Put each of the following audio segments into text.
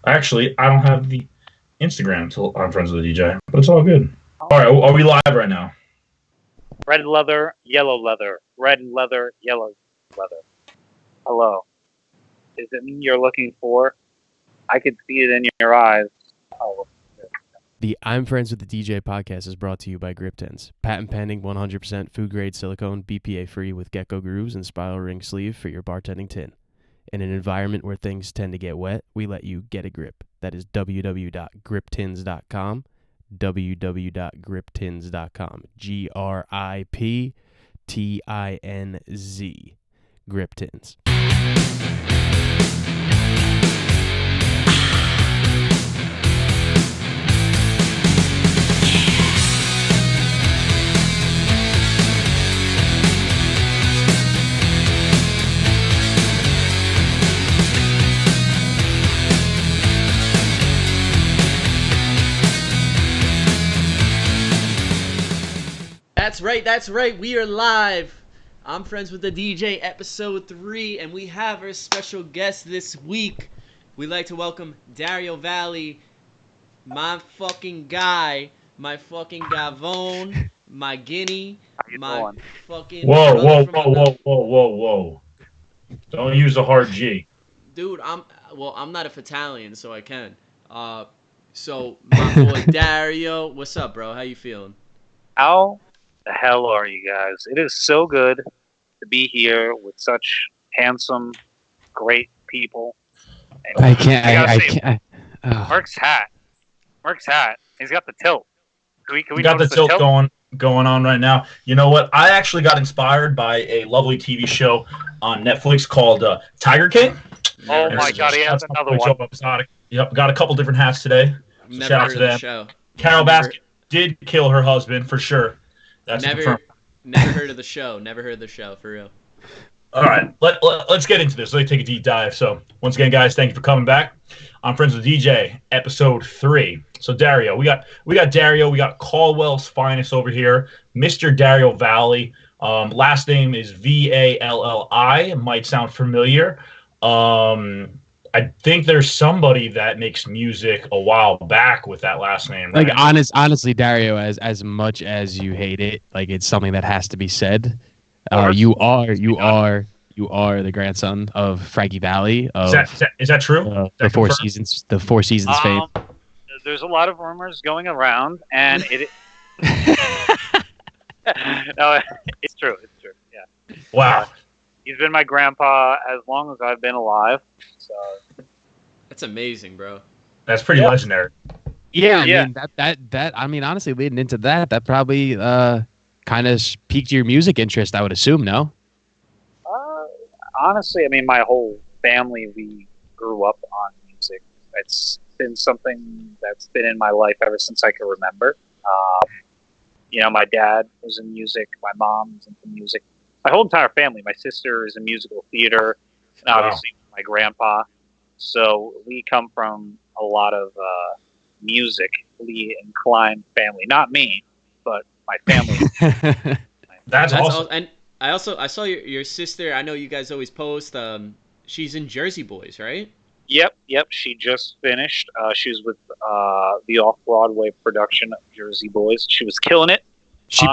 Actually, I don't have the Instagram till I'm friends with the DJ, but it's all good. All right, Oh. are we live right now? Red leather, yellow leather. Red leather, yellow leather. Hello. Is it me you're looking for? I could see it in your eyes. Oh, The I'm Friends with the DJ podcast is brought to you by Grip Tins. Patent pending 100% food grade silicone, BPA free with gecko grooves and spiral ring sleeve for your bartending tin. In an environment where things tend to get wet, we let you get a grip. That is www.griptins.com. www.griptins.com. GRIPTINZ. Grip Tins. That's right. We are live. I'm Friends with the DJ, episode 3, and we have our special guest this week. We'd like to welcome Dario Valli, my fucking guy, my fucking Gavone, my guinea, my doing? fucking Whoa, brother whoa, from whoa, another... whoa, whoa, whoa, whoa! Don't use the hard G. Dude, I'm not a Fatalian, so I can. So my boy Dario, what's up, bro? How you feeling? How the hell are you guys? It is so good to be here with such handsome, great people. And I can't. gotta I say, can't. Mark's hat. He's got the tilt. Can we We got the notice tilt going on right now. You know what? I actually got inspired by a lovely TV show on Netflix called Tiger King. Oh Never my heard God, he has That's another my one. joke episodic. Yep, got a couple different hats today. I've So never shout out heard to of the them. show. Carol Never- Baskin did kill her husband for sure. That's confirmed. Never heard of the show. Never heard of the show, for real. All right, let's get into this. Let's take a deep dive. So once again, guys, thank you for coming back. I'm Friends with DJ, episode 3. So Dario, we got Dario, we got Caldwell's finest over here, Mr. Dario Valli. Last name is Valli. Might sound familiar. I think there's somebody that makes music a while back with that last name. Right? Like honestly, Dario, as much as you hate it, like it's something that has to be said. You are the grandson of Frankie Valli of Is that true? the Four Seasons. The Four Seasons fame. There's a lot of rumors going around, and it. No, it's true. It's true. Yeah. Wow. He's been my grandpa as long as I've been alive. So That's amazing, bro. That's pretty legendary. Yeah, I Yeah. mean that. I mean, honestly, leading into that probably kind of piqued your music interest. I would assume, no? honestly, I mean, my whole family, we grew up on music. It's been something that's been in my life ever since I can remember. My dad was in music. My mom was into music. My whole entire family. My sister is in musical theater, and obviously my grandpa. So we come from a lot of musically inclined family. Not me, but my family. That's awesome. And I saw your sister. I know you guys always post. She's in Jersey Boys, right? Yep. She just finished. She was with the off-Broadway production of Jersey Boys. She was killing it. She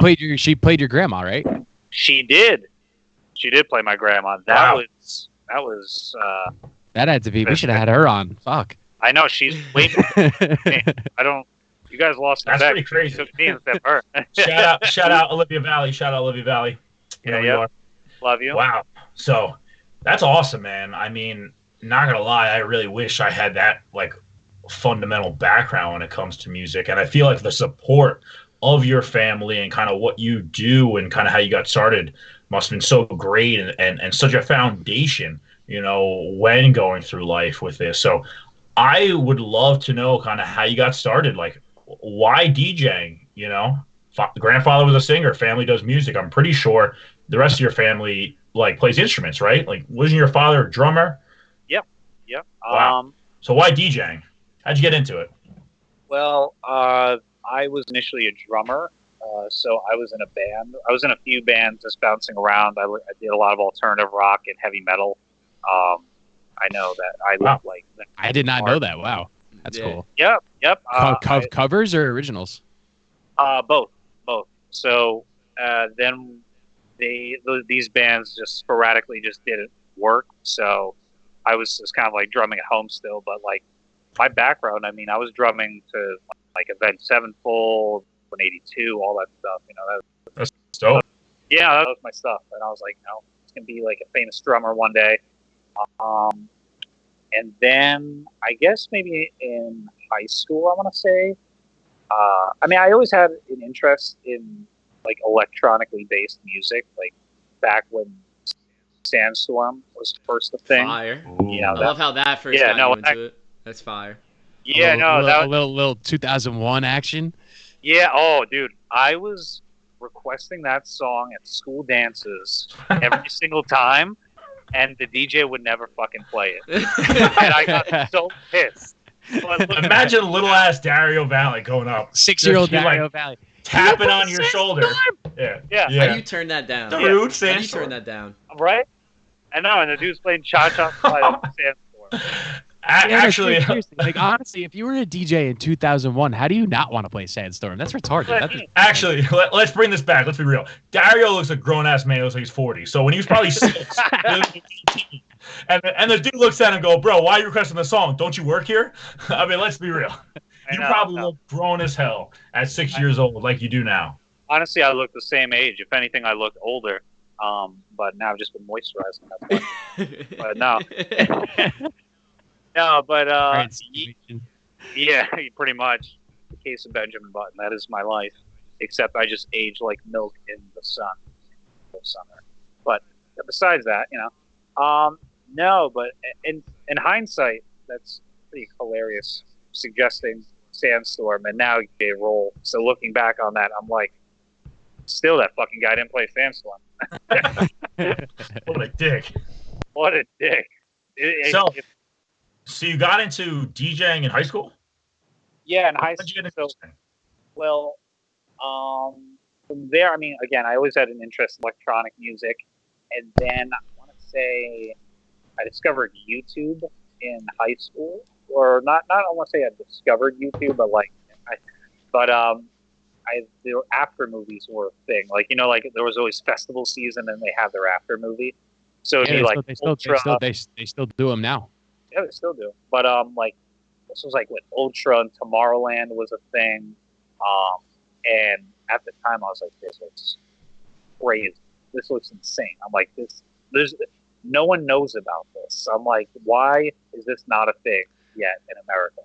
played your grandma, right? She did. She did play my grandma. That was. That had to be. We should have had her on. Fuck. I know she's way. I don't. You guys lost. That's that. pretty crazy. Took me instead of her. Shout out Olivia Valli. Shout out Olivia Valli. Yeah. Love you. Wow. So that's awesome, man. I mean, not gonna lie, I really wish I had that like fundamental background when it comes to music, and I feel like the support of your family and kind of what you do and kind of how you got started must have been so great and such a foundation, when going through life with this. So I would love to know kind of how you got started, like why DJing, grandfather was a singer, family does music. I'm pretty sure the rest of your family like plays instruments, right? Like wasn't your father a drummer? Yep. Wow. So why DJing? How'd you get into it? Well, I was initially a drummer, so I was in a band. I was in a few bands just bouncing around. I did a lot of alternative rock and heavy metal. I know that I Wow. look like that. I did not know that. Wow, that's Yeah. cool. Yep. Covers or originals? Both. So then these bands just sporadically just didn't work. So I was just kind of like drumming at home still, but like my background, I mean, I was drumming to like Avenged Sevenfold, 182, all that stuff. You know, That's dope. yeah, that was my stuff, and I was like, no, it's gonna be like a famous drummer one day. And then I guess maybe in high school, I want to say. I mean, I always had an interest in like electronically based music, like back when Sandstorm was first a thing. Fire. You know, I love how that first Yeah, got no, you into it. That's fire. Yeah, no, that a little 2001 action. Yeah, oh, dude, I was requesting that song at school dances every single time, and the DJ would never fucking play it, and I got so pissed. But look, Imagine little ass Dario Valli going up, 6-year-old Just be Dario like, Valley. tapping on your shoulder. Yeah. How do you turn that down? The Yeah. rude How do you Sandstorm. turn that down? right? I know, and the dude's playing cha-cha slide on Sandstorm. Actually, seriously, like honestly, if you were a DJ in 2001, how do you not want to play Sandstorm? That's retarded. Actually, let's bring this back. Let's be real. Dario looks like a grown ass man. He looks like he's 40. So when he was probably 6, he was 18. And the dude looks at him and go, "Bro, why are you requesting the song? Don't you work here?" I mean, let's be real. You probably look grown as hell at 6 years old, like you do now. Honestly, I look the same age. If anything, I look older. But now I've just been moisturizing. That's why. But no. No, but yeah, pretty much. The case of Benjamin Button. That is my life. Except I just age like milk in the sun. Summer. But besides that, you know, no. But in hindsight, that's pretty hilarious. Suggesting Sandstorm, and now you roll. So looking back on that, I'm like, still that fucking guy didn't play Sandstorm. What a dick. What a dick. So you got into DJing in high school? Yeah, in high When did you school. get into DJing? Well, from there, I mean, again, I always had an interest in electronic music, and then I want to say I discovered YouTube in high school, or not. I don't want to say I discovered YouTube, but the after movies were a thing. Like, you know, like there was always festival season, and they have their after movie. So it'd be like Ultra. They still do them now. Yeah, they still do. But like this was like when Ultra and Tomorrowland was a thing. And at the time I was like, this looks crazy. This looks insane. I'm like, there's no one knows about this. I'm like, why is this not a thing yet in America?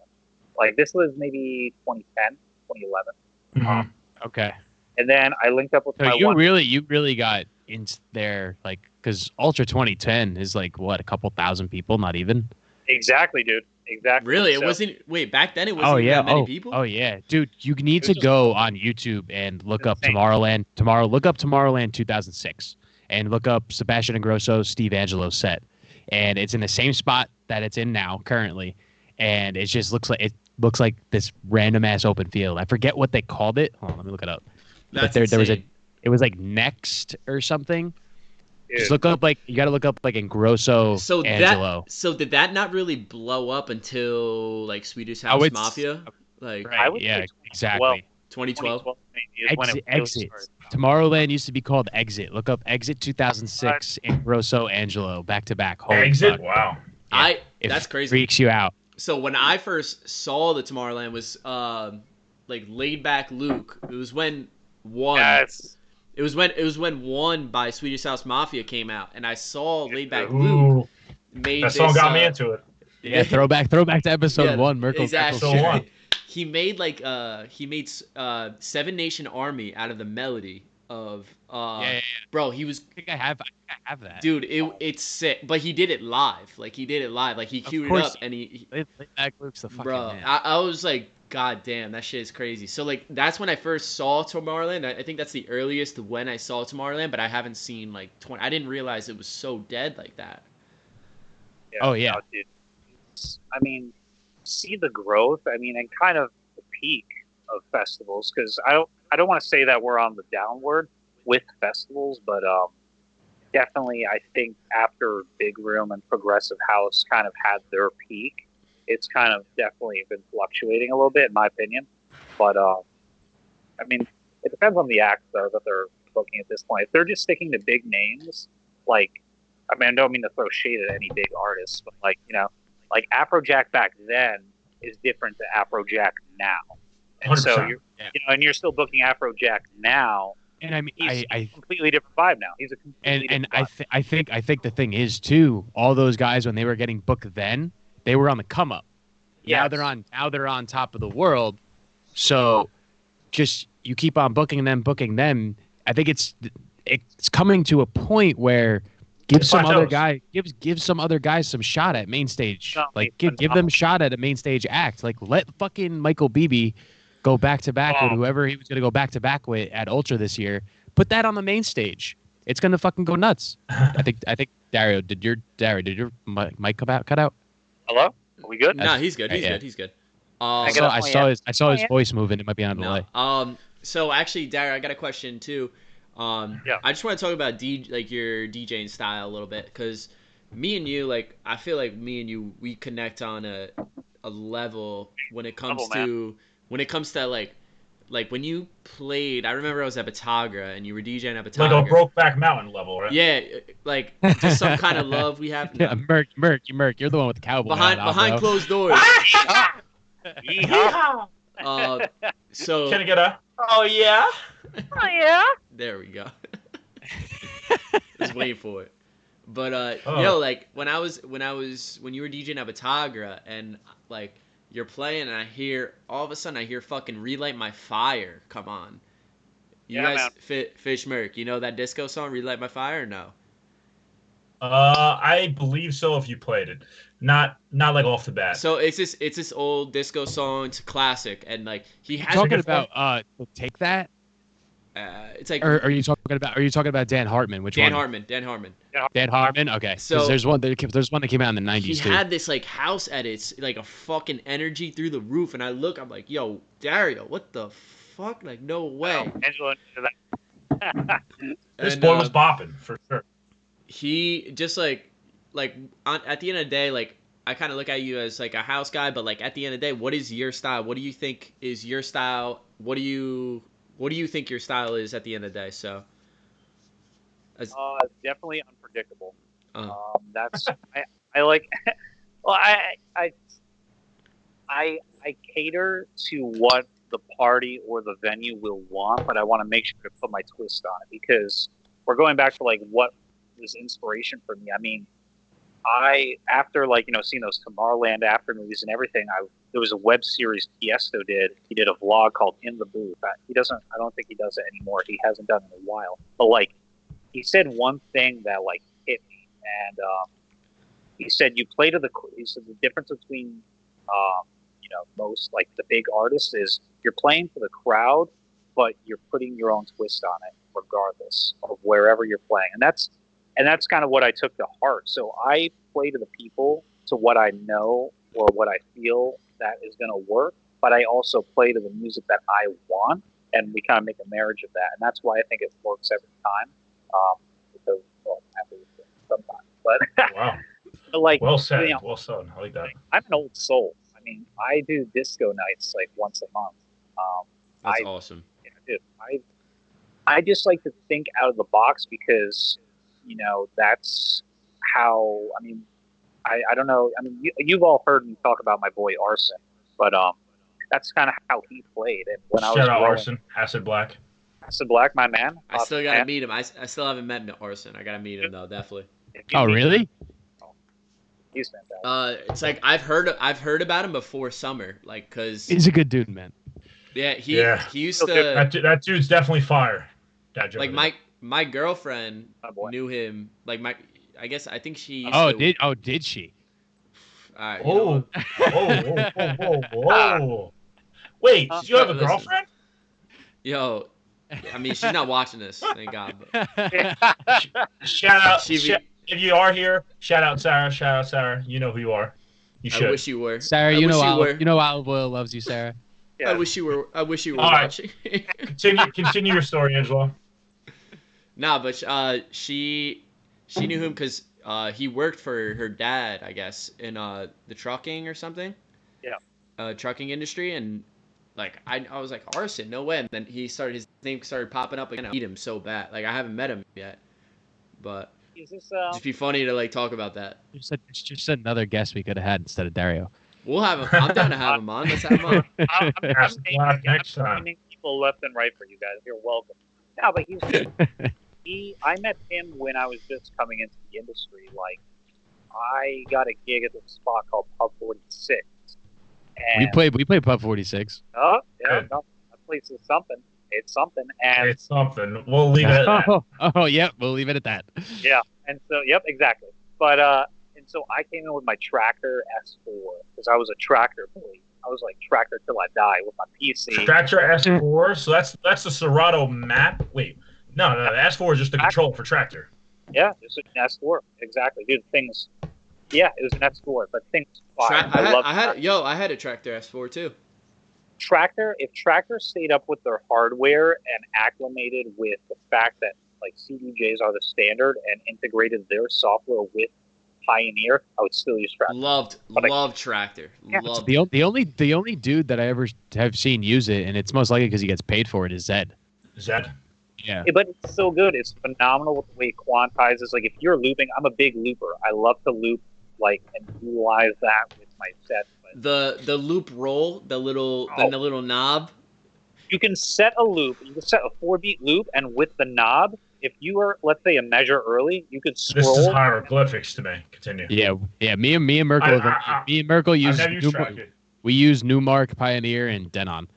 Like, this was maybe 2010, 2011. Mm-hmm. Okay. And then I linked up with So my you one. really got into there, like, because Ultra 2010 is like what, a couple thousand people, not even. Exactly, dude. Exactly. Really? So, It wasn't. Wait, back then it wasn't that many people. Oh yeah, dude. You need to go on YouTube and look up insane. Tomorrowland. Look up Tomorrowland 2006 and look up Sebastian Ingrosso's Steve Angelo's set, and it's in the same spot that it's in now currently, and it just looks like this random ass open field. I forget what they called it. Hold on, let me look it up. That's But there was insane. it was like Next or something. dude, Just look up you got to look up like Ingrosso So Angelo. did that not really blow up until like Swedish House it's- Mafia, like I Right? would Yeah, say exactly. 2012? 2012 is when it really Exit. started. Tomorrowland used to be called Exit. Look up Exit 2006 Ingrosso Angelo back to back. Holy Exit? fuck. Wow. It That's crazy. Freaks you out. So when I first saw the Tomorrowland was like Laid Back Luke. It was when one. Yes. It was when One by Swedish House Mafia came out, and I saw Laid Back Luke Ooh, made that this. song got me into it. Yeah, throwback to episode 1. Merkel exactly. Episode 1. He made Seven Nation Army out of the melody of Yeah. bro. He was I think I have that. dude. It's sick, but he did it live. Like he queued it course up and he Laid Back Luke's the fucking bro. man. I was like, God damn, that shit is crazy. So like that's when I first saw Tomorrowland. I think that's the earliest when I saw Tomorrowland, but I haven't seen like 20. I didn't realize it was so dead like that. Oh, yeah. No, dude. I mean, see the growth. I mean, and kind of the peak of festivals, because I don't want to say that we're on the downward with festivals, but definitely, I think after Big Room and Progressive House kind of had their peak, it's kind of definitely been fluctuating a little bit, in my opinion. But I mean, it depends on the act though that they're booking at this point. If they're just sticking to big names, like, I mean, I don't mean to throw shade at any big artists, but like, you know, like Afrojack back then is different to Afrojack now. And so 100%. you're, you know, and you're still booking Afrojack now. And I mean, He's a completely different vibe now. He's a completely and different vibe. I think the thing is too, all those guys when they were getting booked then, they were on the come up. Yes. Now they're on top of the world. So just you keep on booking them. I think it's coming to a point where give some other guys some shot at main stage. No, Like give them a shot at a main stage act. Like let fucking Michael Beebe go back to back with whoever he was going to go back to back with at Ultra this year. Put that on the main stage. It's going to fucking go nuts. I think Dario, did your mic cut out? Hello? Are we good? No, he's good. He's good. I saw his voice moving. It might be on delay. So actually, Dario, I got a question too. I just want to talk about your DJing style a little bit, because me and you, like, I feel like me and you, we connect on a level when it comes to like when you played. I remember I was at Batagra and you were DJing at Batagra. Like a Brokeback Mountain level, right? Yeah, like just some kind of love we have. Yeah, Merc, you're the one with the cowboy behind closed doors. So Can I get a? Oh yeah. Oh, yeah. There we go. Just wait for it. But like when you were DJing at Batagra and like you're playing and all of a sudden I hear fucking Relight My Fire come on. You guys, Fish Merc, you know that disco song Relight My Fire or no? I believe so if you played it. Not like off the bat. So it's this old disco song. It's a classic, and like he has talking about Take That. It's like, or are you talking about Dan Hartman? Which Dan one? Dan Hartman. Dan Hartman. Okay. So there's one that came out in the 90s he too. had this like house edits, like a fucking energy through the roof, and I'm like, yo, Dario, what the fuck? Like, no way. Angelo, This boy was bopping for sure. He just like at the end of the day, like I kind of look at you as like a house guy, but like at the end of the day, what is your style? What do you think is your style? What do you think your style is at the end of the day? So, definitely unpredictable. That's I like. Well, I cater to what the party or the venue will want, but I want to make sure to put my twist on it, because we're going back to like what was inspiration for me. I mean, after like, you know, seeing those Tomorrowland after movies and everything, there was a web series Tiesto did. He did a vlog called In the Booth. I don't think he does it anymore. He hasn't done it in a while. But like, he said one thing that like hit me, and he said the difference between you know, most like the big artists is you're playing for the crowd, but you're putting your own twist on it regardless of wherever you're playing. And that's kind of what I took to heart. So I play to the people, to what I know or what I feel that is going to work, but I also play to the music that I want, and we kind of make a marriage of that. And that's why I think it works every time. Because, well, sometimes, but wow. Like, well said. You know, well said. I like that. I'm an old soul. I mean, I do disco nights like once a month. That's awesome. Yeah, dude, I just like to think out of the box, because, you know, that's how, I mean, I don't know. I mean, you've all heard me talk about my boy Arson, but that's kind of how he played. And when Shout out Arson, Acid Black. Acid Black, my man. I still gotta meet him. I still haven't met Arson. I gotta meet him though, definitely. Oh, really? He's fantastic. It's like I've heard about him before summer, like, cause he's a good dude, man. Yeah, he used to. That dude's definitely fire. Like my girlfriend knew him. Like I think she. Did she? Alright. Whoa. Wait, do you have a girlfriend? Yo, I mean, she's not watching this, thank God. But. Shout out. If you are here, shout out Sarah. You know who you are. You should. I wish you were. Sarah, you know Olive Oil loves you, Sarah. Yeah. I wish you were All watching. Right. Continue your story, Angelo. Nah, but she She knew him because he worked for her dad, I guess, in the trucking or something. Yeah. Trucking industry, and like I was like, Arson, no way. And then his name started popping up again. I need him so bad. Like I haven't met him yet, but Is this just be funny to like talk about that. Just another guest we could have had instead of Dario. We'll have him. I'm down to have him on. Let's have him on. I'm Ask the black next I'm time. naming people left and right for you guys. You're welcome. No, but I met him when I was just coming into the industry. Like, I got a gig at this spot called Pub 46. And, we played Pub 46. oh, yeah, Good. no, that place is something. It's something. And It's something. We'll leave it at that. Oh, yeah, we'll leave it at that. yeah, and so, yep, exactly. But, and so I came in with my Tractor S4 because I was a tractor boy. I was like tractor till I die with my PC. Tractor S4. So that's the Serato map. Wait, no, the S4 is just the control for tractor. Yeah, it's an S4. Exactly. Dude, things. Yeah, it was an S4, but things fire. I had a Tractor S4 too. Tractor, if Tractor stayed up with their hardware and acclimated with the fact that like CDJs are the standard and integrated their software with Pioneer, I would still use Tractor. Loved Tractor. Yeah, Loved The only dude that I ever have seen use it, and it's most likely because he gets paid for it, is Zed. Zed. Yeah. Yeah, but it's so good. It's phenomenal with the way it quantizes. Like if you're looping, I'm a big looper. I love to loop like and utilize that with my sets. But the loop roll, the little knob. you can set a loop. You can set a 4-beat loop, and with the knob, if you are, let's say, a measure early, you could scroll. This is hieroglyphics to me. Continue. Yeah. Me and Merkel, use I've never used Tractor. we use Newmark, Pioneer, and Denon.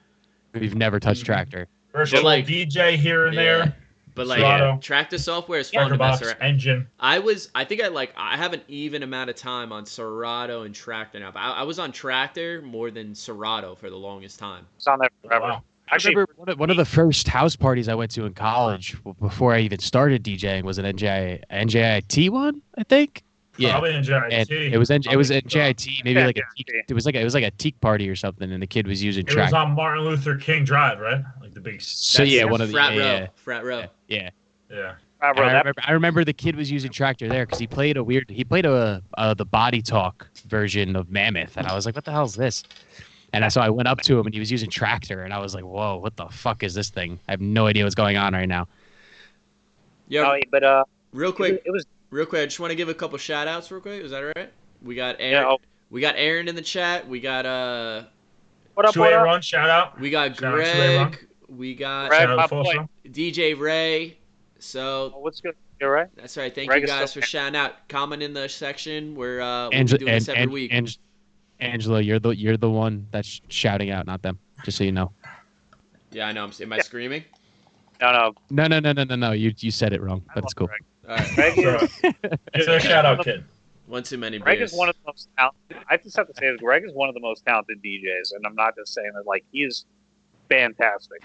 We've never touched Tractor. Virtual like- DJ here and there. But like Serato. Tractor software is fun Tractor to mess box around. engine. I have an even amount of time on Serato and Tractor now. But I was on Tractor more than Serato for the longest time. It's on there forever. Wow. Actually, I remember one of the first house parties I went to in college before I even started DJing was an NJIT one, I think. Yeah. Probably in And JIT. it was NJIT, maybe Yeah, like NJIT. it was like a teak party or something, and the kid was using It was Tractor. on Martin Luther King Drive, right? Like the big. So yeah, That's one of the frat row. yeah. Yeah. bro, that, I remember the kid was using Tractor there because he played the Body Talk version of Mammoth, and I was like, what the hell is this? And so I went up to him and he was using Tractor, and I was like, whoa, what the fuck is this thing? I have no idea what's going on right now. Yeah, no, but real quick, it was I just want to give a couple shout outs real quick. Is that all right? We got Aaron. yeah. Oh, We got Aaron in the chat. We got what up? 2A run, shout out. we got Shout out to 2A Run. Greg. We got Greg, Shout my out boy. Folsom. DJ Ray. So Oh, what's good? You're right. that's right. Thank Greg you is guys still for here. shouting out. Comment in the section. We'll Angela, be doing this every week. Angela, you're the one that's shouting out, not them. Just so you know. Yeah, I know. Am I screaming? No. No. You said it wrong, but it's cool. Greg. All right. Greg is, It's a shout out, kid. One too many Greg beers. is one of the most talented. I just have to say this. Greg is one of the most talented DJs, and I'm not just saying that. Like he is fantastic.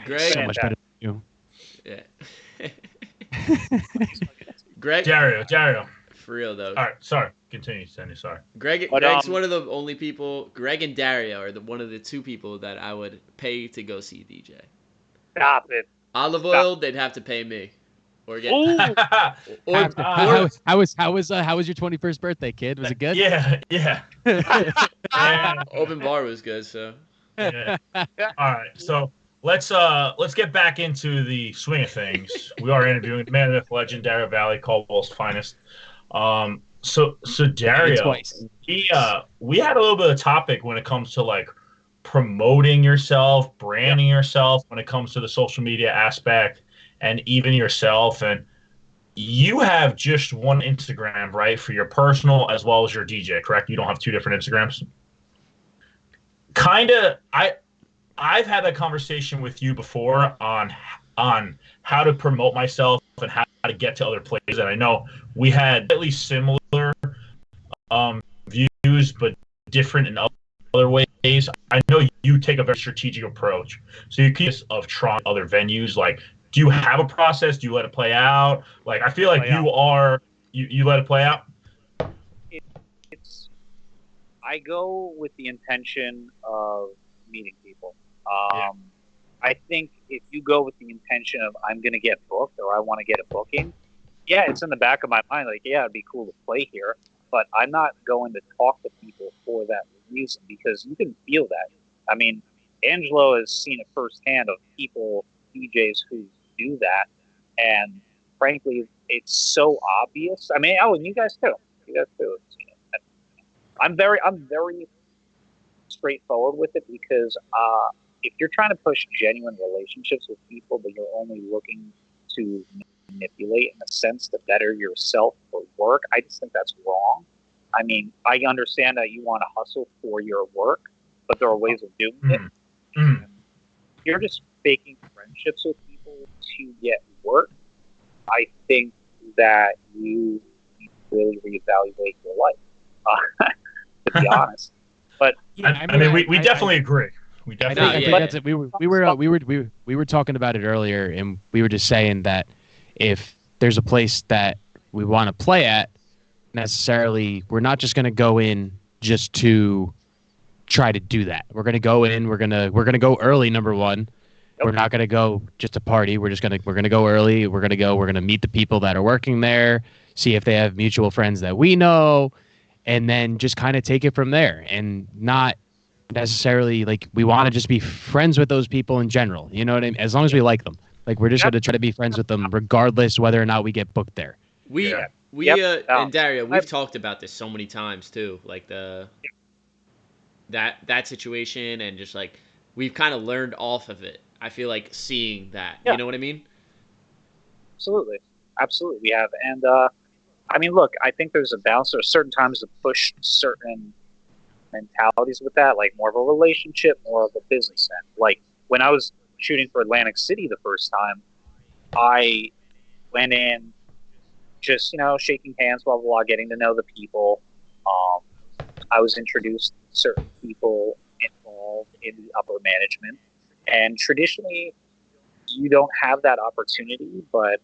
Greg. So much better than you. Yeah. Greg. Dario. For real though. All right, sorry. Continue, Sandy. Sorry. Greg's But, one of the only people. Greg and Dario are one of the two people that I would pay to go see DJ. Stop it. Olive oil, they'd have to pay me, or get. Ooh, Or How was your 21st birthday, kid? Was it good? Yeah. Yeah. open bar was good, so. Yeah. All right, so let's get back into the swing of things. We are interviewing man, myth, legend, Dario Valli, Caldwell's finest. So Dario, Twice. we had a little bit of topic when it comes to like promoting yourself, branding yourself, when it comes to the social media aspect, and even yourself. And you have just one Instagram, right, for your personal as well as your DJ, correct? You don't have two different Instagrams. I've had that conversation with you before on how to promote myself and how to get to other places. And I know we had at least similar views, but different in other ways. I know you take a very strategic approach. So you keep of trying other venues. Like, do you have a process? Do you let it play out? Like, I feel like you let it play out. I go with the intention of meeting people. I think if you go with the intention of I'm going to get booked or I want to get a booking, yeah, it's in the back of my mind. Like, yeah, it'd be cool to play here, but I'm not going to talk to people for that reason because you can feel that. I mean, Angelo has seen it firsthand of people, DJs who do that, and frankly, it's so obvious. I mean, oh, and you guys too. You guys too have seen it. And I'm very straightforward with it because if you're trying to push genuine relationships with people, but you're only looking to manipulate in a sense to better yourself or work, I just think that's wrong. I mean, I understand that you want to hustle for your work, but there are ways of doing it. Mm. And you're just faking friendships with people to get work. I think that you need to really reevaluate your life, to be honest. But I mean, we definitely agree. We I definitely think agree. that's it. We were talking about it earlier, and we were just saying that if there's a place that we want to play at, necessarily, we're not just going to go in just to try to do that. We're going to go in. We're gonna go early. Number one, we're not going to go just to party. We're gonna go early. We're gonna meet the people that are working there, see if they have mutual friends that we know, and then just kind of take it from there, and not necessarily like we want to just be friends with those people in general. You know what I mean? As long as we like them, like we're just going to try to be friends with them regardless whether or not we get booked there. Yep. And Dario, we've talked about this so many times too, like that situation, and just like we've kind of learned off of it. I feel like seeing that, Yeah. you know what I mean? Absolutely, we have. And I mean, look, I think there's a balance. There are certain times to push certain mentalities with that, like more of a relationship, more of a business end. Like when I was shooting for Atlantic City the first time, I went in just, shaking hands, blah, blah, blah, getting to know the people. I was introduced to certain people involved in the upper management. And traditionally, you don't have that opportunity, but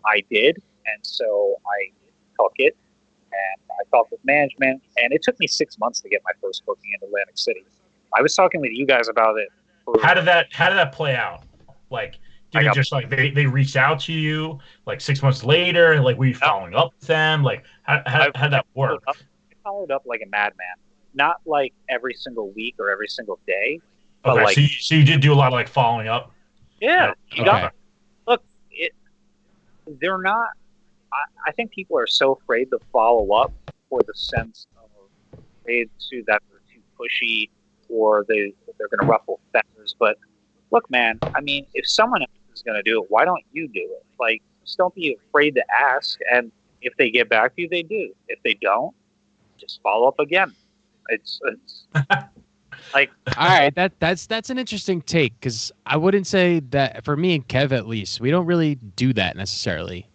I did. And so I took it and I talked with management. And it took me 6 months to get my first booking in Atlantic City. I was talking with you guys about it. How did that play out? Like, did it just like they reached out to you like 6 months later? Like, were you following up with them? Like, how did that work? I followed up like a madman. Not like every single week or every single day. But Okay, like, so you did do a lot of like following up. yeah, you Okay. got. Look, they're not. I think people are so afraid to follow up for the sense of afraid to that they're too pushy or they're going to ruffle feathers. But look, man, I mean, if someone else is going to do it, why don't you do it? Like, just don't be afraid to ask. And if they get back to you, they do. If they don't, just follow up again. It's like, All right, that's an interesting take, because I wouldn't say that for me and Kev at least, we don't really do that necessarily.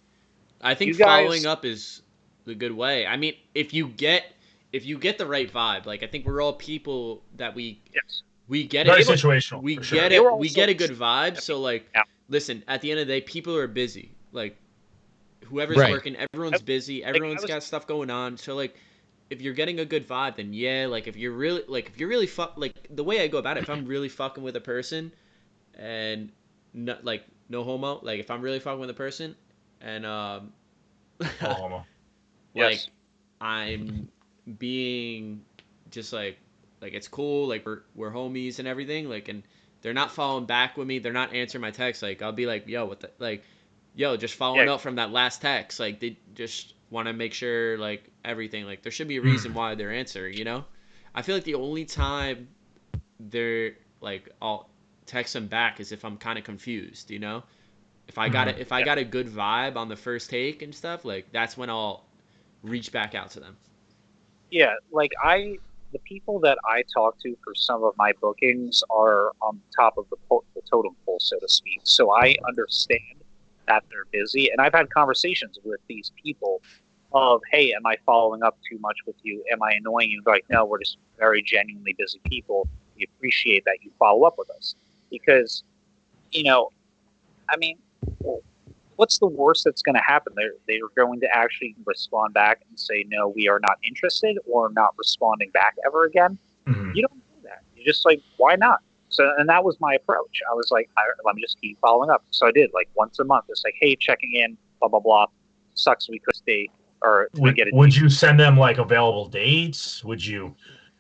I think You guys- following up is the good way. I mean, if you get the right vibe, like I think we're all people that we yes. get Very it. situational. We for get sure. They were it. We also- get a good vibe. So like, Yeah. listen, at the end of the day, people are busy. Like, whoever's Right. working, everyone's busy. Everyone's was- got stuff going on. So like, if you're getting a good vibe, then yeah. Like if you're really like the way I go about it, if I'm really fucking with a person, and no homo, like if I'm really fucking with a person, and Oklahoma. like Yes. I'm being just like it's cool, like we're homies and everything, like, and they're not following back with me, they're not answering my text, like I'll be like, yo, what the, like, yo, just following Yeah. up from that last text, like they just want to make sure like everything, like there should be a reason why they're answering, you know. I feel like the only time they're like I'll text them back is if I'm kind of confused, you know. If I got if I got a good vibe on the first take and stuff, like that's when I'll reach back out to them. Yeah, like the people that I talk to for some of my bookings are on top of the totem pole, so to speak. So I understand that they're busy, and I've had conversations with these people of, hey, am I following up too much with you? Am I annoying you? Like, no, we're just very genuinely busy people. We appreciate that you follow up with us because, I mean, what's the worst that's going to happen? They're going to actually respond back and say, no, we are not interested, or not responding back ever again. Mhm. You don't do that. You're just like, why not? So, and that was my approach. I was like, let me just keep following up. So I did, like once a month. It's like, hey, checking in, blah, blah, blah. sucks we could stay or get it. Would you send them like available dates? Would you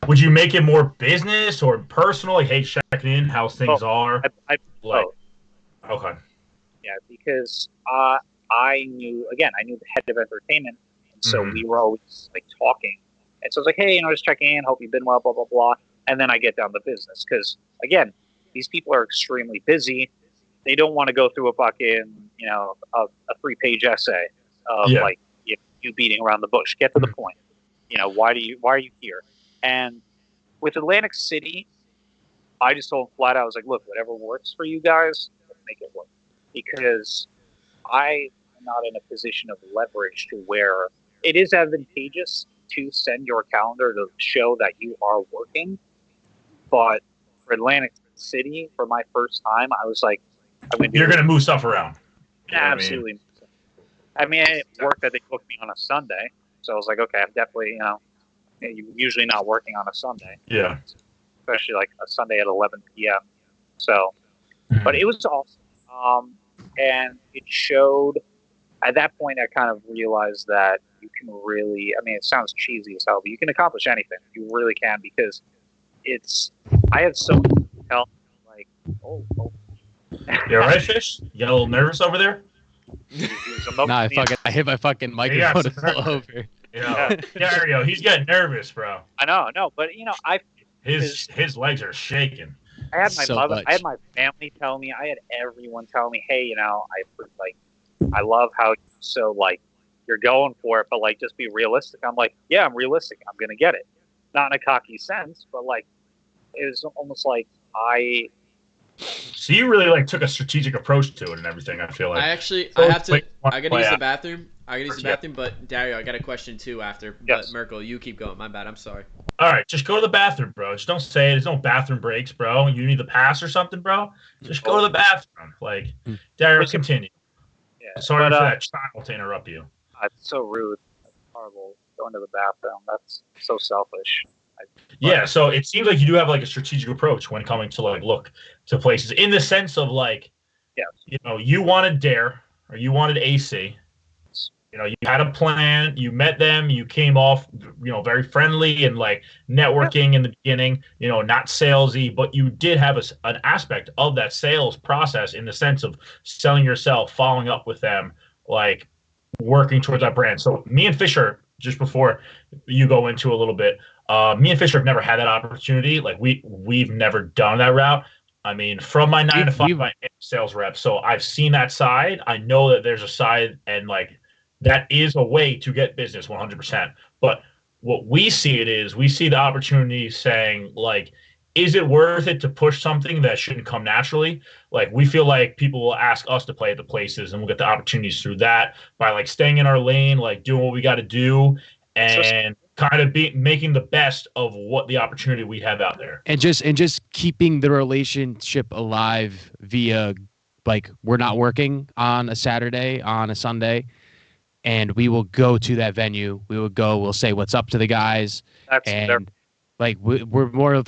make it more business or personal? Like, hey, checking in, how things are. I Like, both. okay, Yeah, because I knew the head of entertainment, and so we were always like talking. And so I was like, hey, just checking in, hope you've been well, blah blah blah. And then I get down to business because again, these people are extremely busy. They don't want to go through a fucking a 3-page essay of like you beating around the bush. Get to the point. Why are you here? And with Atlantic City, I just told them flat out, I was like, look, whatever works for you guys, let's make it work. Because I am not in a position of leverage to where it is advantageous to send your calendar to show that you are working. But for Atlantic City, for my first time, I was like, you're going to move stuff around. Absolutely. I mean, it worked that they booked me on a Sunday. So I was like, okay, I'm definitely, you're usually not working on a Sunday. Yeah. Especially like a Sunday at 11 p.m. So, but it was awesome. And it showed, at that point, I kind of realized that you can really, I mean, it sounds cheesy as hell, but you can accomplish anything. You really can, because I had so much help, like, oh. You all right, Fish? You got a little nervous over there? Nah, I hit my fucking microphone all over. Dario, he's getting nervous, bro. I know, but his legs are shaking. I had my mother, I had my family tell me, I had everyone tell me, hey, I love how you're going for it, but like just be realistic. I'm like, yeah, I'm realistic. I'm gonna get it, not in a cocky sense, but like it was almost like So you really like took a strategic approach to it and everything. I feel like I gotta use the bathroom. But Dario, I got a question too after. Yes. But Merkel, you keep going. My bad. I'm sorry. All right, just go to the bathroom, bro. Just don't say it. There's no bathroom breaks, bro. You need the pass or something, bro. Just go to the bathroom. Like, Dario, continue. Yeah. Sorry for that child to interrupt you. It's so rude. That's horrible. Going to the bathroom. That's so selfish. Yeah, so it seems like you do have like a strategic approach when coming to like look to places in the sense of like, you wanted Dare or you wanted AC. You had a plan, you met them, you came off, very friendly and like networking in the beginning, not salesy, but you did have an aspect of that sales process in the sense of selling yourself, following up with them, like working towards that brand. So me and Fisher, just before you go into a little bit, me and Fisher have never had that opportunity. Like we've never done that route. I mean, from my 9 to 5, I'm a sales rep, so I've seen that side. I know that there's a side, and like that is a way to get business 100%. But what we see we see the opportunity saying like, is it worth it to push something that shouldn't come naturally? Like we feel like people will ask us to play at the places, and we'll get the opportunities through that by like staying in our lane, like doing what we got to do, and kind of making the best of what the opportunity we have out there, and just keeping the relationship alive via like we're not working on a Saturday, on a Sunday, and we will go to that venue. We'll say what's up to the guys, like we're more of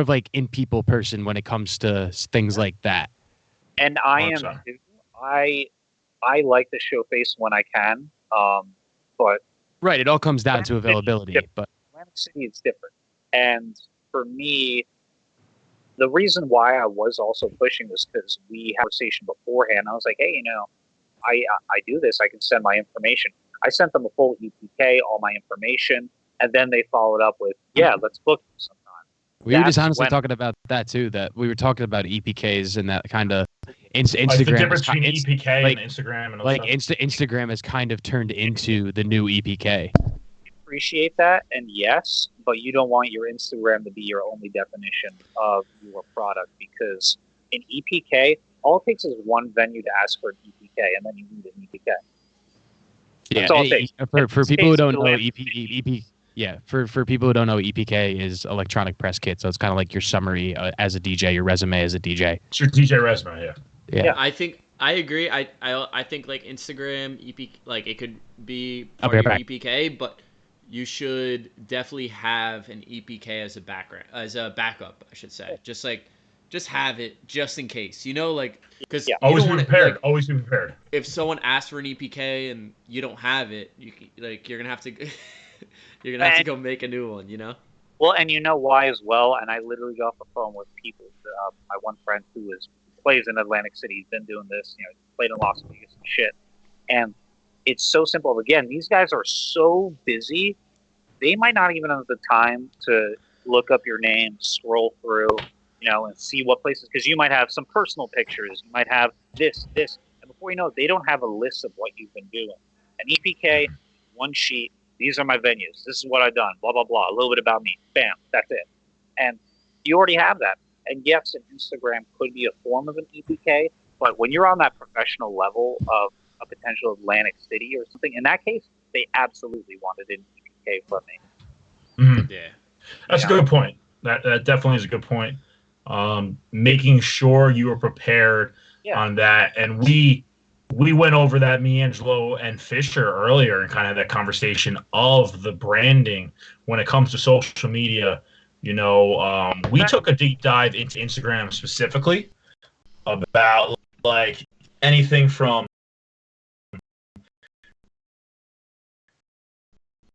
like in people person when it comes to things like that. And I am too. I like to show face when I can, but. Right, it all comes down to availability. But Atlantic City is different. And for me, the reason why I was also pushing was because we had a conversation beforehand. I was like, hey, I do this. I can send my information. I sent them a full EPK, all my information, and then they followed up with, let's book you sometime. We were just honestly talking about that too, that we were talking about EPKs and that kind of Instagram. Like the difference between EPK and Instagram and like Instagram has kind of turned into the new EPK. Appreciate that, and yes, but you don't want your Instagram to be your only definition of your product, because in EPK, all it takes is one venue to ask for an EPK, and then you need an EPK. That's all it takes. For people who don't know, for people who don't know, EPK is electronic press kit, so it's kind of like your summary as a DJ, your resume as a DJ. It's your DJ resume, yeah. I agree. I think like Instagram EP, like it could be part of your EPK, but you should definitely have an EPK as a backup, I should say. Just just have it just in case. You know, like because Yeah. Always be prepared. Always be prepared. If someone asks for an EPK and you don't have it, you're gonna have to go make a new one. You know. Well, and you know why as well. And I literally got off the phone with people. My one friend who plays in Atlantic City. He's been doing this. You know, played in Las Vegas and shit. And it's so simple. Again, these guys are so busy. They might not even have the time to look up your name, scroll through, you know, and see what places. Because you might have some personal pictures. You might have this. And before you know it, they don't have a list of what you've been doing. An EPK, one sheet. These are my venues. This is what I've done. Blah, blah, blah. A little bit about me. Bam. That's it. And you already have that. And yes, an Instagram could be a form of an EPK. But when you're on that professional level of a potential Atlantic City or something, in that case, they absolutely wanted an EPK from me. Mm-hmm. Yeah. That's a good point. That definitely is a good point. Making sure you are prepared on that. And we went over that, me, Angelo, and Fisher earlier, and kind of that conversation of the branding when it comes to social media. You know, we took a deep dive into Instagram specifically about like anything from,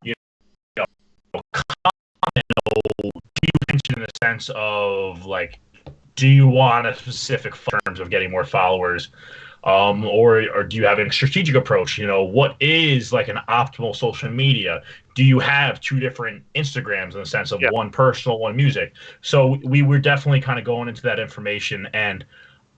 you know, in the sense of like, do you want a specific terms of getting more followers, or do you have a strategic approach? You know, what is like an optimal social media? Do you have two different Instagrams in the sense of one personal, one music? So we were definitely kind of going into that information, and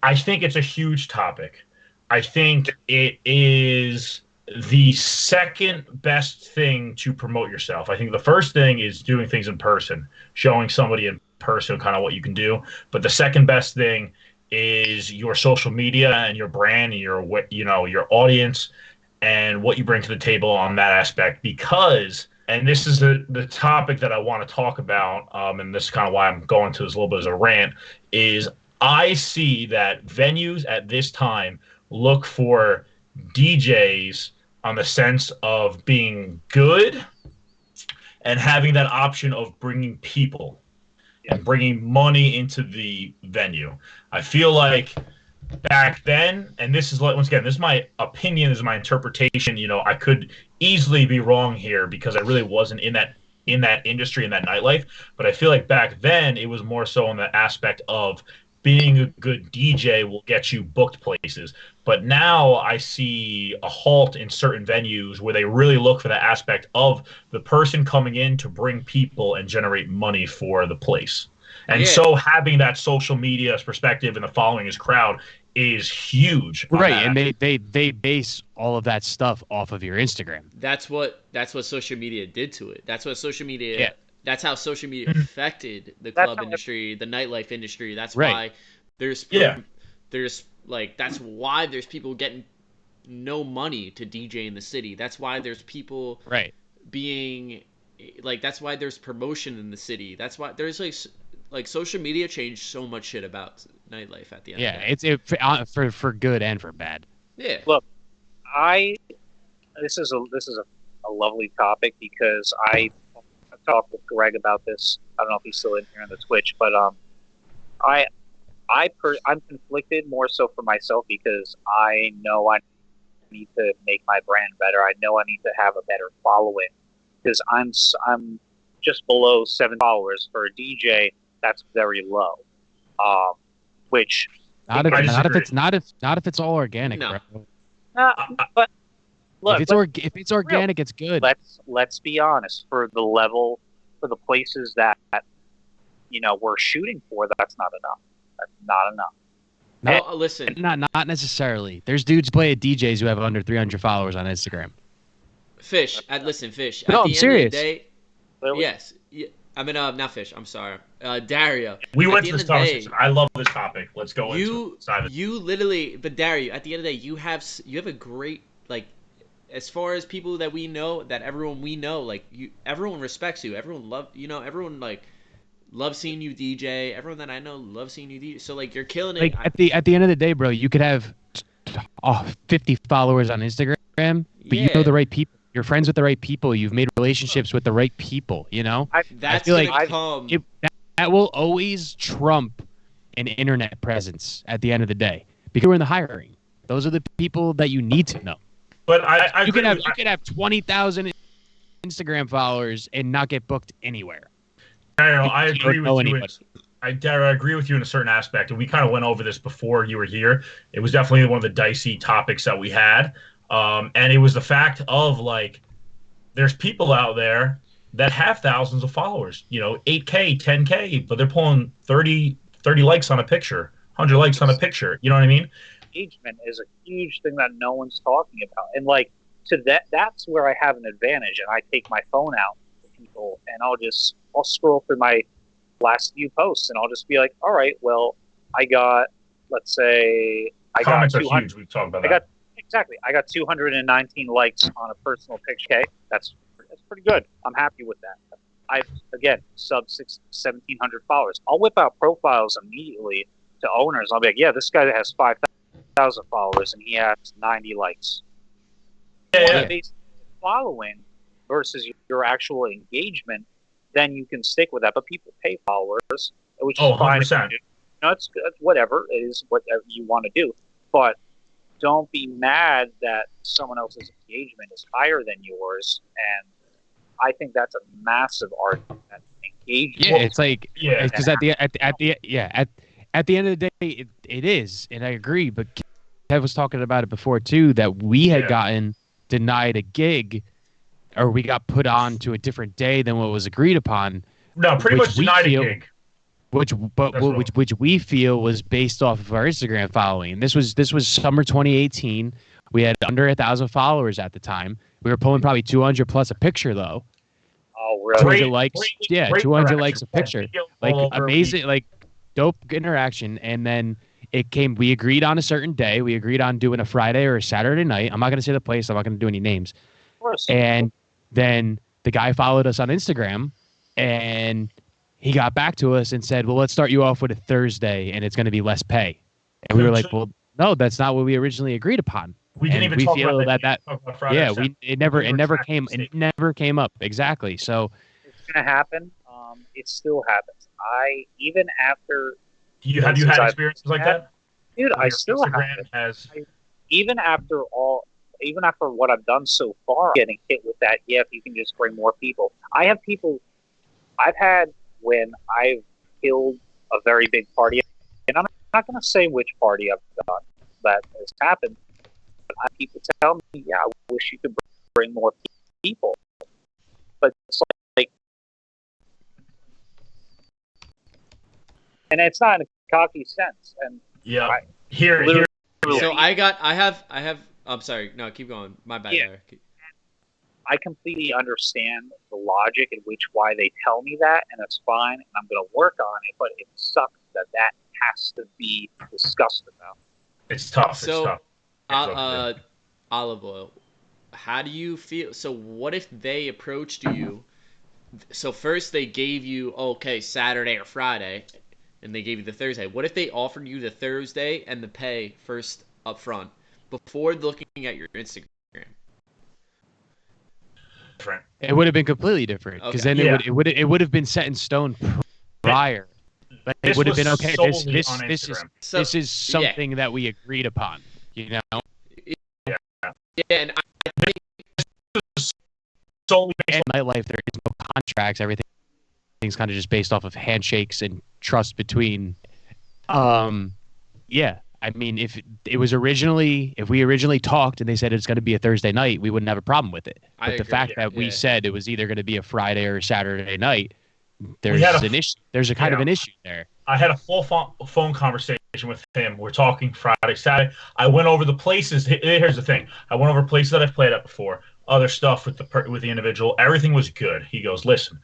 I think it's a huge topic. I think it is the second best thing to promote yourself. I think the first thing is doing things in person, showing somebody in person kind of what you can do. But the second best thing is your social media and your brand and your audience and what you bring to the table on that aspect. Because, and this is the topic that I want to talk about, and this is kind of why I'm going to this a little bit as a rant, is I see that venues at this time look for DJs on the sense of being good and having that option of bringing people and bringing money into the venue. I feel like back then, and this is, once again, this is my opinion, this is my interpretation. You know, I could easily be wrong here because I really wasn't in that industry, in that nightlife. But I feel like back then it was more so on the aspect of being a good DJ will get you booked places. But now I see a halt in certain venues where they really look for the aspect of the person coming in to bring people and generate money for the place. And so having that social media perspective and the following his crowd is huge. Right, and they base all of that stuff off of your Instagram. That's what social media did to it. That's what social media That's how social media affected the club industry, the nightlife industry. That's why there's like, that's why there's people getting no money to DJ in the city. That's why there's people being like, that's why there's promotion in the city. That's why there's like social media changed so much shit about nightlife at the end. Yeah, it's for good and for bad. Yeah. Look, this is a lovely topic because I talked with Greg about this. I don't know if he's still in here on the Twitch, but I'm conflicted more so for myself because I know I need to make my brand better. I know I need to have a better following because I'm just below 7 followers for a DJ. That's very low. Which not if it's all organic, bro. But look, if it's organic, it's good. Let's be honest. For the places that we're shooting for, that's not enough. That's not enough. No, listen. Not necessarily. There's dudes play at DJs who have under 300 followers on Instagram. Fish. No, I'm serious. Of the day, yes. I mean, not Fish. I'm sorry. Dario. We went to this conversation. I love this topic. Let's go into it. You literally, but Dario, at the end of the day, you have a great, like, as far as people that we know, that everyone we know, like, everyone respects you. Everyone everyone like loves seeing you DJ. Everyone that I know loves seeing you DJ. So like, you're killing it. Like at the end of the day, bro, you could have 50 followers on Instagram, but you know the right people. You're friends with the right people. You've made relationships with the right people. You know, that will always trump an internet presence at the end of the day. Because we're in the hiring. Those are the people that you need to know. But I you agree could have 20,000 Instagram followers and not get booked anywhere. I agree Don't know with you. anybody. Daryl, I agree with you in a certain aspect, and we kind of went over this before you were here. It was definitely one of the dicey topics that we had, and it was the fact of like, there's people out there that have thousands of followers, 8K, 10K, but they're pulling 30 likes on a picture, 100 likes on a picture. You know what I mean? Engagement is a huge thing that no one's talking about, and like that's where I have an advantage, and I take my phone out to people, and I'll scroll through my last few posts, and I'll just be like, all right, well, let's say Comments are huge. We've talked about that. I got 219 likes on a personal picture. Okay, that's pretty good. I'm happy with that. Again, sub 1,700 followers. I'll whip out profiles immediately to owners. I'll be like, yeah, this guy has 5,000 followers and he has 90 likes. Yeah. Based on following versus your actual engagement, then you can stick with that. But people pay followers, which is fine. 100%. It's good. Whatever it is, whatever you want to do. But don't be mad that someone else's engagement is higher than yours. And I think that's a massive argument. Engagement. Yeah, it's like because at the end of the day, it is, and I agree. But Kev was talking about it before too, that we had gotten denied a gig, or we got put on to a different day than what was agreed upon. No, pretty much denied a gig. Which we feel was based off of our Instagram following. This was summer 2018. We had under 1,000 followers at the time. We were pulling probably 200 plus a picture though. Oh, really? 200 likes. Great 200 likes a picture. Like amazing, like dope interaction. And then it came. We agreed on a certain day. We agreed on doing a Friday or a Saturday night. I'm not going to say the place. I'm not going to do any names. Of course. And then the guy followed us on Instagram, and he got back to us and said, well, let's start you off with a Thursday, and it's going to be less pay. And we were like, well, no, that's not what we originally agreed upon. We didn't even talk about that. It never came up. Exactly. So it's going to happen. It still happens. Even after. Have you had experiences like that? Dude, I still have. Even after what I've done so far, getting hit with that, if you can just bring more people. I've had when I've killed a very big party, and I'm not going to say which party I've done that has happened, but people tell me, I wish you could bring more people. But it's like, and it's not in a cocky sense. And So I have. I'm sorry. No, keep going. My bad. Yeah. I completely understand the logic in why they tell me that, and that's fine, and I'm going to work on it, but it sucks that has to be discussed about. It's tough. So, Olive Oil, how do you feel? So what if they approached you? So first they gave you, Saturday or Friday, and they gave you the Thursday. What if they offered you the Thursday and the pay first up front before looking at your Instagram? Different. It would have been completely different because then it would have been set in stone prior. Like it would have been okay. This is something that we agreed upon. You know. Yeah, and I think solely in nightlife there is no contracts. Everything's kind of just based off of handshakes and trust between. I mean, if we originally talked and they said it's going to be a Thursday night, we wouldn't have a problem with it. But the fact that we said it was either going to be a Friday or a Saturday night, there's an issue. There's a kind of an issue there. I had a full phone conversation with him. We're talking Friday, Saturday. I went over the places. Here's the thing. I went over places that I've played at before, other stuff with the individual. Everything was good. He goes, listen,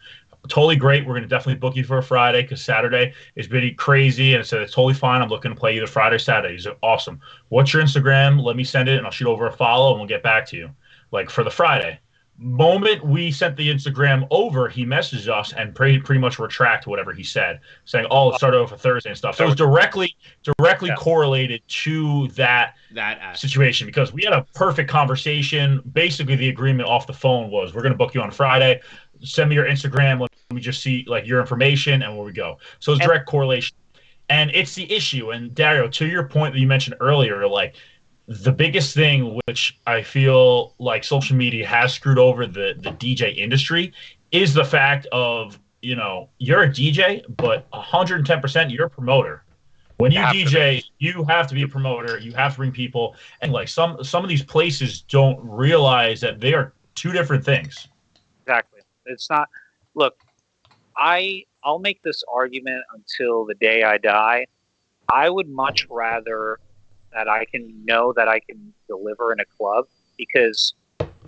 totally great. We're going to definitely book you for a Friday because Saturday is pretty crazy. And I said, it's totally fine. I'm looking to play either Friday or Saturday. He said, awesome. What's your Instagram? Let me send it and I'll shoot over a follow and we'll get back to you. Like for the Friday. Moment we sent the Instagram over, he messaged us and pretty much retract whatever he said, saying, "Oh, it started off a Thursday and stuff." So it was directly correlated to that situation because we had a perfect conversation. Basically, the agreement off the phone was, "We're going to book you on Friday. Send me your Instagram. Let me just see like your information and where we go." So it's direct correlation. And it's the issue. And Dario, to your point that you mentioned earlier, like the biggest thing which I feel like social media has screwed over the DJ industry is the fact of, you're a DJ, but 110% you're a promoter. When You you have to be. DJ, you have to be a promoter. You have to bring people, and like some of these places don't realize that they are two different things. Exactly. It's not. Look, I'll make this argument until the day I die. I would much rather that I can know that I can deliver in a club, because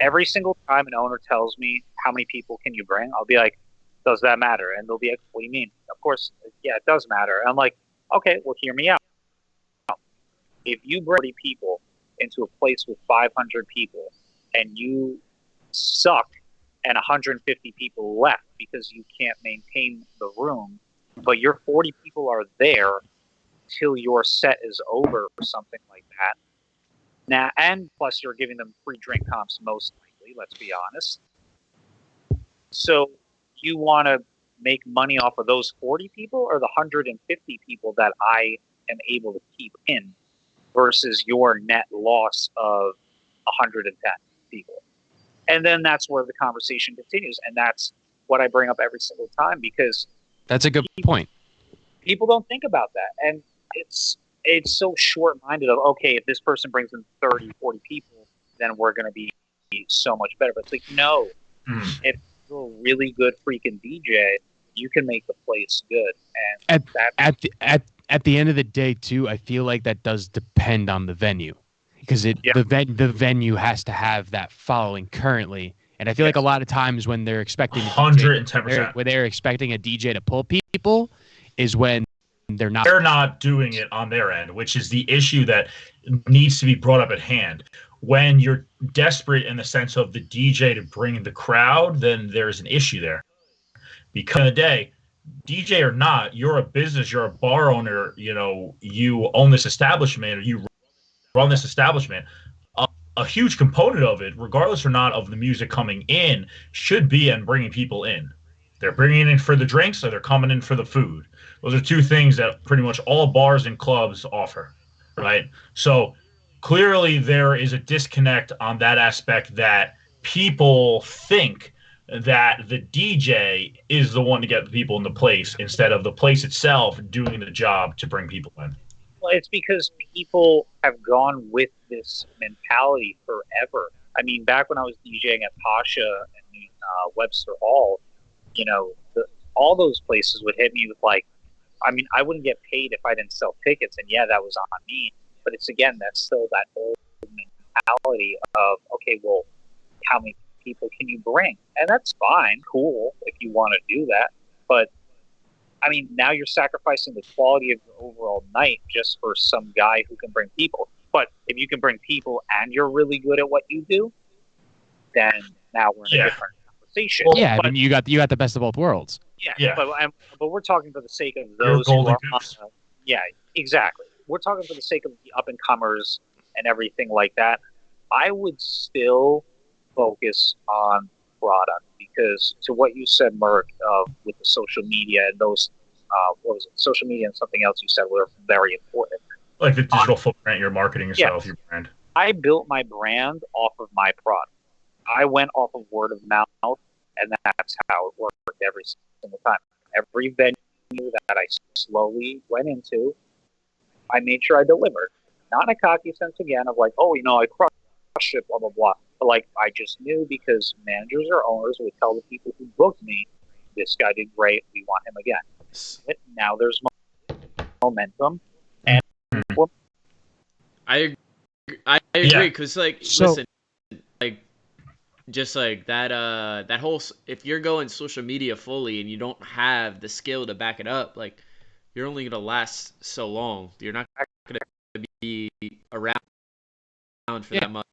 every single time an owner tells me how many people can you bring, I'll be like, does that matter? And they'll be like, what do you mean? Of course, yeah, it does matter. And I'm like, okay, well, hear me out. If you bring 30 people into a place with 500 people and you suck and 150 people left because you can't maintain the room, but your 40 people are there till your set is over or something like that. Now, and plus you're giving them free drink comps most likely, let's be honest. So you want to make money off of those 40 people or the 150 people that I am able to keep in versus your net loss of 110 people? And then that's where the conversation continues. And that's what I bring up every single time, because That's a good point. people don't think about that. And it's so short-minded of, okay, if this person brings in 30, 40 people, then we're going to be so much better. But it's like, no, if you're a really good freaking DJ, you can make the place good. And At the end of the day, too, I feel like that does depend on the venue, because Yeah. the venue has to have that following currently. And I feel like a lot of times when they're expecting 110%. when they're expecting a DJ to pull people is when they're not. They're not doing it on their end, which is the issue that needs to be brought up at hand. When you're desperate in the sense of the DJ to bring in the crowd, then there's an issue there. Because in the day, DJ or not, you're a business, you're a bar owner, you own this establishment, or you run this establishment. A huge component of it, regardless or not of the music coming in, should be in bringing people in. They're bringing in for the drinks, or they're coming in for the food. Those are two things that pretty much all bars and clubs offer, right? So clearly there is a disconnect on that aspect, that people think that the DJ is the one to get the people in the place instead of the place itself doing the job to bring people in. well, it's because people have gone with this mentality forever. I mean, back when I was DJing at Pasha and Webster Hall, all those places would hit me with like, I mean, I wouldn't get paid if I didn't sell tickets, and yeah, that was on me. But it's again, that's still that old mentality of, okay, well, how many people can you bring? And that's fine, cool, if you want to do that. But I mean, now you're sacrificing the quality of your overall night just for some guy who can bring people. But if you can bring people and you're really good at what you do, then now we're in a different conversation. Well, yeah, but, I mean, you got the best of both worlds. Yeah. But we're talking for the sake of those who are, yeah, exactly. We're talking for the sake of the up and comers and everything like that. I would still focus on product, because to what you said, Merck, with the social media and those, what was it, social media and something else you said were very important. Like the digital footprint, you're marketing yourself, your brand. I built my brand off of my product. I went off of word of mouth, and that's how it worked every single time. Every venue that I slowly went into, I made sure I delivered. Not in a cocky sense again of like, oh, I crushed it, blah, blah, blah. But like, I just knew, because managers or owners would tell the people who booked me, this guy did great, we want him again. But now there's momentum. And I agree, because listen, like, just like that whole, if you're going social media fully and you don't have the skill to back it up, like, you're only gonna last so long. You're not gonna be around for that much.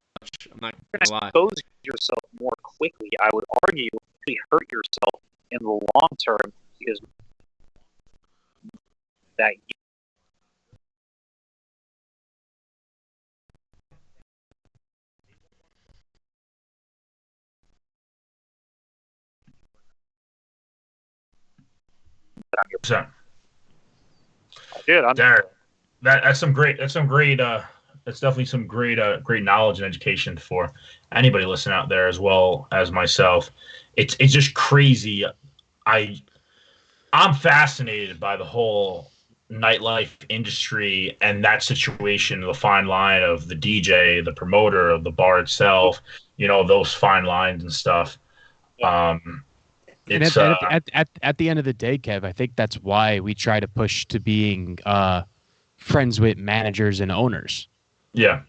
I'm not gonna lie. Expose yourself more quickly. I would argue you hurt yourself in the long term, because that Dude, Derek, that's that's definitely some great knowledge and education for anybody listening out there as well as myself. It's just crazy. I I'm fascinated by the whole nightlife industry and that situation, the fine line of the DJ, the promoter, of the bar itself, those fine lines and stuff. Um, And it's at the end of the day, Kev, I think that's why we try to push to being friends with managers and owners. Yeah.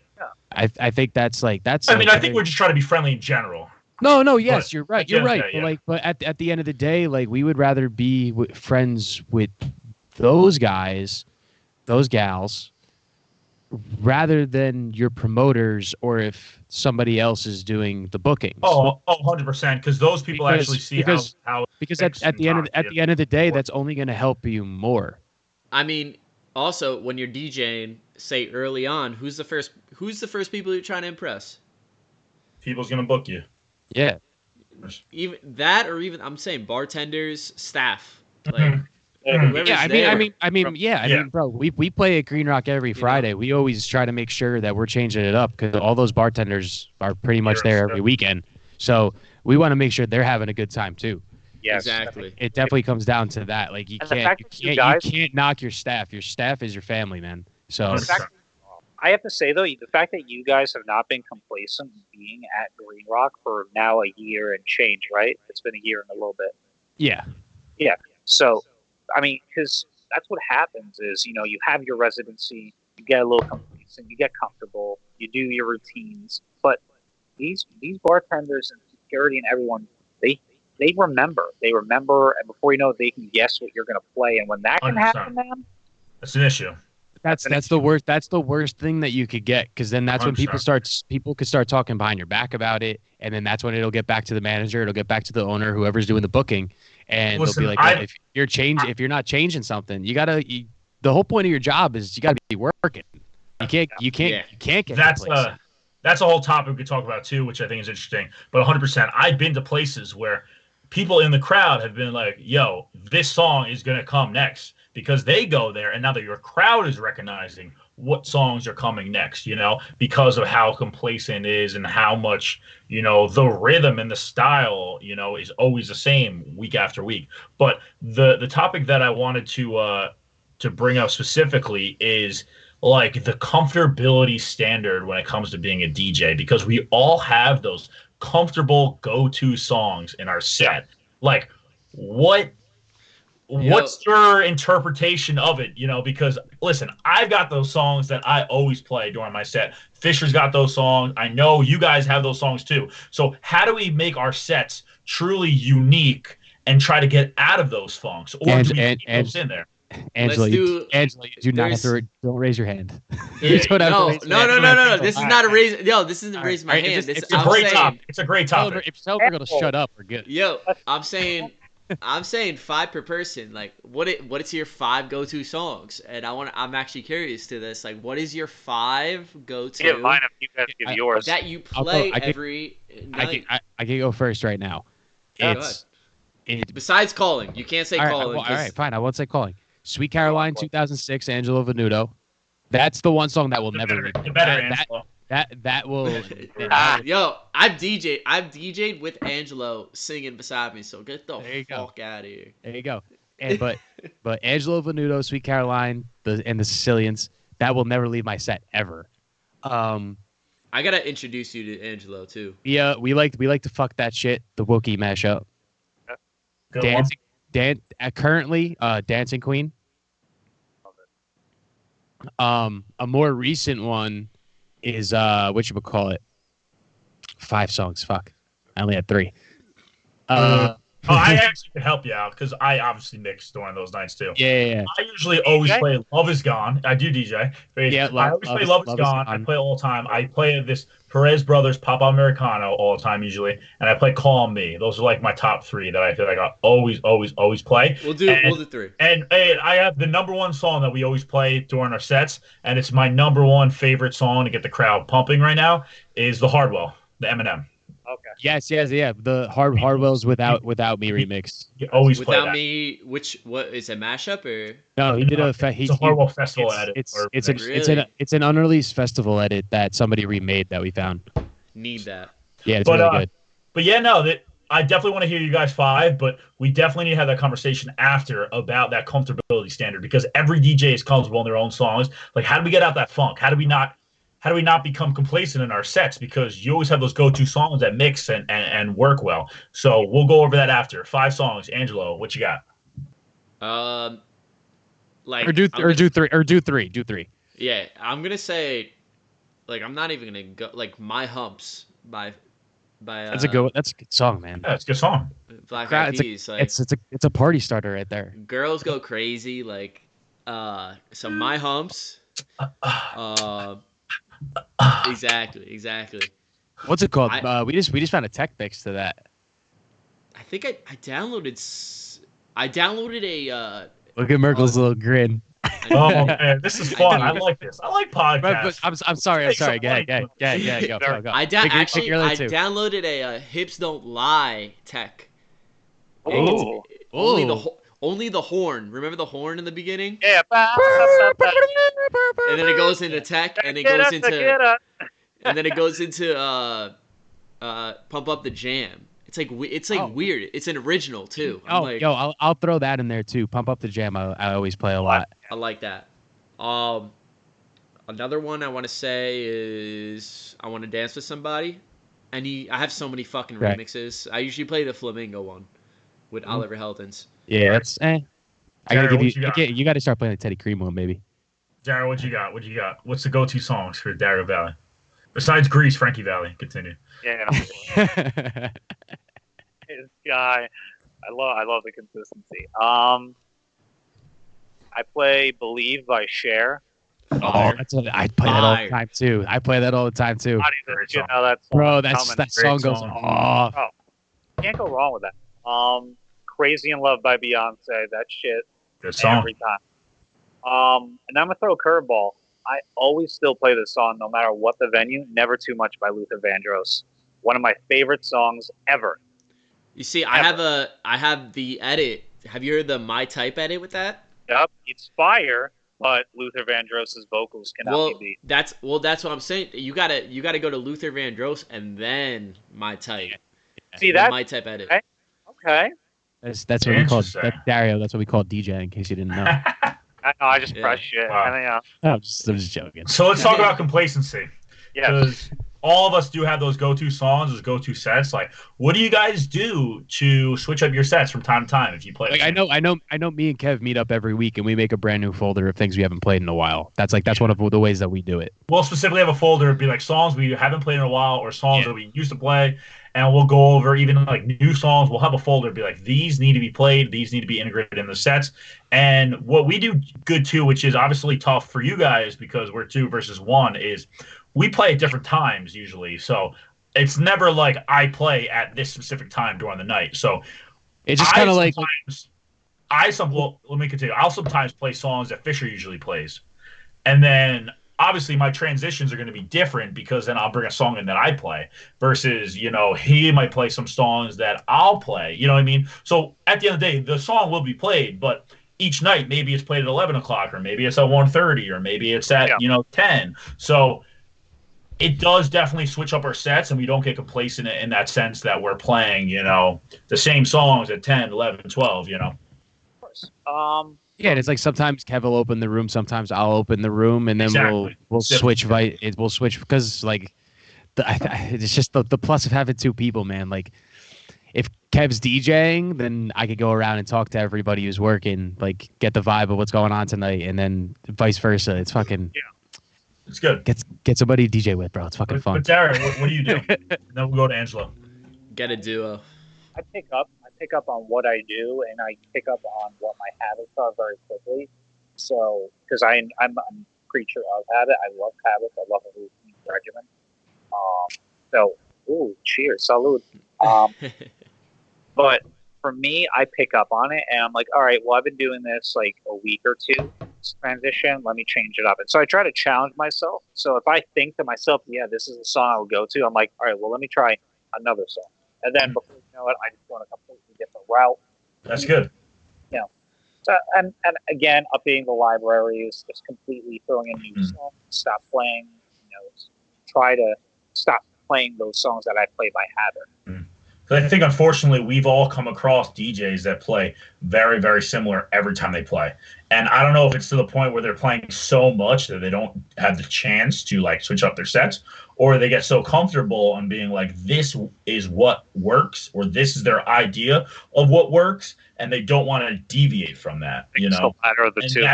I think that's I mean, I think we're just trying to be friendly in general. No, yes, But you're right. at the You're end of the right. day, But yeah. at the end of the day, we would rather be friends with those guys, those gals, rather than your promoters or if somebody else is doing the bookings. Oh, 100%. Because those people actually see how it because affects at the end of sometimes, the end of the day, that's only going to help you more. I mean, also when you're DJing, say early on, who's the first people you're trying to impress? people's gonna book you. Yeah. Even that, or even I'm saying bartenders, staff, like Mhm. whoever's Yeah, there. I mean, bro, we play at Green Rock every Friday. We always try to make sure that we're changing it up because all those bartenders are pretty much there every weekend. So we want to make sure they're having a good time too. Yes, Exactly. It definitely comes down to that. Like you And the can't fact you that you can't guys- you can't knock your staff. Your staff is your family, man. So 100%. I have to say though, the fact that you guys have not been complacent being at Green Rock for now a year and change, right? It's been a year and a little bit. yeah. So, I mean, because that's what happens is, you have your residency, you get a little complacent, you get comfortable, you do your routines, but these bartenders and security and everyone, they remember, and before you know it, they can guess what you're going to play, and when that can 100%. happen, man, That's an issue. That's the worst. That's the worst thing that you could get because then that's when 100%. people could start talking behind your back about it, and then that's when it'll get back to the manager, it'll get back to the owner, whoever's doing the booking, and Listen, they'll be like, if you're not changing something, the whole point of your job is you got to be working. You can't get That's a whole topic we could talk about too, which I think is interesting. But 100%, I've been to places where people in the crowd have been like, "Yo, this song is gonna come next," because they go there, and now that your crowd is recognizing what songs are coming next, because of how complacent it is and how much, the rhythm and the style, is always the same week after week. But the topic that I wanted to bring up specifically is like the comfortability standard when it comes to being a DJ, because we all have those comfortable go-to songs in our set. Like, what's your interpretation of it? Because listen, I've got those songs that I always play during my set. Fisher's got those songs. I know you guys have those songs too. So how do we make our sets truly unique and try to get out of those funks, or do we keep those in there? Angela, you do not have to. Don't raise your hand. You don't have to raise your hand. No. This is not a raise. Yo, this isn't raise my hand. It's a great topic. It's a great topic. If you tell her to shut up, we're good. Yo, I'm saying 5 per person. Like, what is your 5 go-to songs? And I'm actually curious to this. Like, what is your 5 go-to? Give mine if you guys give yours. That you play every night. I can go first right now. Besides calling, you can't say calling. All right, fine. I won't say calling. Sweet Caroline, 2006, Angelo Venuto. That's the one song that will never leave. That will. Yo, I've DJ'd with Angelo singing beside me. So get the fuck out of here. There you go. But Angelo Venuto, Sweet Caroline, and the Sicilians, that will never leave my set ever. I gotta introduce you to Angelo too. Yeah, we like to fuck that shit. The Wookiee mashup. Currently, Dancing Queen. A more recent one is whatchamacallit? 5 songs. Fuck. I only had 3. I actually can help you out because I obviously mix during those nights too. Yeah. I usually always play Love Is Gone. I do DJ. Yeah, I always play Love Is Gone. I play all the time. I play this Perez Brothers Pop Americano all the time usually, and I play Call On Me. Those are like my top 3 that I feel like I always play. We'll do 3. And I have the number 1 song that we always play during our sets, and it's my number 1 favorite song to get the crowd pumping right now is The Hardwell, the Eminem. Okay. Yes, yeah. The Hardwell's without me remix. You always play Without that. Me, what is it, mashup or No, he did a It's a Harwell festival edit. Really? it's an unreleased festival edit that somebody remade that we found. need that? Yeah, it's But really good. but yeah, no, that I definitely want to hear you guys five, but we definitely need to have that conversation after about that comfortability standard because every DJ is comfortable in their own songs. Like, how do we get out that funk? How do we not become complacent in our sets? Because you always have those go-to songs that mix and work well. So we'll go over that after. 5 songs. Angelo, what you got? Um, like Or do I'm gonna, do three. yeah, I'm gonna say, like I'm not even gonna go like My Humps by That's a good song, man. Yeah, it's a good song. Black Crowd- Eyed it's a Peas. Like it's a party starter right there. girls go crazy. Like so My Humps. Uh, exactly. What's it called? I We just found a tech mix to that. I think I downloaded a Look at Merkel's Oh. little grin. Oh man, this is fun. I like this. I like But podcasts. I'm sorry. Take some Go ahead. Go. I downloaded a Hips Don't Lie tech. Ooh. Only the horn. Remember the horn in the beginning? Yeah. And then it goes into tech, and it goes into Pump Up the Jam. It's like weird. It's an original too. I'll throw that in there too. Pump Up the Jam. I always play a lot. I like that. Another one I want to say is I Want to Dance with Somebody. I have so many fucking Right. remixes. I usually play the Flamingo one with Oliver Heldens. Yeah, that's. I gotta Jared, give you got to start playing the Teddy Cream one, baby. Dario, what you got? What you got? What's the go-to songs for Dario Valley? Besides Grease, Frankie Valley. Continue. Yeah. This guy, I love the consistency. I play "Believe" by Cher. I play that all the time too. I play that all the time too. How do you Great you song. know that song Bro, is that coming? song goes song. off. Can't go wrong with that. "Crazy in Love" by Beyonce. That shit Good song. every time. And I'm gonna throw a curveball. I always still play this song no matter what the venue. Never Too Much by Luther Vandross. One of my favorite songs ever. You see, I have the edit. Have you heard the My Type edit with that? Yep, it's fire, but Luther Vandross's vocals cannot be beat. That's what I'm saying. You gotta go to Luther Vandross and then My Type. See The that? My Type edit. Okay. That's what we call Interesting. Dario. That's what we call DJ. In case you didn't know. I know. I just Yeah. press shit. Wow. I know. I'm just joking. So let's talk about complacency. Yeah. Because all of us do have those go-to songs, those go-to sets. Like, what do you guys do to switch up your sets from time to time if you play? Like I know. Me and Kev meet up every week, and we make a brand new folder of things we haven't played in a while. That's one of the ways that we do it. We'll specifically have a folder, it'd be like songs we haven't played in a while or songs that we used to play, and we'll go over even like new songs. We'll have a folder, be like, these need to be played, these need to be integrated in the sets. And what we do good too, which is obviously tough for you guys because we're 2 versus 1, is we play at different times usually. So it's never like I play at this specific time during the night. So It's just kind of like let me continue. I'll sometimes play songs that Fisher usually plays. And then obviously my transitions are going to be different because then I'll bring a song in that I play versus, he might play some songs that I'll play. You know what I mean? So at the end of the day, the song will be played, but each night, maybe it's played at 11 o'clock or maybe it's at 1:30 or maybe it's at, 10. So it does definitely switch up our sets and we don't get complacent in that sense that we're playing, the same songs at 10, 11, 12, Of course. Yeah, and it's like sometimes Kev will open the room, sometimes I'll open the room, and then Exactly. we'll switch. We'll switch because like it's just the plus of having 2 people, man. Like if Kev's DJing, then I could go around and talk to everybody who's working, like get the vibe of what's going on tonight, and then vice versa. It's fucking It's good. get somebody to DJ with, bro. It's fucking fun. But Darren, what do you do? Then we'll go to Angelo. Get a duo. I pick up on what I do, and I pick up on what my habits are very quickly. So, because I'm a creature of habit, I love habits. I love a routine regimen. Cheers, salud. But for me, I pick up on it, and I'm like, all right, well, I've been doing this like a week or two. This transition, let me change it up. And so I try to challenge myself. So if I think to myself, yeah, this is a song I will go to, I'm like, all right, well, let me try another song. And then before you know it, I just go on a completely different route. That's good. You know, so, and again, updating the libraries, just completely throwing in new songs, stop playing, try to stop playing those songs that I play by habit. But I think, unfortunately, we've all come across DJs that play very, very similar every time they play. And I don't know if it's to the point where they're playing so much that they don't have the chance to like switch up their sets, or they get so comfortable on being like, this is what works, or this is their idea of what works, and they don't want to deviate from that. You know, the latter of the two.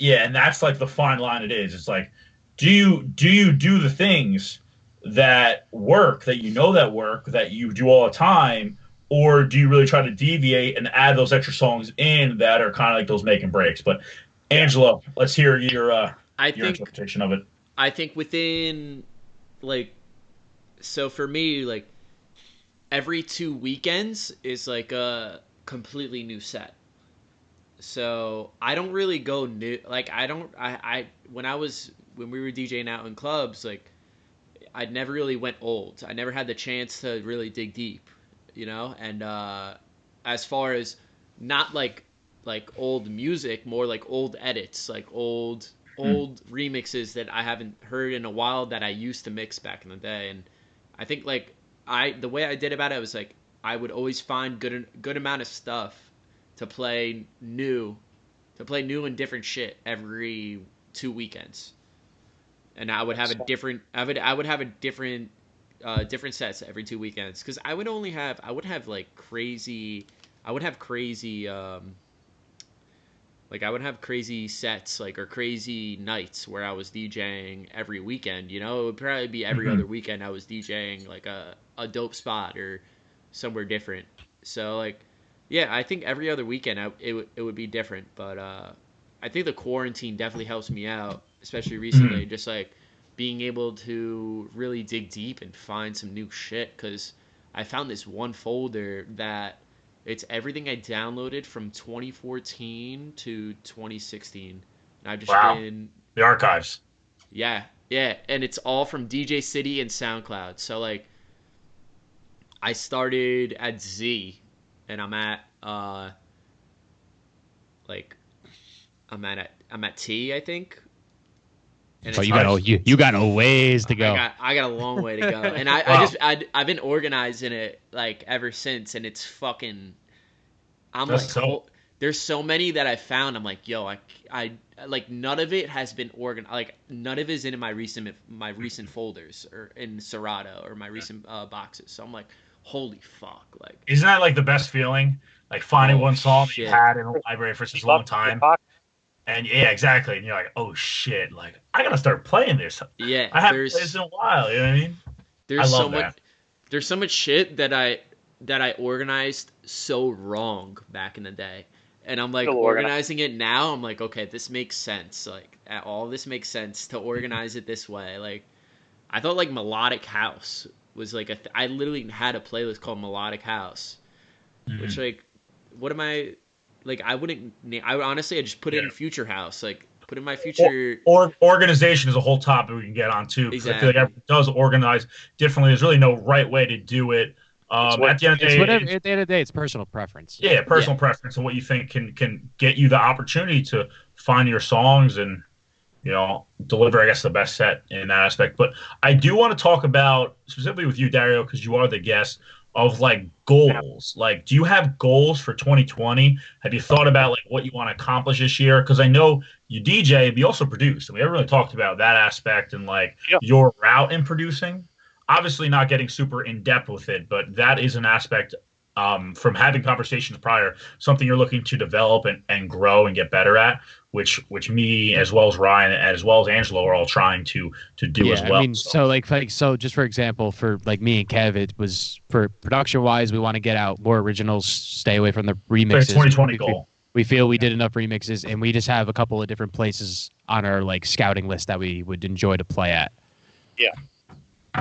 And that's like the fine line it is. It's like, do you do the things that work, that that work, that you do all the time, or do you really try to deviate and add those extra songs in that are kind of like those make and breaks? But Angelo, let's hear your interpretation of it. I think within so for me, like every 2 weekends is like a completely new set. So I don't really go new. Like when we were DJing out in clubs, like I never really went old. I never had the chance to really dig deep, And as far as not like old music, more like old edits, like old remixes that I haven't heard in a while that I used to mix back in the day. And I think the way I did about it was like I would always find good amount of stuff to play new and different shit every 2 weekends. And I would have different sets every 2 weekends, because I would have crazy sets, like, or crazy nights where I was DJing every weekend. It would probably be every other weekend I was DJing like a dope spot or somewhere different. So I think every other weekend it would be different. But I think the quarantine definitely helps me out, especially recently, just like being able to really dig deep and find some new shit, because I found this one folder that it's everything I downloaded from 2014 to 2016. And I've just been... The archives. Yeah, and it's all from DJ City and SoundCloud. So like I started at Z, and I'm at I'm at T, I think. And you got a ways to go. I got a long way to go, and I've been organizing it like ever since, and it's fucking. There's so many that I found. I'm like, yo, I like none of it has been organized. Like none of it is in my recent folders or in Serato or my recent boxes. So I'm like, holy fuck! Like, isn't that like the best feeling? Like finding one song that you had in the library for such a long time. And yeah, exactly. And you're like, oh shit, like I gotta start playing this. Yeah, I haven't played this in a while. You know what I mean? There's so much shit that I organized so wrong back in the day, and I'm like organizing it now. I'm like, okay, this makes sense. Like all this makes sense to organize it this way. Like I thought like melodic house was like I literally had a playlist called Melodic House, which like what am I? Like I honestly I just put it in Future House, like put in my future. Or organization is a whole topic we can get on too. Exactly. I feel like everyone does organize differently. There's really no right way to do it. At the end of the day, it's personal preference. Yeah, personal preference and what you think can get you the opportunity to find your songs and deliver, I guess, the best set in that aspect. But I do want to talk about specifically with you, Dario, because you are the guest, of like goals. Like, do you have goals for 2020? Have you thought about like what you want to accomplish this year? Because I know you DJ, but you also produce, and we haven't really talked about that aspect and like your route in producing. Obviously, not getting super in depth with it, but that is an aspect from having conversations prior, something you're looking to develop and grow and get better at, which me as well as Ryan as well as Angelo are all trying to do as well. I mean, so just for example, for like me and Kev, it was for production wise, we want to get out more originals, stay away from the remixes. 2020 goal. We feel we did enough remixes, and we just have a couple of different places on our like scouting list that we would enjoy to play at. Yeah.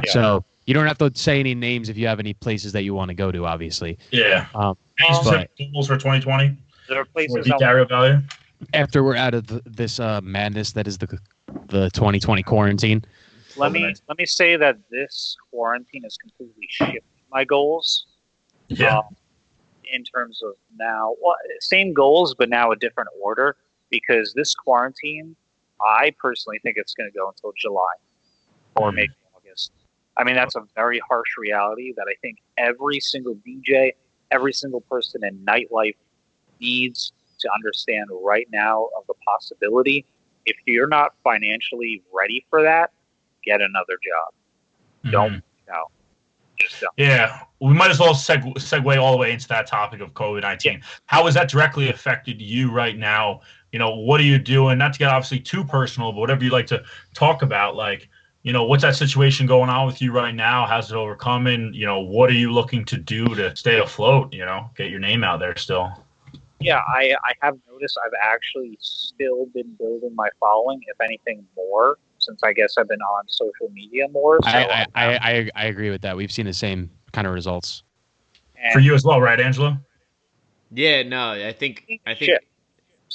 So you don't have to say any names if you have any places that you want to go to, obviously. Yeah. Any specific goals for 2020? There are places Dario Valli? After we're out of this madness that is the 2020 quarantine. Let me say that this quarantine has completely shifted my goals. Yeah. In terms of now, well, same goals, but now a different order. Because this quarantine, I personally think it's going to go until July or maybe August. I mean, that's a very harsh reality that I think every single DJ, every single person in nightlife needs to understand right now of the possibility. If you're not financially ready for that, get another job. Don't, no, just don't. Yeah, we might as well segue all the way into that topic of COVID-19. Yeah. How has that directly affected you right now? What are you doing? Not to get obviously too personal, but whatever you'd like to talk about, like, what's that situation going on with you right now? How's it overcoming? What are you looking to do to stay afloat? Get your name out there still. Yeah, I have noticed I've actually still been building my following, if anything more, since I guess I've been on social media more. So I agree with that. We've seen the same kind of results. For you as well, right, Angelo? Yeah, no, I think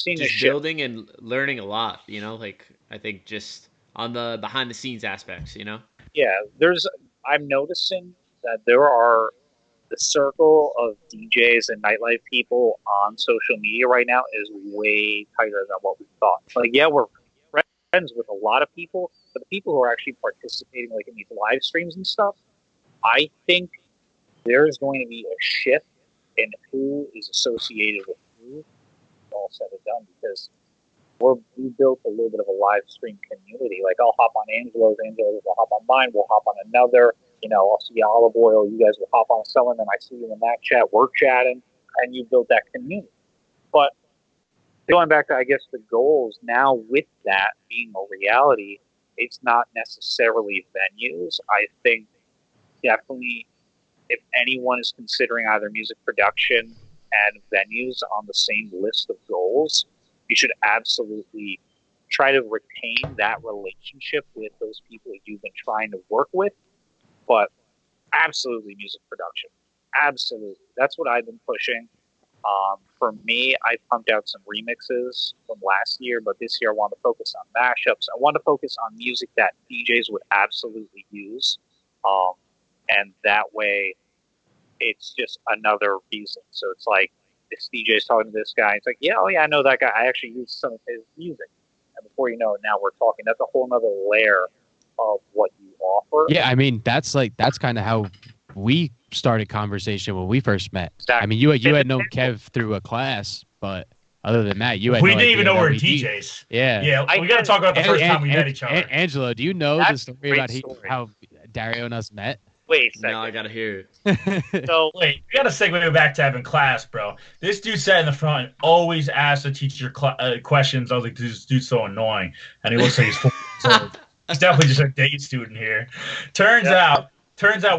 just building and learning a lot, I think just on the behind the scenes aspects, Yeah, I'm noticing that there are the circle of DJs and nightlife people on social media right now is way tighter than what we thought. Like, yeah, we're friends with a lot of people, but the people who are actually participating, like in these live streams and stuff, I think there's going to be a shift in who is associated with who, all said and done, because we built a little bit of a live stream community. Like, I'll hop on Angelo's will hop on mine, we'll hop on another. I'll see Olive Oil, you guys will hop on someone, and I see you in that chat, we're chatting, and you built that community. But going back to, I guess, the goals, now with that being a reality, it's not necessarily venues. I think definitely if anyone is considering either music production and venues on the same list of goals, you should absolutely try to retain that relationship with those people that you've been trying to work with. But absolutely music production. Absolutely. That's what I've been pushing. For me, I pumped out some remixes from last year, but this year I want to focus on mashups. I want to focus on music that DJs would absolutely use. And that way, it's just another reason. So it's like, this DJ's talking to this guy. It's like, yeah, oh yeah, I know that guy. I actually used some of his music. And before you know it, now we're talking. That's a whole other layer of what you offer. Yeah, I mean, that's kind of how we started conversation when we first met. Exactly. I mean, you had known Kev through a class, but other than that, we didn't even know we were DJs. Yeah, we got to talk about the first time we met each other. Angelo, do you know the story about how Dario and us met? Wait a second. No, I gotta hear it. So wait, we gotta segue back to having class, bro. This dude sat in the front, always asked the teacher questions. I was like, this dude's so annoying, and he looks like he's 4 years old. He's definitely just a date student here. Turns out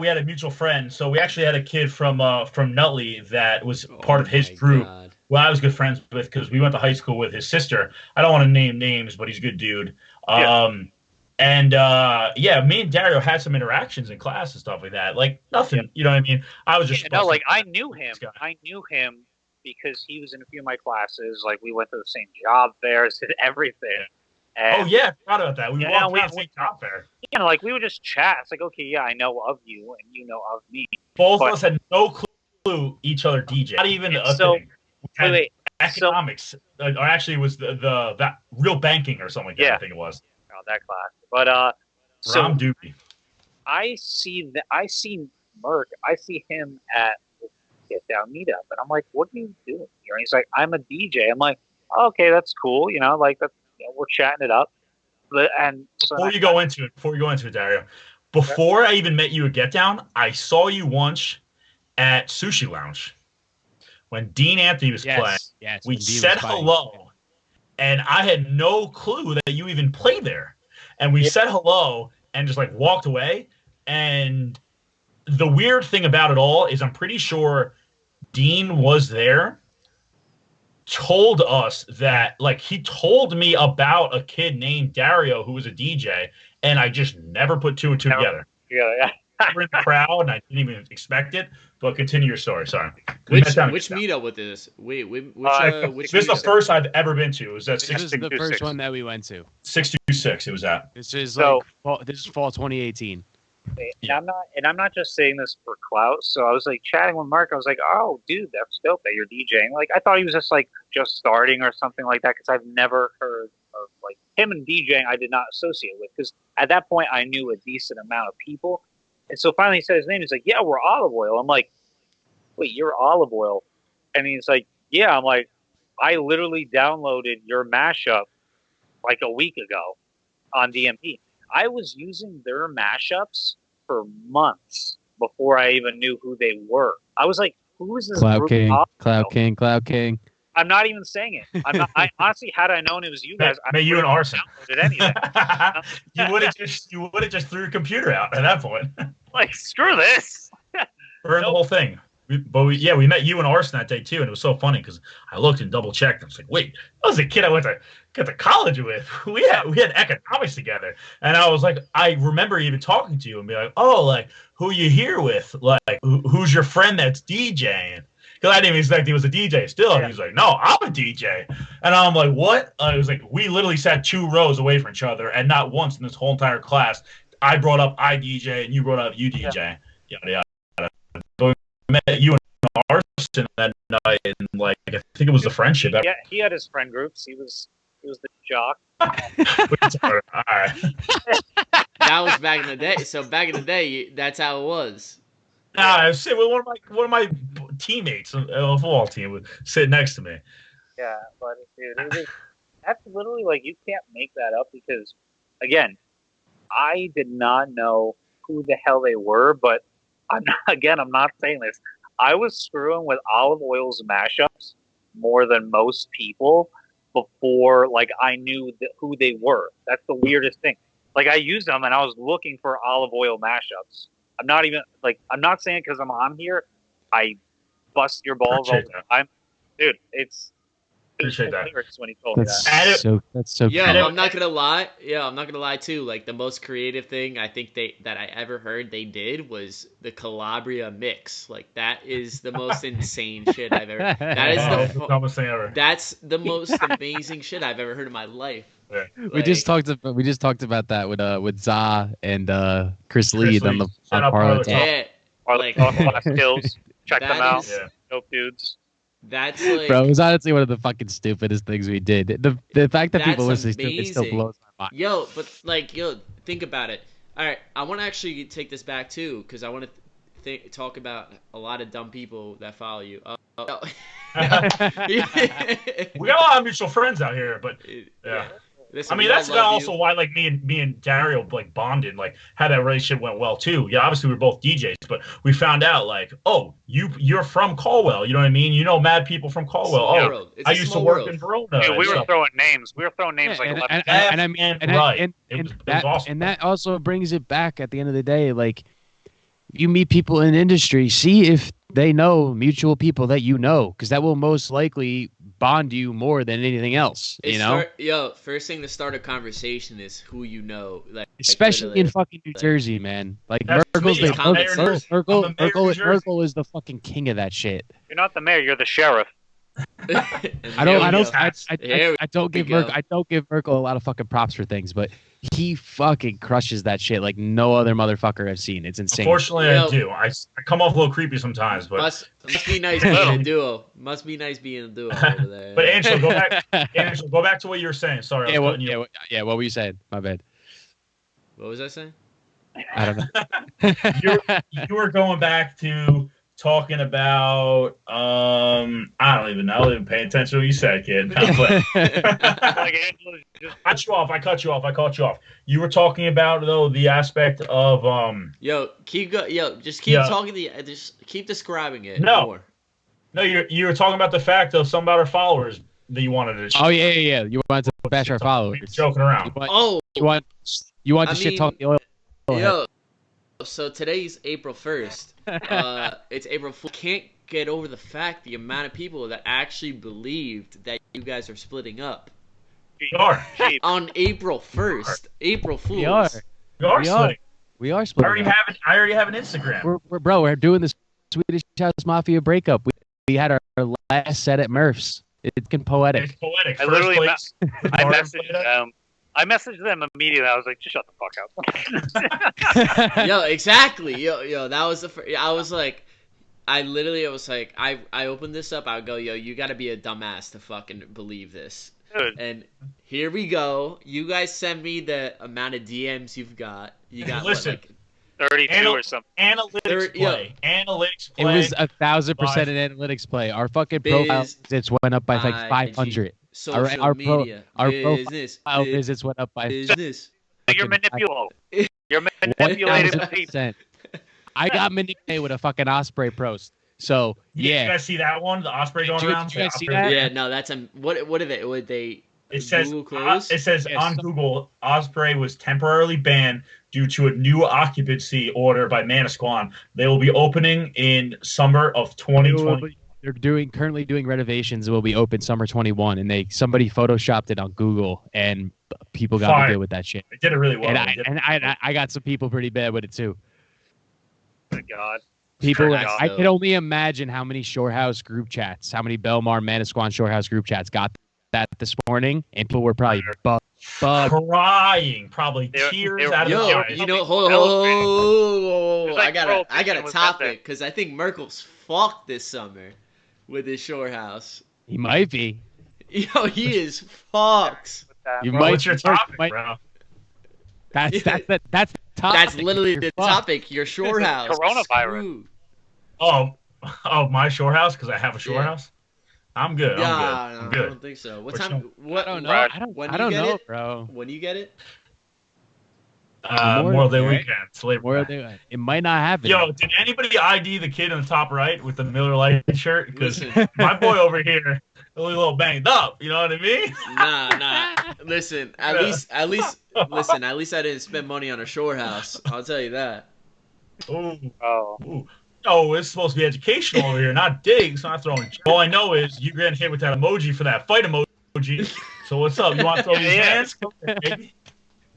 we had a mutual friend. So we actually had a kid from Nutley that was part of his group. God. Well, I was good friends with because we went to high school with his sister. I don't want to name names, but he's a good dude. And me and Dario had some interactions in class and stuff like that. Like nothing, you know what I mean? I was just I knew him. I knew him because he was in a few of my classes. Like, we went to the same job fairs and everything. And, oh yeah, I forgot about that. We walked around the same job fair. Like, we would just chat. It's like, okay, yeah, I know of you and you know of me. Both of us had no clue each other DJ. Not even a thing. Wait, economics, or actually it was the real banking or something like that. Yeah. I think it was. Oh, that class. But so Ram Doobie. I see Merck. I see him at Get Down Meetup, and I'm like, what are you doing here? And he's like, I'm a DJ. I'm like, oh, okay, that's cool. Like that. We're chatting it up. Before you go into it, Dario, before I even met you at Get Down, I saw you once at Sushi Lounge when Dean Anthony was playing. Yes, we said hello, and I had no clue that you even played there. And we said hello and just like walked away. And the weird thing about it all is I'm pretty sure Dean was there, told us that, like, he told me about a kid named Dario who was a DJ, and I just never put two and two together. Yeah. We're in the crowd, and I didn't even expect it. But continue your story. Sorry. Which meetup was this? Which this is the first I've ever been to. It was at 626. This is the first one that we went to. 626. It was at. This is fall 2018. And I'm not just saying this for clout. So I was like chatting with Mark. I was like, "Oh, dude, that's dope that you're DJing." Like I thought he was just starting or something like that because I've never heard of like him and DJing. I did not associate with because at that point I knew a decent amount of people. And so finally he said his name. He's like, "Yeah, we're Olive Oil." I'm like, "Wait, you're Olive Oil?" And he's like, "Yeah." I'm like, "I literally downloaded your mashup like a week ago on DMP. I was using their mashups for months before I even knew who they were. I was like, who is this Cloud group? King, Cloud King, Cloud King. I'm not even saying it. I'm not, I honestly, had I known it was you guys, I you and Arson. downloaded anything. You would have just threw your computer out at that point. Like, screw this. Burn the whole thing. We met you and Arson that day too, and it was so funny because I looked and double checked. I was like, wait, that was a kid I went to college with. We had economics together, and I was like, I remember even talking to you and be like, oh, like who you here with? Like who's your friend that's DJing? Because I didn't even expect he was a DJ still. Yeah. And he's like, no, I'm a DJ. And I'm like, what? It was like, we literally sat 2 rows away from each other, and not once in this whole entire class, I brought up I DJ and you brought up you DJ. Yada, yada. So we met you and Arson that night, and like, I think it was the friendship. Yeah, he had his friend groups. He was the jock. All right. That was back in the day. So back in the day, that's how it was. I was sitting with one of my teammates on the football team would sit next to me. Yeah, but dude, that's literally like you can't make that up because, again, I did not know who the hell they were. But I'm not saying this. I was screwing with Olive Oil's mashups more than most people before like I knew who they were. That's the weirdest thing. Like I used them and I was looking for Olive Oil mashups. I'm not saying it because I'm on here. I bust your balls all the time, dude. It's appreciate that. When he told me that. That's so. Yeah, cool. I'm not gonna lie. Yeah, I'm not gonna lie too. Like the most creative thing I think that I ever heard they did was the Calabria mix. Like that is the most insane shit I've ever. That is the dumbest thing ever. That's the most amazing shit I've ever heard in my life. Yeah. Like, we just talked about that with Za and Chris Lee on the Parlor Talk. Yeah, like skills. Check them out. Yeah. Dope dudes. That's like, bro, it was honestly one of the fucking stupidest things we did. The fact that people listen to it still blows my mind. Yo, but think about it. All right, I want to actually take this back too because I want to talk about a lot of dumb people that follow you. We got a lot of mutual friends out here, but yeah. Listen, I mean, that's also why, like, me and Dario, like, bonded, like, how that relationship went well, too. Yeah, obviously, we're both DJs, but we found out, like, oh, you're from Caldwell, you know what I mean? You know mad people from Caldwell. I used to work in Verona. Dude, we were throwing names. We were throwing names like 11 and that also brings it back at the end of the day, like, you meet people in industry, see if they know mutual people that you know, because that will most likely bond you more than anything else. First thing to start a conversation is who you know, like especially in fucking New Jersey, man. Like Merkel is the fucking king of that shit. You're not the mayor, you're the sheriff. I don't give Merkel a lot of fucking props for things, but he fucking crushes that shit like no other motherfucker I've seen. It's insane. Unfortunately, I do. I come off a little creepy sometimes, but must be nice being a duo. Must be nice being a duo over there. But Angelo, go back to what you were saying. Sorry. What were you saying? My bad. What was I saying? I don't know. you were going back to talking about I don't even know. I don't even pay attention to what you said, kid. I cut you off. You were talking about though the aspect of just keep describing it more. No, you were talking about the fact of some about our followers that you wanted to. Oh yeah. You wanted to bash our followers. Joking around. You want to shit talk the oil. Yo. So today's April 1st. It's April Fool. Can't get over the fact the amount of people that actually believed that you guys are splitting up. We are. On April 1st. April Fools. We are splitting. We are splitting. I already have an Instagram. We're doing this Swedish House Mafia breakup. We had our last set at Murph's. It's poetic. It's poetic. I messaged I messaged them immediately. I was like, just shut the fuck up. Yo, exactly. Yo, that was I was like, I opened this up. I would go, yo, you got to be a dumbass to fucking believe this. Dude. And here we go. You guys send me the amount of DMs you've got. You got Listen, what, 32 or something. Analytics play. Analytics play. It was 1,000% an analytics play. Our fucking profile visits went up by like 500. Social media. Our business. profile visits went up by business. You're manipulating. You're manipulating people. I got manipulated with a fucking Osprey post. So yeah, you guys see that one? The Osprey going around. Did you guys see that? Yeah, no, that's what did they? Would they? It says close? It says on Google, Osprey was temporarily banned due to a new occupancy order by Manasquan. They will be opening in summer of 2020. They're currently doing renovations. It will be open summer 21, and somebody photoshopped it on Google, and people got good with that shit. They did it really well. And I got some people pretty bad with it too. Oh my God. People, I can only imagine how many Shorehouse group chats, how many Belmar, Manasquan Shorehouse group chats got that this morning, and people were probably crying, probably tears out of their eyes. You know, hold on. I got a topic because I think Merkel's fucked this summer with his Shorehouse. He might be. Yo, he is fucked. What's your topic, bro? That's the topic. That's literally the topic. Your shore house. Coronavirus. Oh, my shore house because I have a shore house. I'm good. I'm good. I don't think so. What time? What? I don't know. I don't know, bro. When you get it? Memorial Day weekend. It might not happen. Yo, did anybody ID the kid in the top right with the Miller Lite shirt? Because my boy over here, a little banged up. You know what I mean? Nah. Listen, at least, I didn't spend money on a shore house. I'll tell you that. Ooh. Oh, it's supposed to be educational over here, not digs. Not throwing. All I know is you're getting hit with that emoji for that fight emoji. So what's up? You want to throw these hands? Come here, baby.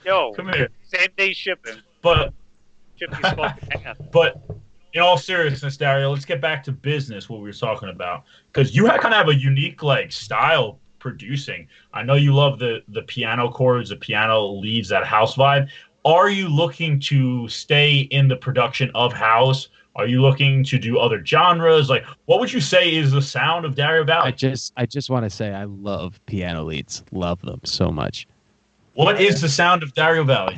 Yo, come here. Same day shipping. But But in all seriousness, Dario, let's get back to business. What we were talking about, because you kind of have a unique style producing. I know you love the piano chords, the piano leads, that house vibe. Are you looking to stay in the production of house? Are you looking to do other genres? What would you say is the sound of Dario Valli? I just want to say I love piano leads. Love them so much. What is the sound of Dario Valli?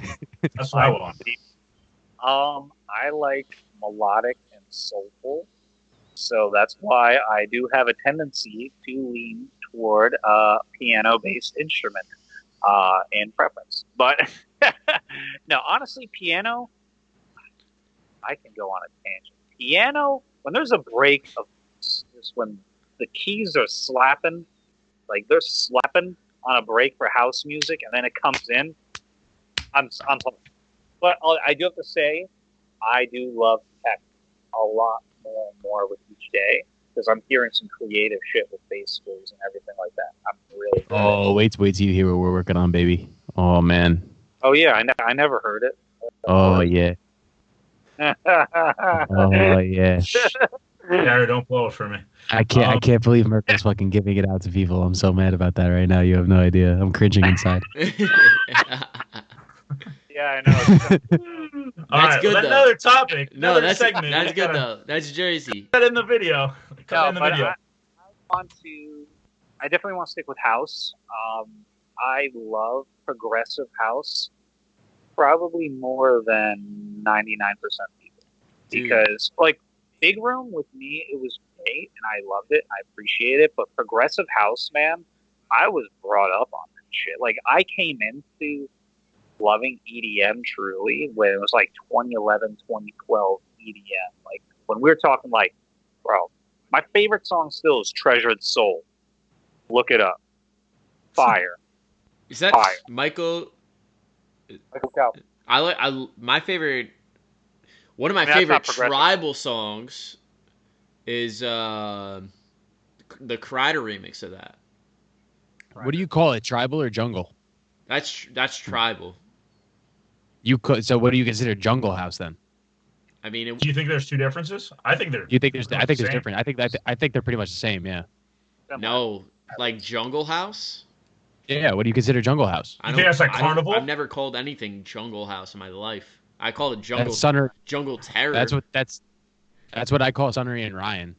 That's what I want. I like melodic and soulful, so that's why I do have a tendency to lean toward a piano-based instrument in preference. But no, honestly, piano, I can go on a tangent. Piano, when there's a break of just when the keys are slapping, they're slapping on a break for house music, and then it comes in, I'm hooked. But I do have to say, I do love tech a lot more and more with each day, because I'm hearing some creative shit with bass screws and everything like that. I'm really good. Oh, wait till you hear what we're working on, baby. Oh, man. Oh, yeah, I never heard it. Oh, yeah. Oh, yeah. Dario, don't blow it for me. I can't believe Merkel's fucking giving it out to people. I'm so mad about that right now. You have no idea. I'm cringing inside. Yeah, I know. That's good, though. Another topic. No, another segment. That's good, though. That's Jersey. Cut in the video. I definitely want to stick with house. I love progressive house, probably more than 99% of people. Because, Big Room, with me, it was great, and I loved it, I appreciate it, but progressive house, man, I was brought up on that shit. I came into loving EDM truly when it was 2011, 2012 EDM. When we were talking bro, my favorite song still is Treasured Soul. Look it up. Fire. Is that Fire. Michael Calvin. My favorite, one of my favorite tribal songs is the Kreider remix of that. What do you call it? Tribal or jungle? That's tribal. So what do you consider jungle house then? I mean, do you think there's two differences? I think there's. I think there's different. I think they're pretty much the same. Yeah. No, jungle house. Yeah, what do you consider jungle house? You think that's like carnival? I've never called anything jungle house in my life. I call it jungle jungle terror. That's what I call Sunnery and Ryan.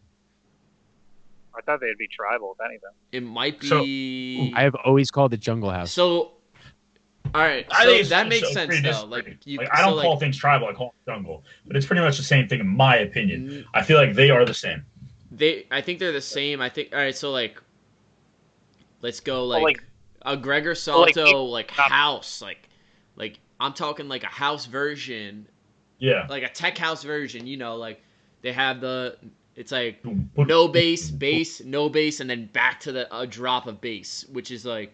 I thought they'd be tribal, if anything. It might be. I have always called it jungle house. So, all right, I so think that makes sense though. Like I don't call things tribal, I call it jungle, but it's pretty much the same thing in my opinion. I feel like they are the same. I think they're the same. I think all right. So like, let's go like a Gregor Salto house like I'm talking like a house version. Yeah. Like a tech house version. You know, like they have it's like no bass, no bass, and then back to a drop of bass, which is like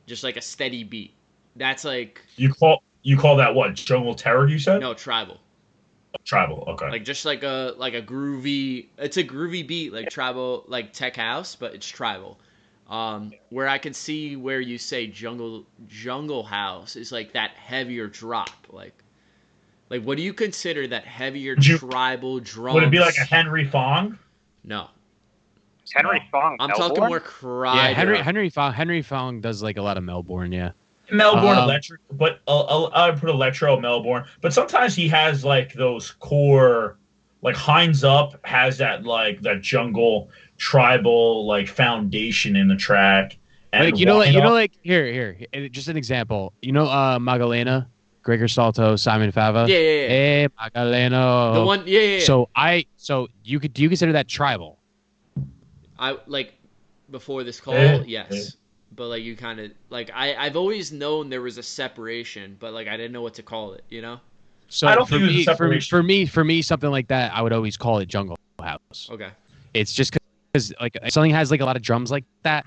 just like a steady beat. That's like you call that what? Jungle terror? You said? No, tribal. Tribal, okay. Like just like a groovy. It's a groovy beat, like tribal, like tech house, but it's tribal. Where I can see where you say jungle house is like that heavier drop, like what do you consider that heavier tribal drums? Would it be like a Henry Fong? No. Is Henry Fong? I'm Melbourne? talking more cry. Yeah, Henry Fong does like a lot of Melbourne, yeah. Melbourne electric, but I would put electro Melbourne. But sometimes he has like those core, like Heinz Up has that like that jungle tribal like foundation in the track. And like here, just an example. Magalena, Gregor Salto, Simon Fava. Yeah. Hey, Magaleno. The one, yeah. So do you consider that tribal? I like before this call, yes. But like you kind of like I've always known there was a separation, but like I didn't know what to call it, you know. So I don't for think me, separation. for me, something like that, I would always call it jungle house. Okay. It's just because like if something has like a lot of drums like that,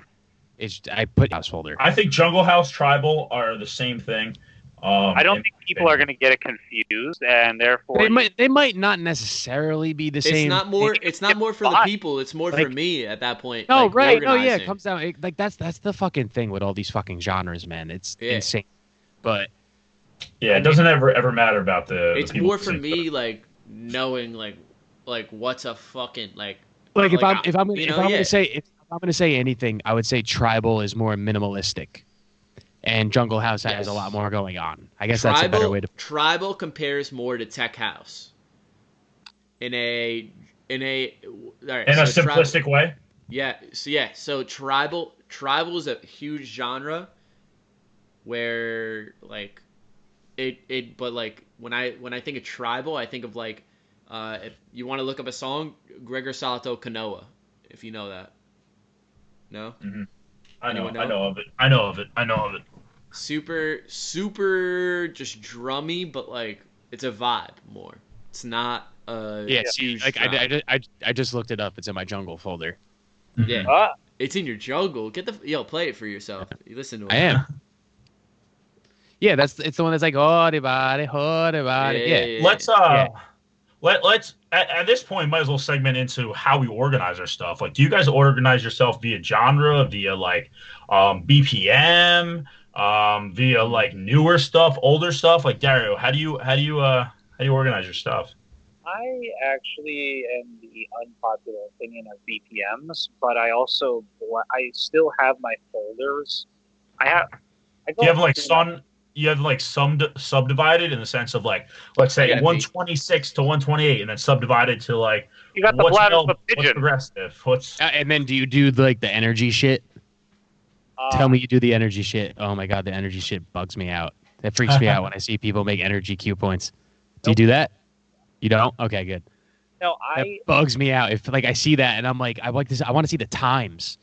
I put house folder. I think jungle house tribal are the same thing. I don't think people are going to get it confused, and therefore they might not necessarily be the same. It's not more for the people. It's more for me at that point. No, like, right? No, yeah. It comes down like that's the fucking thing with all these fucking genres, man. It's insane. But yeah, it doesn't ever matter about the. It's the more for me, like knowing like what's a fucking if I'm gonna say anything, I would say tribal is more minimalistic. And jungle house has a lot more going on. I guess that's a better way to. Tribal compares more to tech house. In a simplistic way. Yeah. So tribal is a huge genre. Where like it but like when I think of tribal, I think of like if you want to look up a song, Gregor Salto Kanoa, if you know that. No. Mm-hmm. I know of it. Super just drummy, but like it's a vibe more. It's not huge. Like I just looked it up. It's in my jungle folder. Yeah, it's in your jungle. Play it for yourself. You listen to it. I am. Yeah, it's the one that's like body. Yeah. Let's at this point might as well segment into how we organize our stuff. Like, do you guys organize yourself via genre, via like BPM, via like newer stuff, older stuff? Like Dario, how do you organize your stuff? I actually am the unpopular opinion of BPMs, but I still have my folders. You have like some subdivided in the sense of like, let's say 126 to 128, and then subdivided to like you got the bladder of a pigeon. What's progressive? And then do you do like the energy shit? Tell me you do the energy shit. Oh my god, the energy shit bugs me out. That freaks me out when I see people make energy cue points. Do you do that? You don't? Okay, good. No, that bugs me out. If like I see that and I'm like, I want to see the times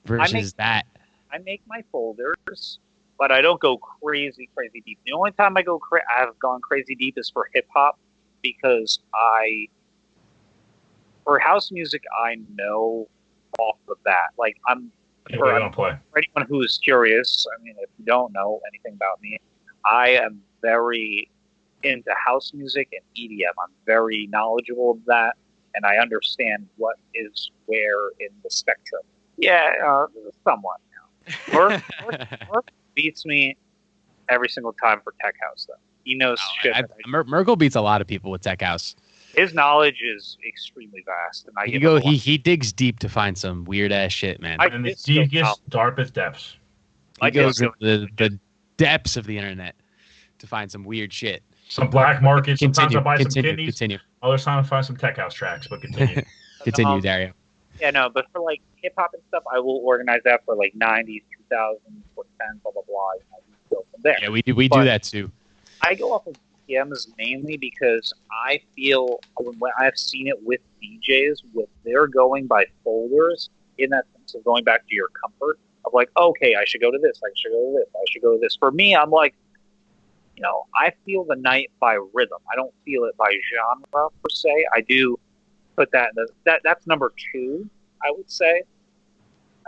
versus that. I make my folders. But I don't go crazy deep. The only time I have gone crazy deep is for hip hop, because for house music I know off the bat. Like for anyone who is curious, I mean, if you don't know anything about me, I am very into house music and EDM. I'm very knowledgeable of that, and I understand what is where in the spectrum. Yeah, somewhat now. Merc beats me every single time for tech house, though. He knows shit. Merkel beats a lot of people with tech house. His knowledge is extremely vast, and he digs deep to find some weird ass shit, man. And the deepest, darkest depths. He goes into the depths of the internet to find some weird shit. Some black market. Sometimes I buy some Continue. kidneys. Other times I find some tech house tracks, but continue. Continue, Dario. Yeah, no, but for like hip hop and stuff, I will organize that for like 90s, 2000s, 10, blah blah blah. Go from there. Yeah, we do that too. I go off of BPMs mainly because I feel when I've seen it with DJs, with they're going by folders in that sense of going back to your comfort of like, okay, I should go to this, I should go to this, I should go to this. For me, I'm like, I feel the night by rhythm. I don't feel it by genre per se. I do put that in that's number 2, I would say.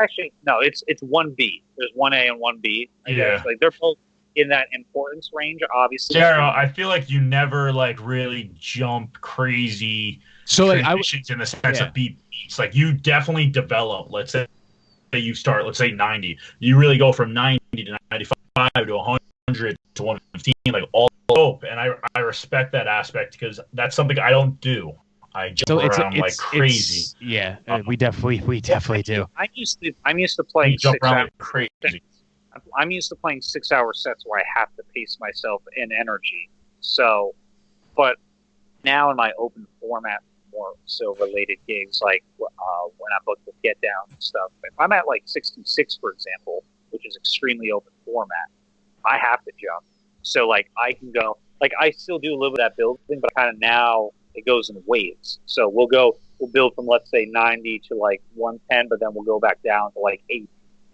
Actually, no, it's 1B. There's 1A and 1B. Yeah. Like they're both in that importance range, obviously. Daryl, I feel like you never like really jump crazy transitions in the sense of beats. Like you definitely develop. Let's say you start, let's say 90. You really go from 90 to 95 to 100 to 115, like all dope. And I respect that aspect because that's something I don't do. I jump around like crazy. We definitely do. I'm used to playing jump 6 around hours like crazy. I'm used to playing 6-hour sets where I have to pace myself in energy. So, but now in my open format, more so related gigs, like when I book the Get Down and stuff, if I'm at like 66, for example, which is extremely open format, I have to jump. So like I can go, like I still do a little bit of that building, but kind of now it goes in waves. So we'll build from, let's say 90 to like 110, but then we'll go back down to like 80,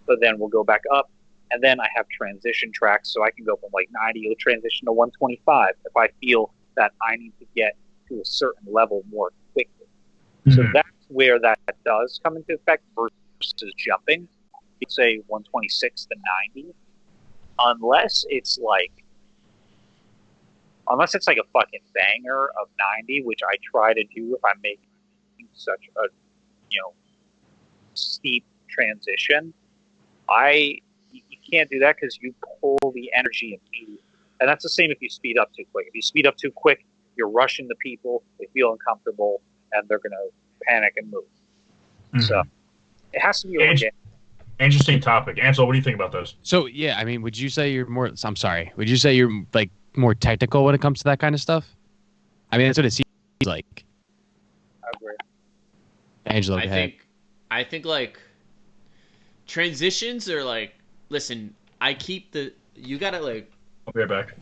but then we'll go back up. And then I have transition tracks, so I can go from like 90 to transition to 125 if I feel that I need to get to a certain level more quickly. Mm-hmm. So that's where that does come into effect versus jumping, say 126 to 90, unless it's like a fucking banger of 90, which I try to do if I'm making such a steep transition. You can't do that because you pull the energy immediately. And that's the same if you speed up too quick. If you speed up too quick, you're rushing the people, they feel uncomfortable, and they're going to panic and move. Mm-hmm. So it has to be organic. Interesting topic. Ansel, what do you think about those? So, yeah, I mean, would you say you're more like more technical when it comes to that kind of stuff? I mean, that's what it seems like. I agree. Angelo, I think like transitions are like, listen, you gotta like, I'll be right back.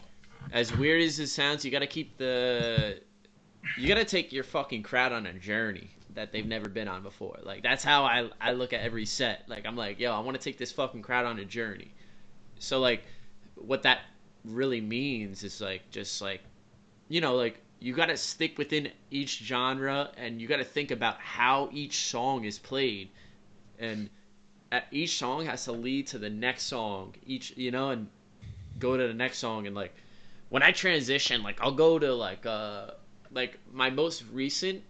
As weird as it sounds, you gotta take your fucking crowd on a journey that they've never been on before. Like that's how I look at every set. Like I'm like, yo, I want to take this fucking crowd on a journey. So like what that really means is like just like, like you gotta stick within each genre and you gotta think about how each song is played, and each song has to lead to the next song, and go to the next song. And like when I transition, like I'll go to like my most recent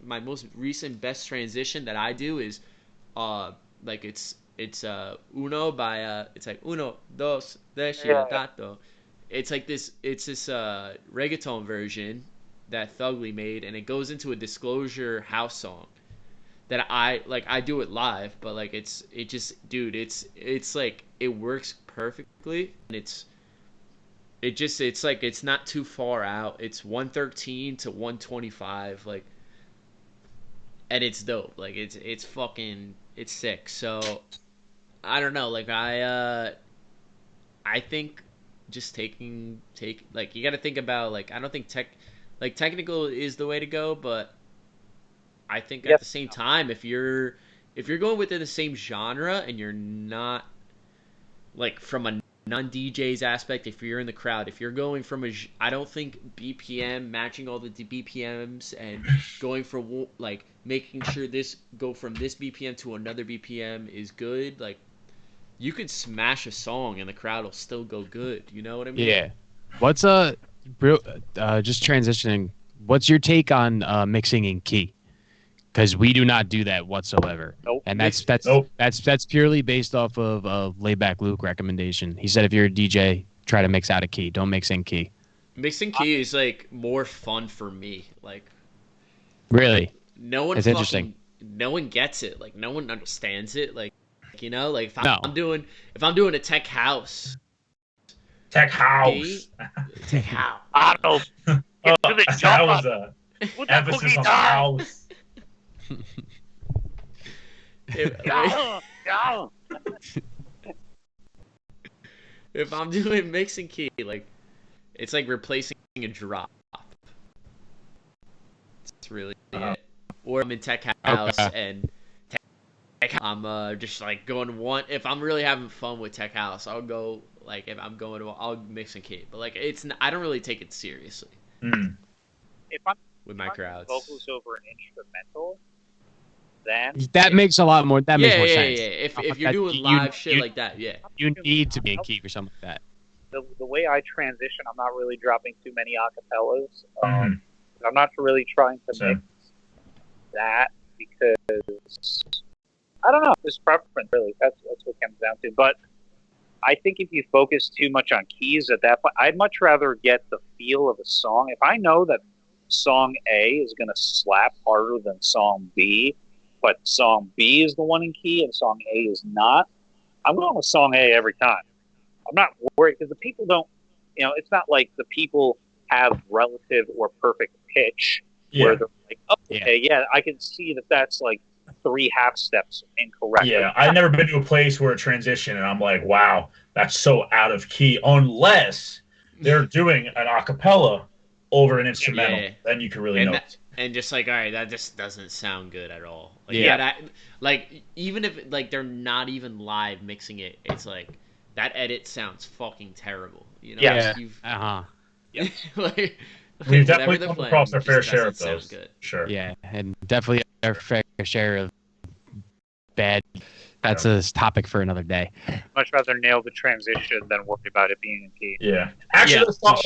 best transition that I do is like it's uno by it's like uno dos dato. It's like this reggaeton version that Thugly made, and it goes into a Disclosure house song that I do it live, but like it's like it works perfectly, and it's not too far out. It's 113 to 125, like, and it's dope. Like it's fucking sick. So I don't know, like I think just like you got to think about, like, I don't think technical is the way to go, but I think at the same time, if you're going within the same genre and you're not, like, from a non-DJ's aspect, if you're in the crowd, if you're going from I don't think BPM, matching all the BPMs and going for like making sure go from this BPM to another BPM is good. Like, you could smash a song and the crowd will still go good. You know what I mean? Yeah. What's just transitioning? What's your take on mixing in key? Because we do not do that whatsoever. Nope. And that's purely based off of Layback Luke recommendation. He said if you're a DJ, try to mix out of key. Don't mix in key. Mixing key is like more fun for me. Like, really, no one interesting. No one gets it. Like, no one understands it. Like you know, like No. if I'm doing a tech house, Tech house. tech house. Arnold, get to the That chopper. was a Put the emphasis cookie on the down. house. Go, go. If I'm doing mix and key, like it's like replacing a drop. It's really it. Or I'm in tech house and I'm just like going one. If I'm really having fun with tech house, I'll go like if I'm going to I'll mix and key. But like I don't really take it seriously If I'm with my crowds. vocals over an instrumental, then That makes a lot more. That makes more yeah. sense. If you're doing live shit like that, yeah. You need to be in key or something like that. the way I transition, I'm not really dropping too many acapellas. I'm not really trying to mix that because I don't know. It's preference, really. That's what it comes down to. But I think if you focus too much on keys at that point, I'd much rather get the feel of a song. If I know that song A is going to slap harder than song B, but song B is the one in key and song A is not, I'm going with song A every time. I'm not worried because the people don't, it's not like the people have relative or perfect pitch where they're like, oh, okay, yeah, I can see that that's like 3 half steps incorrect. Yeah, I've never been to a place where a transition and I'm like, wow, that's so out of key, unless they're doing an acapella over an instrumental. Yeah. Then you can really know. And just like, all right, that just doesn't sound good at all. Like, Yeah. Like even if like they're not even live mixing it, it's like that edit sounds fucking terrible. You know? Yeah. Like, We've definitely come across our fair share of sound those. good. Sure. Yeah, and definitely our fair share of bad. That's a topic for another day. Much rather nail the transition than worry about it being in key. Yeah. Actually, let's talk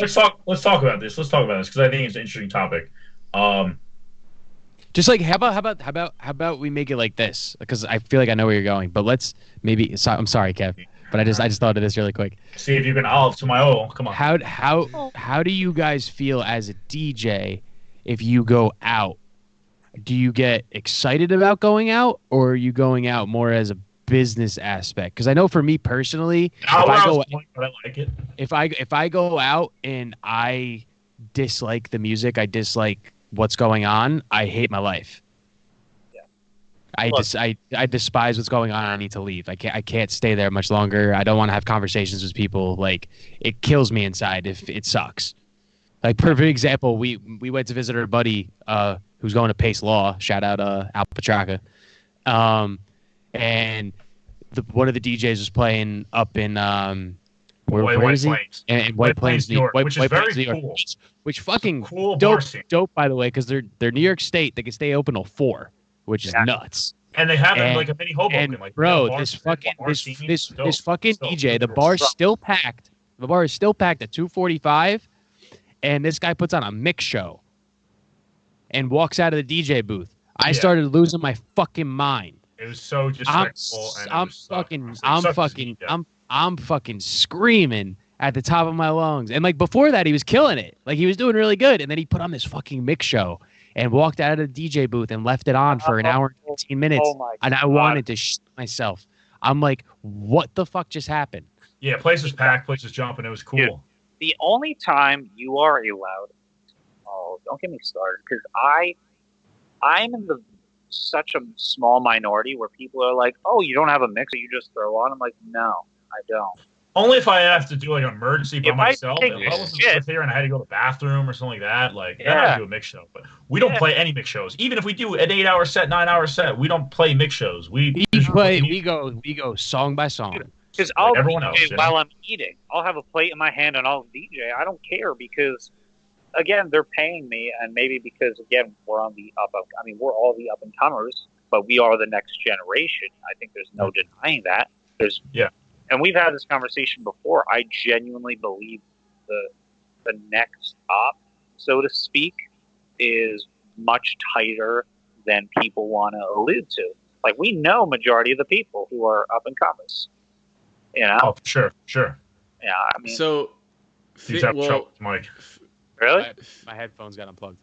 about this. Let's talk about this because I think it's an interesting topic. Just like how about we make it like this? Because I feel like I know where you're going, but let's maybe. I'm sorry, Kev, but I just thought of this really quick. See if you can olive to my oil. Come on. How do you guys feel as a DJ if you go out? Do you get excited about going out, or are you going out more as a business aspect? Because I know for me personally, if I go out and I dislike the music, I dislike what's going on, I hate my life. I despise what's going on. I need to leave. I can't stay there much longer. I don't want to have conversations with people. Like, it kills me inside if it sucks. Like, perfect example, we went to visit our buddy who's going to Pace Law. Shout out Al Petraka. And one of the DJs was playing up in where is he? In White Plains, New York. Which is very cool. Which fucking cool dope, by the way, because they're New York State. They can stay open till 4, which is nuts. And they have like a mini Hoboken. Like, bro, this fucking DJ, the bar's still packed. The bar is still packed at 2:45, and this guy puts on a mix show and walks out of the DJ booth. I started losing my fucking mind. It was so disrespectful. I'm fucking screaming at the top of my lungs. And like before that, he was killing it. Like he was doing really good. And then he put on this fucking mix show and walked out of the DJ booth and left it on for an hour and 15 minutes. And I wanted to shit myself. I'm like, what the fuck just happened? Yeah, place was packed, place was jumping. It was cool. Dude, the only time you are allowed, don't get me started, because I'm in such a small minority where people are like, oh, you don't have a mixer, you just throw on. I'm like, no, I don't. Only if I have to do like an emergency by myself. If I wasn't here and I had to go to the bathroom or something like that. Like, then I do a mix show. But we don't play any mix shows. Even if we do an 8-hour set, 9-hour set, we don't play mix shows. We go song by song. Because I'll DJ while I'm eating. I'll have a plate in my hand and I'll DJ. I don't care because, again, they're paying me, and maybe because, again, we're on the we're all the up and comers, but we are the next generation. I think there's no denying that. And we've had this conversation before. I genuinely believe the next up, so to speak, is much tighter than people want to allude to. Like, we know majority of the people who are up and comers. You know? Oh, sure. Yeah, I mean. So, Mike. Really? My headphones got unplugged.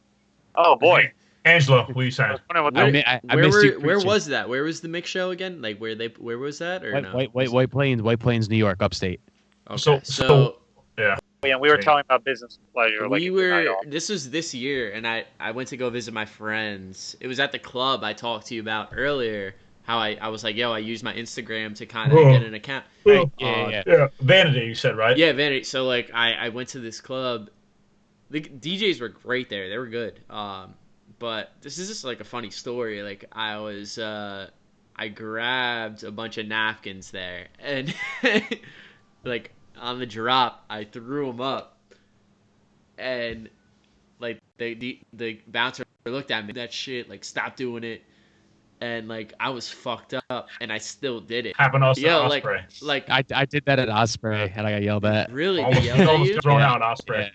Oh boy. Angelo, what are you saying? Where was that? Where was the mix show again? Like where was that or no? White Plains, New York, upstate. Okay, so yeah. Yeah, we were talking about business and pleasure. This was this year, and I went to go visit my friends. It was at the club I talked to you about earlier. How I was like, yo, I used my Instagram to kind of get an account. Yeah. Vanity, you said, right? Yeah, Vanity. So like I went to this club. The DJs were great there. They were good. But this is just like a funny story. Like I grabbed a bunch of napkins there, and like on the drop, I threw them up, and like the bouncer looked at me, that shit, like stop doing it, and like I was fucked up, and I still did it. Happened also Yo, at Osprey. like I did that at Osprey, and I got yelled at. really Almost, they yelled at almost you? thrown out Osprey.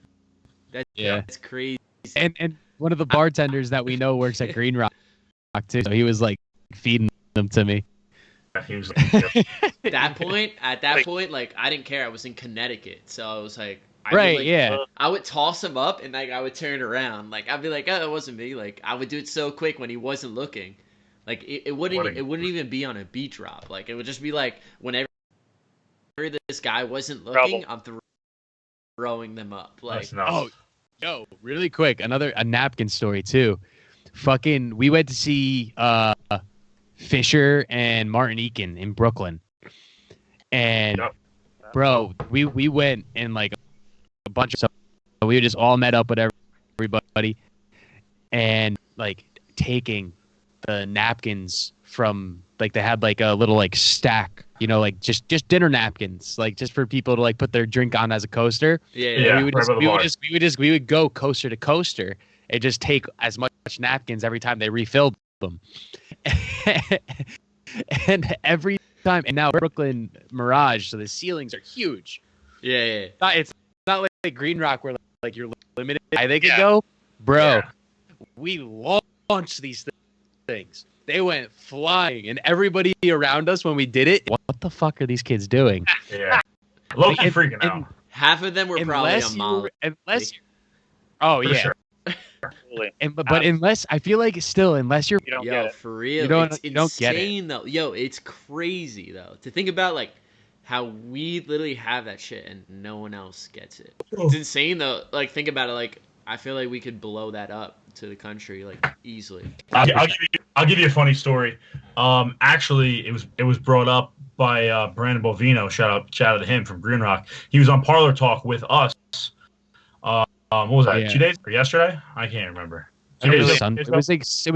That's crazy. And one of the bartenders that we know works at Green Rock too, so he was like feeding them to me. He was like, At that point, like I didn't care. I was in Connecticut, so I was like, I would toss him up and like I would turn around. Like I'd be like, oh, it wasn't me. Like I would do it so quick when he wasn't looking. Like it wouldn't even be on a beat drop. Like it would just be like whenever this guy wasn't looking, I'm throwing them up. Like oh, yo, really quick, a napkin story too. Fucking, we went to see Fisher and Martin Eakin in Brooklyn, and bro, we went in like a bunch of stuff. So we just all met up with everybody, and like taking the napkins from like they had like a little like stack, you know, like just dinner napkins, like just for people to like put their drink on as a coaster. Yeah. We would go coaster to coaster and just take as much napkins every time they refilled them. And every time, and now Brooklyn Mirage, so the ceilings are huge. Yeah. It's not like Green Rock where like you're limited. They could go, bro. Yeah. We launched these things. They went flying, and everybody around us when we did it, what the fuck are these kids doing? Yeah, low-key freaking out. Half of them were probably on Molly. Oh yeah. Sure. But unless I feel like unless you're for real, you don't get it. Though. Yo, it's crazy though to think about like how we literally have that shit and no one else gets it. It's insane though. Like think about it. Like I feel like we could blow that up to the country like easily. I'll give you a funny story. Actually, it was brought up by Brandon Bovino. Shout out to him from Green Rock. He was on Parlor Talk with us. What was that? 2 days or yesterday? I can't remember. It was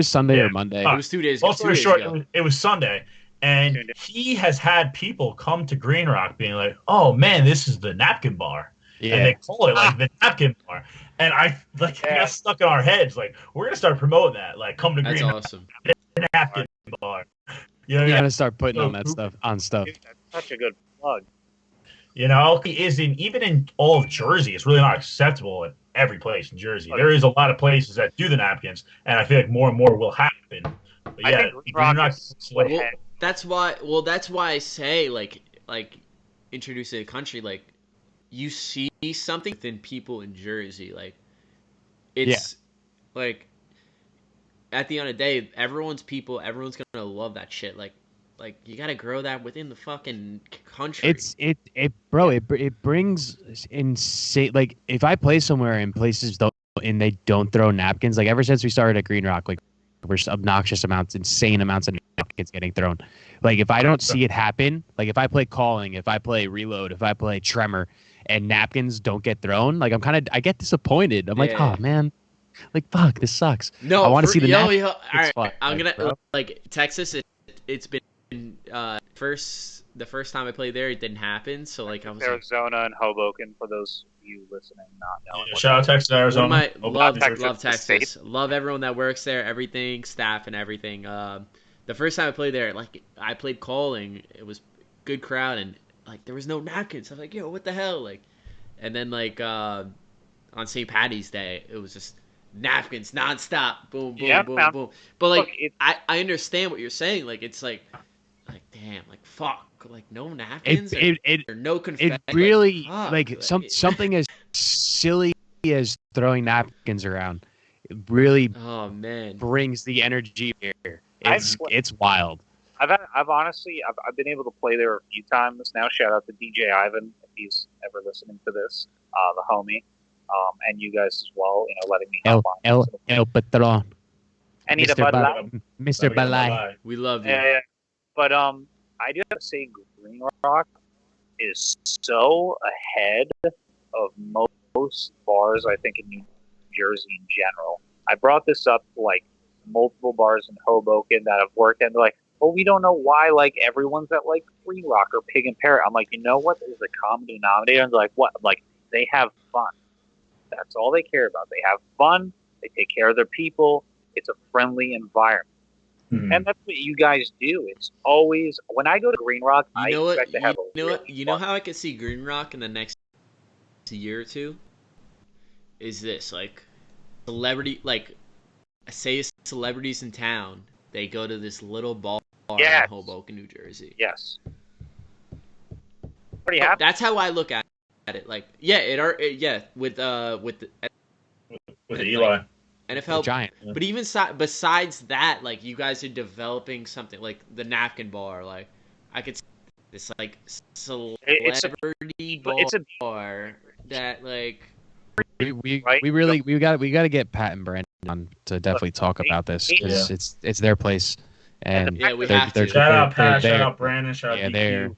Sunday or Monday. It was 2 days. Long story short, it was Sunday, and he has had people come to Green Rock being like, "Oh man, this is the napkin bar," and they call it like the napkin bar. And it got stuck in our heads. Like we're gonna start promoting that. Like come to Green Rock, awesome. Napkin bar. You gotta start putting on that stuff. That's such a good plug. You know, even in all of Jersey, it's really not acceptable at every place in Jersey. There is a lot of places that do the napkins, and I feel like more and more will happen. But yeah, that's why I say like introduce to the country, like you see something within people in Jersey, like it's like at the end of the day, everyone's gonna love that shit. Like you gotta grow that within the fucking country. It brings insane. Like if I play somewhere and places they don't throw napkins, like ever since we started at Green Rock, like there's insane amounts of napkins getting thrown. Like if I don't see it happen, like if I play Calling, if I play Reload, if I play Tremor, and napkins don't get thrown, like I get disappointed. I'm like, oh man. Like fuck, this sucks. No, I want to see the napkins. All right, I'm gonna like Texas. It's been the first time I played there, it didn't happen. So like I was Arizona and Hoboken for those of you listening, not knowing. Shout out Texas, Arizona. Love Texas. Love everyone that works there, everything, staff and everything. The first time I played there, like I played Calling, it was good crowd and like there was no napkins. I was like, yo, what the hell? Like, and then like on St. Patty's Day, it was just napkins nonstop, boom, boom. But like, I understand what you're saying. Like, it's like damn, like fuck, like no napkins or no confetti. It really something as silly as throwing napkins around really Oh man. brings the energy here. I It's wild. I've honestly been able to play there a few times now. Shout out to DJ Ivan if he's ever listening to this, the homie, and you guys as well. Letting me hop on. El Patron. Any the Mr. Bud Light. Mr. Balai. We love you. Yeah. But I do have to say Green Rock is so ahead of most bars I think in New Jersey in general. I brought this up to like multiple bars in Hoboken that I've worked at. They're like, well, we don't know why like everyone's at like Green Rock or Pig and Parrot. I'm like, you know what? There's a common denominator. And they're like, what? I'm like, they have fun. That's all they care about. They have fun. They take care of their people. It's a friendly environment. Hmm. And that's what you guys do. It's always when I go to Green Rock, I expect to have you know how I could see Green Rock in the next year or two? Is this like celebrity like say celebrities in town, they go to this little bar in Hoboken, New Jersey. Yes. Pretty happy. That's how I look at it. Like with Eli. NFL Giant. But even besides that, like you guys are developing something like the napkin bar. Like I could see this like celebrity bar that like we got to get Pat and Brandon on to definitely talk about this because it's their place and we have to. Shout out Pat, shout out Brandon, shout out DQ,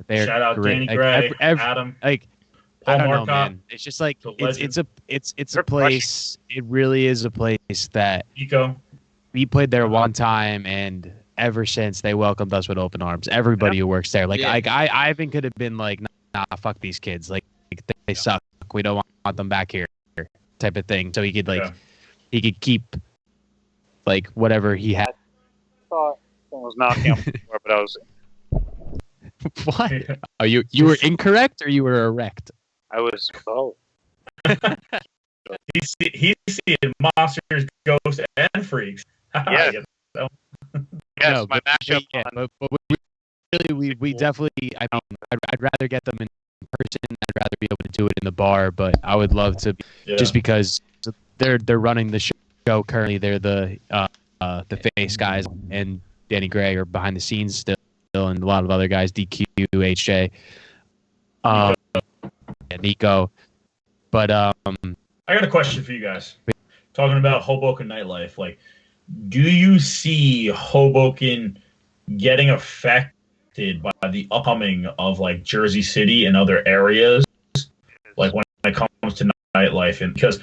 they're shout out great. Danny Gray, Adam, like Paul I don't know, Marcotte. man. It's just like it's a They're place. It really is a place that Nico. we played there one time, and ever since they welcomed us with open arms. Everybody who works there, like Ivan could have been like, nah, fuck these kids, like they suck. We don't want them back here, type of thing. So he could he could keep like whatever he had. I thought someone was knocking on the door, but I was. What? Oh, you were incorrect or you were erect? I was both. He's seeing monsters, ghosts, and freaks. Yes. Yes, No, my mashup. we definitely. I mean, I'd rather get them in person. I'd rather be able to do it in the bar, but I would love to, just because they're running the show currently. They're the face guys, and Danny Gray are behind the scenes still, and a lot of other guys, DQ, HJ, Nico. But I got a question for you guys. Talking about Hoboken nightlife, like, do you see Hoboken getting affected by the upcoming of like Jersey City and other areas, like when it comes to nightlife? And because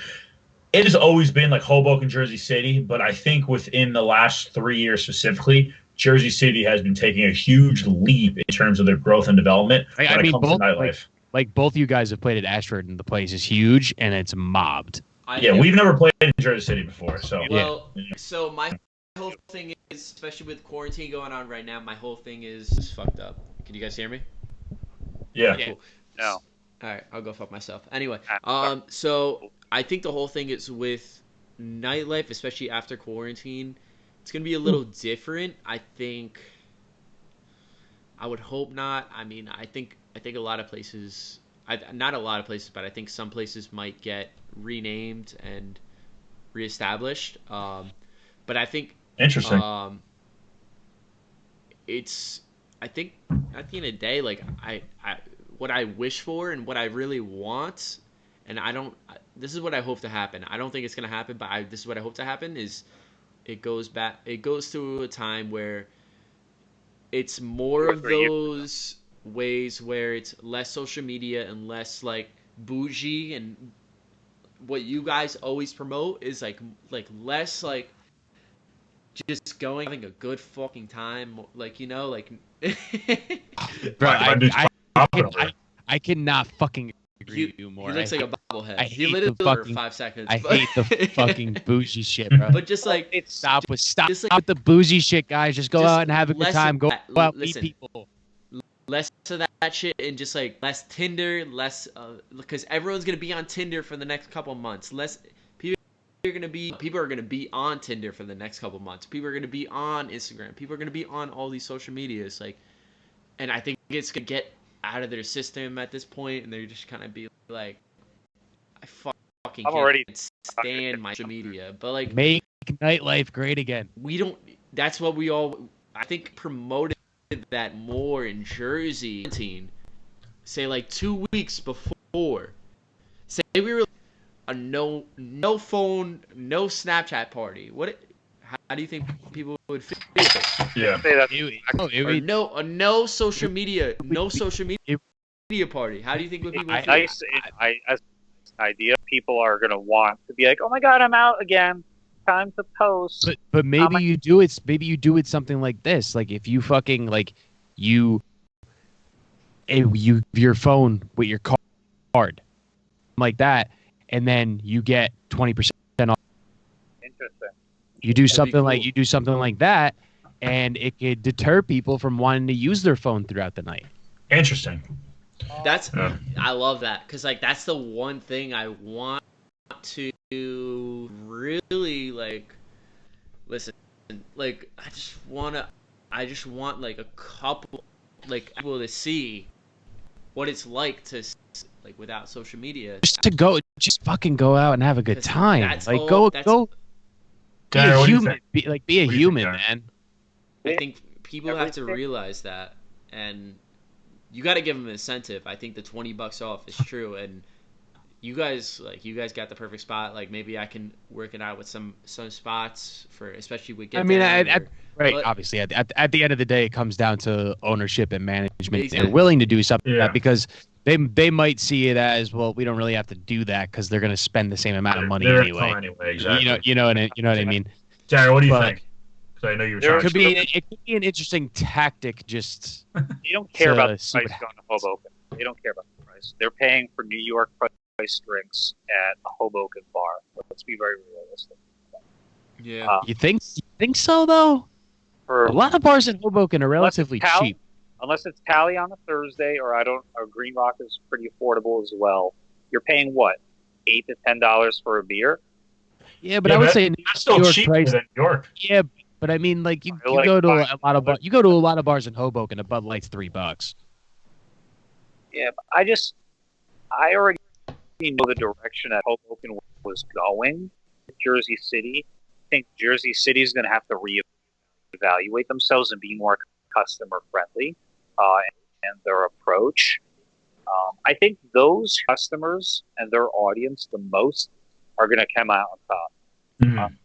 it has always been like Hoboken, Jersey City, but I think within the last 3 years specifically, Jersey City has been taking a huge leap in terms of their growth and development when it comes to nightlife. Like both you guys have played at Ashford, and the place is huge, and it's mobbed. We've never played in Jersey City before, so so my whole thing is, especially with quarantine going on right now, my whole thing is fucked up. Can you guys hear me? Yeah. Cool. No. All right, I'll go fuck myself. Anyway, so I think the whole thing is with nightlife, especially after quarantine, it's gonna be a little different. I think. I would hope not. I mean, I think a lot of places, not a lot of places, but I think some places might get renamed and reestablished. But I think interesting. I think at the end of the day, like I what I wish for and what I really want, and this is what I hope to happen. I don't think it's gonna happen, but this is what I hope to happen is it goes to a time where it's more of those ways where it's less social media and less like bougie, and what you guys always promote is like less like just going having a good fucking time, like like Bro, I cannot fucking agree with you more. He looks like a bobblehead. I he hate literally the fucking, for 5 seconds. I hate the fucking bougie shit, bro. But just like stop with the bougie shit, guys. Just go out and have a good time. Go out, meet people. Less of that shit, and just like less Tinder, less because everyone's gonna be on Tinder for the next couple months. People are gonna be on Tinder for the next couple months. People are gonna be on Instagram. People are gonna be on all these social medias, like, and I think it's gonna get out of their system at this point, and they're just kind of be like, I'm already stand my social media, but like Make nightlife great again. we don't. That's what we all, I think, promoted that more in Jersey. Say like 2 weeks before. Say we were a no phone, no Snapchat party. How do you think people would feel? Yeah. Say that. Or no social media party. How do you think people would feel? Nice. As an idea, people are gonna want to be like, "Oh my God, I'm out again. Time to post." But maybe you do it. Maybe you do it something like this. Like if you fucking like you your phone with your card like that, and then you get 20% off. Interesting. You do That'd be something like cool. you do something like that, and it could deter people from wanting to use their phone throughout the night. Interesting. I love that because like that's the one thing I want to really like. Listen, like I just want like a couple like people to see what it's like to like without social media. Just fucking go out and have a good 'Cause time. that's Like all- go. Be Dario, a what do you human. think? Be a What do you human, think, man. I think people have to Everything. realize that, and you got to give them an incentive. I think the $20 off is true, and you guys got the perfect spot. Like maybe I can work it out with some spots for, especially with Get I mean, Down right. but- Obviously, at the end of the day, it comes down to ownership and management. Exactly. They're willing to do something like Yeah. that because they might see it as, well, we don't really have to do that because they're going to spend the same amount of money They're anyway. anyway, exactly. You know what I mean. Dario, what do you But- think? Because I know you were There trying It to. could be an interesting tactic. Just They don't care to about the see price what going to Hoboken. They don't care about the price. They're paying for New York price drinks at a Hoboken bar. Let's be very realistic. Yeah. you think so though? For A lot of bars in Hoboken are relatively Tally- cheap. Unless it's Tally on a Thursday, or Green Rock is pretty affordable as well. You're paying what, $8 to $10 for a beer? Yeah, but Yeah, I would but say that's still New York cheaper price. than New York. Yeah, but I mean, like you Like go to a lot of $5. you go to a lot of bars in Hoboken. A Bud Light's $3. Yeah, but I already know the direction that Hoboken was going. Jersey City. I think Jersey City is going to have to reevaluate themselves and be more customer friendly and their approach. I think those customers and their audience the most are going to come out on top. Mhm.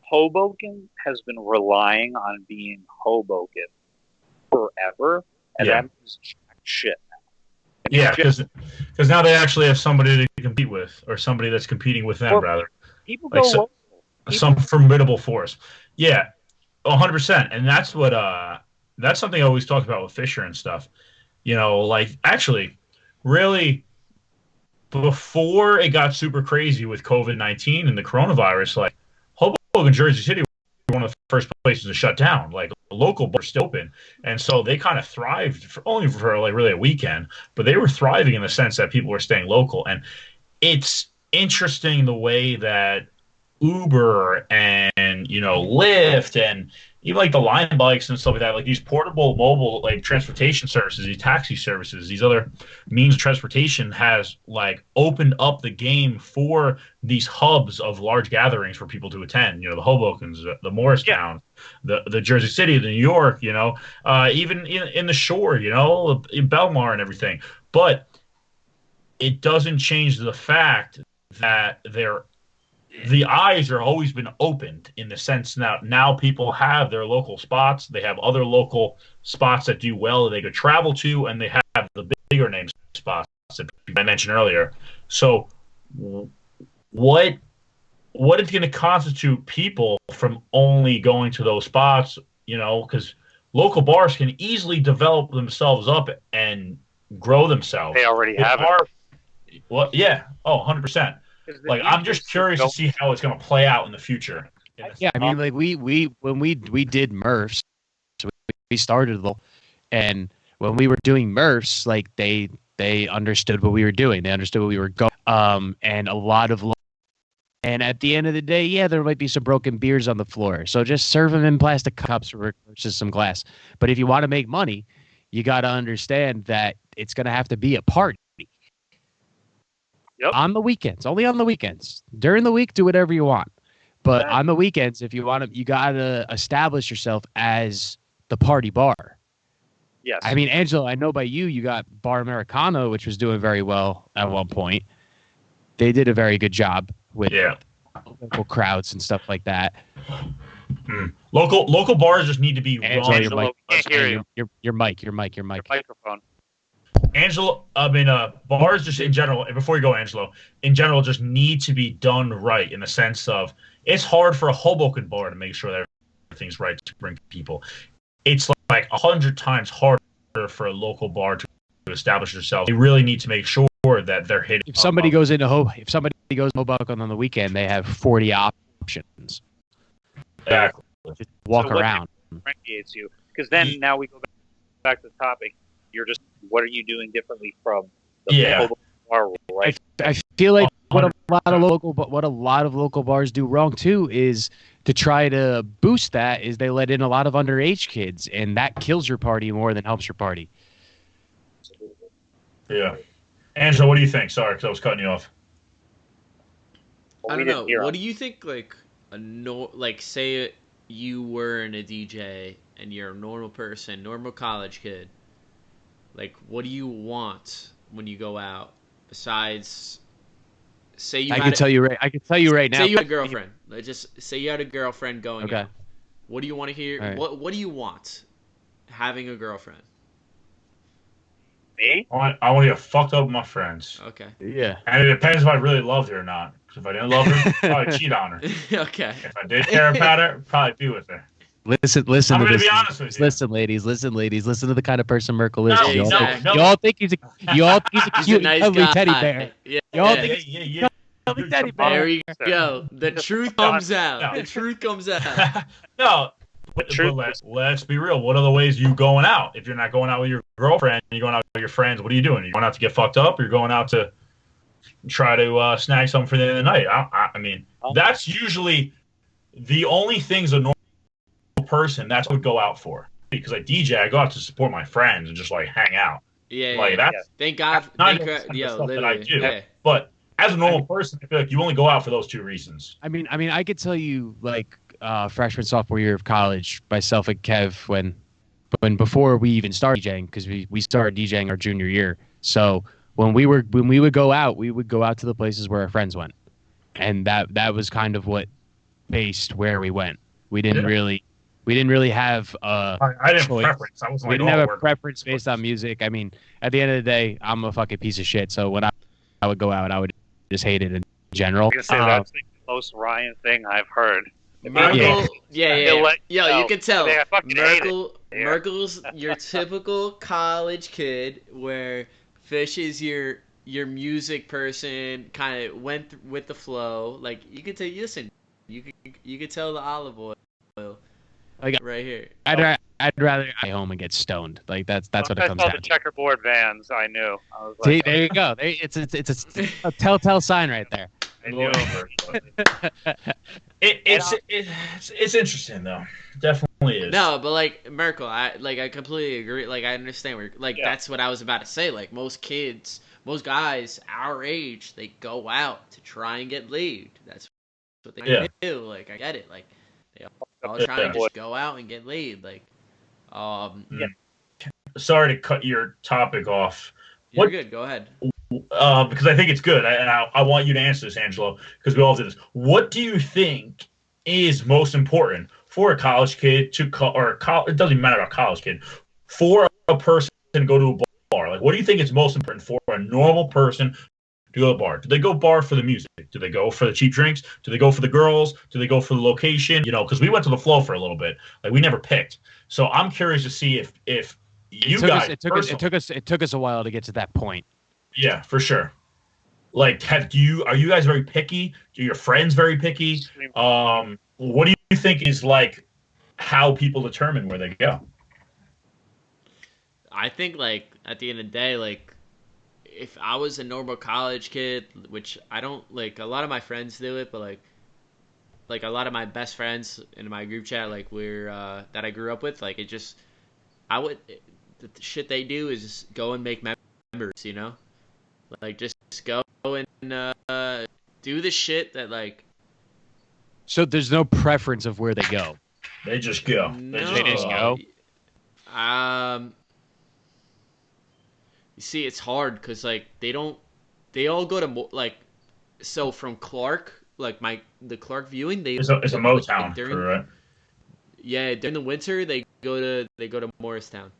Hoboken has been relying on being Hoboken forever, and Yeah. that means jack shit. Yeah, because now they actually have somebody to compete with, or somebody that's competing with them, Well, rather. People Like go so- local. Some formidable force. Yeah, 100%. And that's what that's something I always talk about with Fisher and stuff. You know, like actually, really, before it got super crazy with COVID-19 and the coronavirus, like Hoboken, Jersey City were one of the first places to shut down. Like local bars still open, and so they kind of thrived only for like really a weekend, but they were thriving in the sense that people were staying local. And it's interesting the way that Uber and Lyft and even like the Line bikes and stuff like that, like these portable mobile like transportation services, these taxi services, these other means of transportation has like opened up the game for these hubs of large gatherings for people to attend. The Hobokens, the Morristown, the Jersey City, the New York, even in the Shore, in Belmar and everything. But it doesn't change the fact that the eyes are always been opened in the sense now people have their local spots. They have other local spots that do well that they could travel to, and they have the bigger name spots that I mentioned earlier. So what is going to constitute people from only going to those spots, because local bars can easily develop themselves up and grow themselves. They already have it. Well, yeah. Oh, 100%. Like, I'm just curious to see how it's going to play out in the future. Yeah, I mean, like when we did MRFs, we started and when we were doing MRFs, like they understood what we were doing. They understood what we were going. And a lot of, and at the end of the day, yeah, there might be some broken beers on the floor. So just serve them in plastic cups versus some glass. But if you want to make money, you got to understand that it's going to have to be a party. Yep. On the weekends, only on the weekends. During the week, do whatever you want. But Yeah. on the weekends, if you want to, you gotta establish yourself as the party bar. Yes. I mean, Angelo, I know by you got Bar Americano, which was doing very well at one point. They did a very good job with local crowds and stuff like that. Local bars just need to be Angelo, run. your mic, Can't hear you. your mic. Your microphone. Angelo, I mean, bars just in general, and before you go, Angelo, in general, just need to be done right in the sense of it's hard for a Hoboken bar to make sure that everything's right to bring people. It's like 100 times harder for a local bar to establish yourself. They really need to make sure that they're hitting. If somebody goes to Hoboken on the weekend, they have 40 options. Exactly. Just walk So what around. Differentiates you, because then now we go back to the topic. You're just, what are you doing differently from the Hoboken bar, right? I feel like what a lot of local bars do wrong too is to try to boost that is they let in a lot of underage kids, and that kills your party more than helps your party. Yeah. Angelo, what do you think? Sorry, because I was cutting you off. I don't know. What do you think? Like say you were in a DJ and you're a normal person, normal college kid. Like, what do you want when you go out? Besides, say you. I can tell you right now. Say you had a girlfriend. Let's just say you had a girlfriend going okay. out. What do you want to hear? Right. What do you want? Having a girlfriend. Me? I want to get fucked up with my friends. Okay. Yeah. And it depends if I really loved her or not. Because if I didn't love her, I'd probably cheat on her. Okay. If I did care about her, I'd probably be with her. Listen I'm to going to this. be honest with you. Listen, ladies. Listen to the kind of person Merkel is. No, You all think he's a He's cute a nice cuddly guy. teddy bear. Yeah. You all Yeah. think he's Yeah. cuddly teddy bear. There we go. The truth comes out. The truth comes out. No. But let's be real. What are the ways you going out? If you're not going out with your girlfriend, you're going out with your friends, what are you doing? Are you going out to get fucked up, or you're going out to try to snag something for the end of the night? I mean, that's usually the only things a normal person that's what I would go out for. Because like DJ, I go out to support my friends and just like hang out. Yeah. Like that's Thank God. not even the stuff that I do. Yeah. But as a normal person, I feel like you only go out for those two reasons. I mean, I could tell you like freshman, sophomore year of college, myself and Kev, when before we even started DJing, because we started DJing our junior year. So when we would go out to the places where our friends went, and that was kind of what based where we went. We didn't really have I didn't choice. preference. I was like, We didn't have a preference based on music. I mean, at the end of the day, I'm a fucking piece of shit. So when I would go out, I would just hate it in general. I can say that's the most Ryan thing I've heard. Merkel, yeah. Yo, know. you can tell. I fucking hate it. Merkel's your typical college kid, where Fish is your music person, kind of went with the flow. Like you could tell, listen, you could tell the olive oil, like right here. I'd rather stay home and get stoned. Like that's what it comes I saw down the to. checkerboard Vans. I knew. I was See, like, there you go. It's a telltale sign right there. I knew. It's interesting though. Definitely is. No, but like Merkel, I completely agree. Like I understand where that's what I was about to say. Like most guys our age, they go out to try and get laid. That's what they do. Like I get it. Like they all try and just go out and get laid. Like Sorry to cut your topic off. You're good. Go ahead. Because I think it's good, and I want you to answer this, Angelo, because we all did this. What do you think is most important for a college kid it doesn't even matter about college kid, for a person to go to a bar? Like, what do you think is most important for a normal person to go to a bar? Do they go bar for the music? Do they go for the cheap drinks? Do they go for the girls? Do they go for the location? You know, because we went to the Flow for a little bit. Like, we never picked. So I'm curious to see if it took us a while to get to that point. Yeah, for sure. Like, are you guys very picky? Do your friends very picky? What do you think is like how people determine where they go? I think like at the end of the day, like if I was a normal college kid, which I don't like, a lot of my friends do it, but like a lot of my best friends in my group chat, like that I grew up with, like the shit they do is just go and make members, you know. Like just go and do the shit that like. So there's no preference of where they go. They just go. No. They just go. You see, it's hard because like they all go to like, so from Clark, like the Clark viewing, It's a Motown during, crew, right? Yeah, during the winter they go to Morristown,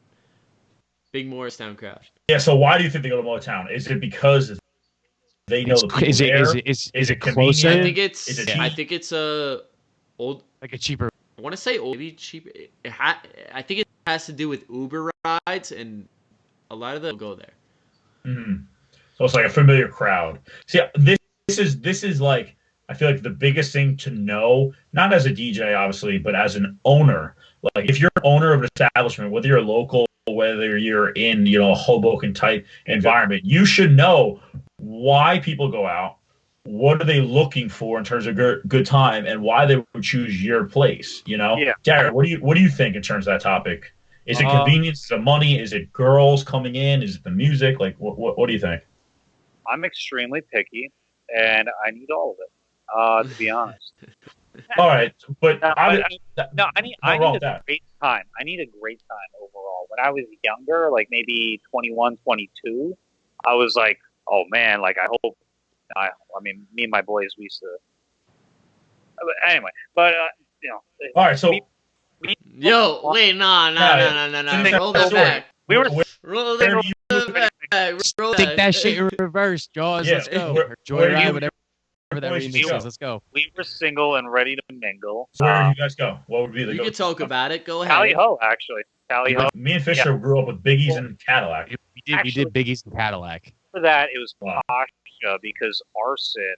big Morristown crowd. Yeah. So why do you think they go to Motown? Is it because they know the people there? Is it convenient? closer? I think it's Is it cheap? I think it's old. Like a cheaper. I want to say old, maybe cheap. I think it has to do with Uber rides, and a lot of them go there. Mm-hmm. So it's like a familiar crowd. See, this is like, I feel like the biggest thing to know, not as a DJ obviously, but as an owner. Like if you're an owner of an establishment, whether you're local, whether you're in a Hoboken type environment, you should know why people go out. What are they looking for in terms of good time, and why they would choose your place? Yeah. Dario, what do you think in terms of that topic? Is it convenience? Is it money? Is it girls coming in? Is it the music? Like, what do you think? I'm extremely picky, and I need all of it. To be honest. All right, but I need a great time. I need a great time overall. When I was younger, like maybe 21, 22, I was like, oh man, like I hope. I mean, me and my boys, we used to. Anyway, but all right, so. Yo, wait, no. Roll that back. We were roll that back. Roll Stick that shit in reverse, Jaws. Yeah, Let's go. Joyride, whatever that remix is. Let's go. We were single and ready to mingle. So where did you guys go? What would be the? You could talk about it. Go ahead. Tally Ho, actually. Tally Ho. Me and Fisher grew up with Biggies and Cadillac. We did Biggie's and Cadillac. For that, it was Pasha because Arson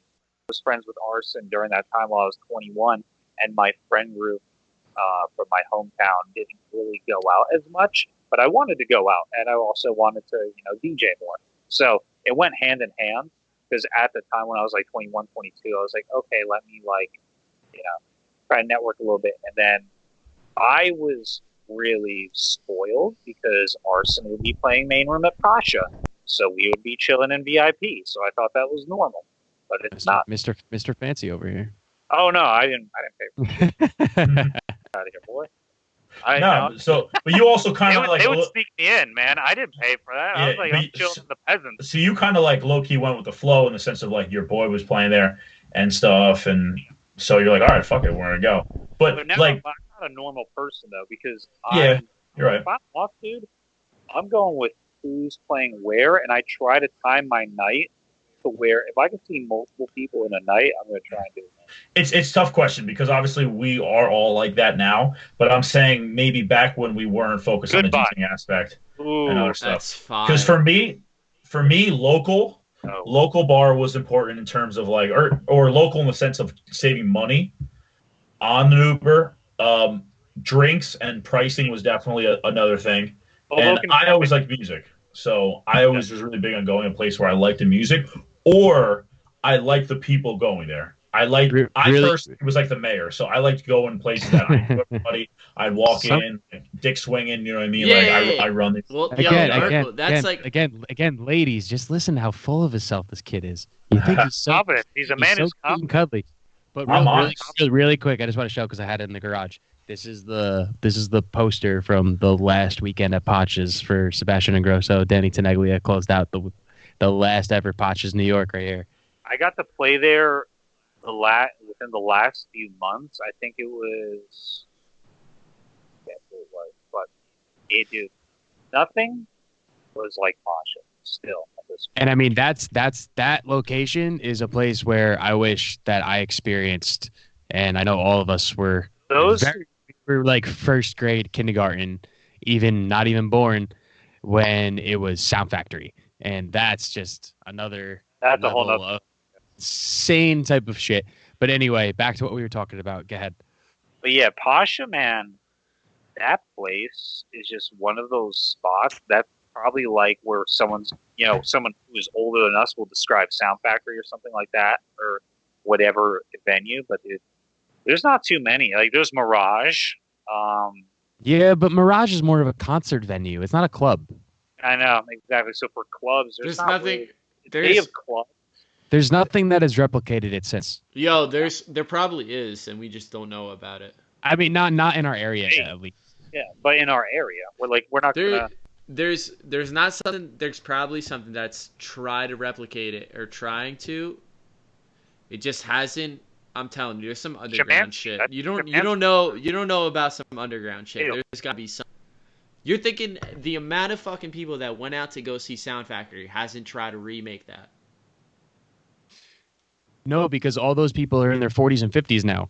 was friends with Arson during that time while I was 21, and my friend group from my hometown didn't really go out as much, but I wanted to go out, and I also wanted to, DJ more. So it went hand in hand because at the time when I was like 21, 22, I was like, okay, let me try to network a little bit, and then I was really spoiled because Arson would be playing main room at Pasha. So we would be chilling in VIP. So I thought that was normal, but it's not. Mr. Fancy over here. Oh no, I didn't pay for it. Out of here, boy. But you also kind of like they would sneak me in, man. I didn't pay for that. I was like, I'm chilling with the peasants. So you kind of like low key went with the flow in the sense of like your boy was playing there and stuff, and so you're like, all right, fuck it, we're gonna go. But now like, I'm not a normal person though because you're right. If I'm off, dude, I'm going with who's playing where, and I try to time my night to where if I can see multiple people in a night, I'm going to try and do it. It's a tough question because obviously we are all like that now, but I'm saying maybe back when we weren't focused on the teaching aspect and other stuff. That's fine. Because for me, local bar was important in terms of like, or local in the sense of saving money on the Uber. Drinks and pricing was definitely another thing. And I always liked music. So I always was really big on going to a place where I liked the music or I liked the people going there. I personally was like the mayor. So I liked going places that I knew everybody. I'd walk in, dick swinging, you know what I mean? Yeah, I run these. Well, again, ladies, just listen to how full of himself this kid is. You think he's so confident. He's a man who's cute and cuddly. But really quick, I just want to show because I had it in the garage. This is the poster from the last weekend at Potch's for Sebastian Ingrosso. Danny Tenaglia closed out the last ever Potch's New York right here. I got to play there within the last few months. I think it was. But dude, nothing was like Pasha still. And I mean that location is a place where I wish that I experienced, and I know all of us were. We were like first grade, kindergarten, not even born when it was Sound Factory. And that's just another a whole nother insane type of shit. But anyway, back to what we were talking about. Go ahead. But yeah, Pasha, man, that place is just one of those spots that's probably like where someone who's older than us will describe Sound Factory or something like that or whatever venue. But there's not too many. Like there's Mirage. Yeah, but Mirage is more of a concert venue. It's not a club. I know exactly. So for clubs, there's nothing. Day of Club. There's nothing that has replicated it since. Yo, there probably is, and we just don't know about it. I mean, not in our area at least. Yeah, but in our area, we're not gonna. There's not something. There's probably something that's tried to replicate it or trying to. It just hasn't. I'm telling you, there's some underground shit. You don't know about some underground shit. There's gotta be some. You're thinking the amount of fucking people that went out to go see Sound Factory hasn't tried to remake that. No, because all those people are in their 40s and 50s now.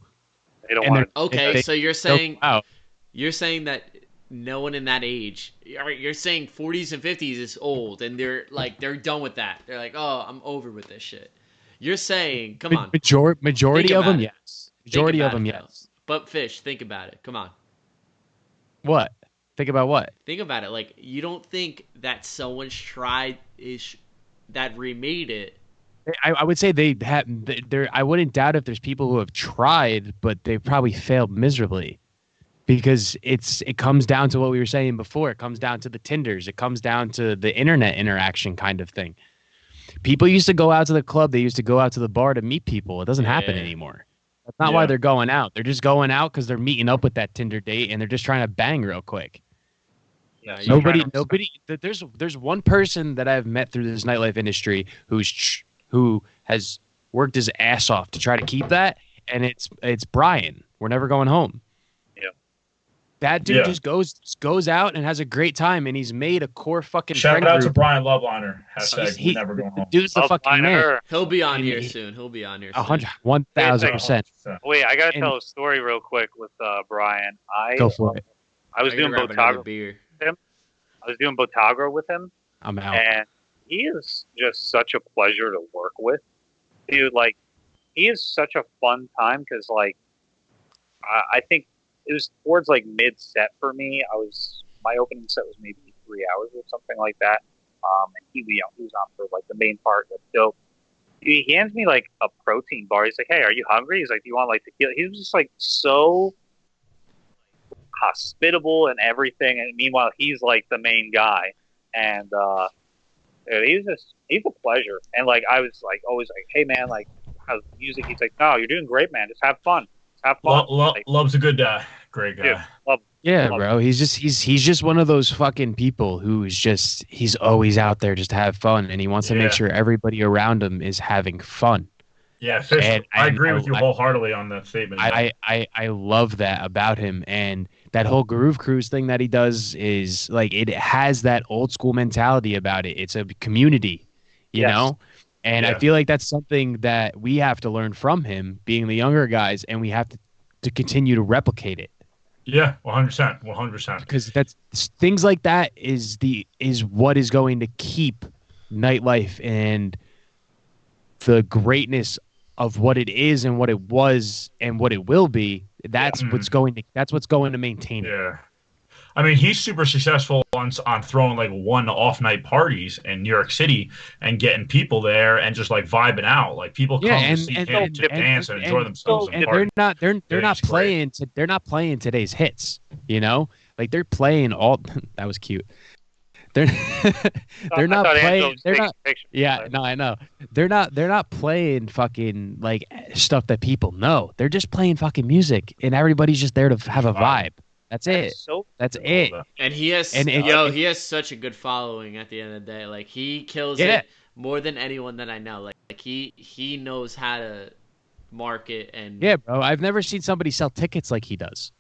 They don't want. Okay, so you're saying that no one in that age. You're saying 40s and 50s is old, and they're done with that. They're like, oh, I'm over with this shit. You're saying, come on. Majority of them, yes. Majority of them, yes. But Fish, think about it. Come on. What? Think about what? Think about it. Like, you don't think that someone's tried that remade it. I would say they have. I wouldn't doubt if there's people who have tried, but they've probably failed miserably, because it comes down to what we were saying before. It comes down to the Tinders. It comes down to the internet interaction kind of thing. People used to go out to the club. They used to go out to the bar to meet people. It doesn't happen anymore. That's not why they're going out. They're just going out because they're meeting up with that Tinder date and they're just trying to bang real quick. Yeah, nobody. There's one person that I've met through this nightlife industry who has worked his ass off to try to keep that, and it's Brian. We're never going home. Yeah. That dude just goes out and has a great time, and he's made a core fucking shout friend out group. to Brian Loveliner. Hashtag never going home. Dude's the fucking man. He'll be on here soon. 1,000%. Wait, I gotta tell a story real quick with Brian. Go for it. I was doing Botagra. I was doing Botagra with him. I'm out. And he is just such a pleasure to work with. Dude, like, he is such a fun time because, like, I think it was towards, like, mid-set for me. My opening set was maybe 3 hours or something like that. And he was on for, like, the main part. So he hands me, like, a protein bar. He's like, hey, are you hungry? He's like, do you want, like, tequila? He was just, like, so hospitable and everything. And meanwhile, he's, like, the main guy. And, he's a pleasure. And like I was like always like, hey man, like how's music? He's like, no, you're doing great, man. Just have fun. Love's a good guy. Great guy. Dude, bro. He's just one of those fucking people he's always out there just to have fun, and he wants to make sure everybody around him is having fun. Yeah, Fish, I agree with you wholeheartedly on that statement. I love that about him, and that whole Groove Cruise thing that he does is like it has that old school mentality about it. It's a community, you know, and I feel like that's something that we have to learn from him, being the younger guys, and we have to continue to replicate it. Yeah, 100%. Because that's things like that is what is going to keep nightlife and the greatness of what it is and what it was and what it will be. That's what's going to maintain it. Yeah. I mean, he's super successful on throwing like one-off night parties in New York City and getting people there and just like vibing out. Like people come to see him to dance and enjoy themselves. And they're not playing today's hits. You know, like they're playing all. That was cute. They're not playing. They're not. Yeah, no, I know. They're not playing fucking like stuff that people know. They're just playing fucking music, and everybody's just there to have a vibe. That's it. That's it. And he has he has such a good following at the end of the day. Like he kills it more than anyone that I know. Like he knows how to market and bro. I've never seen somebody sell tickets like he does.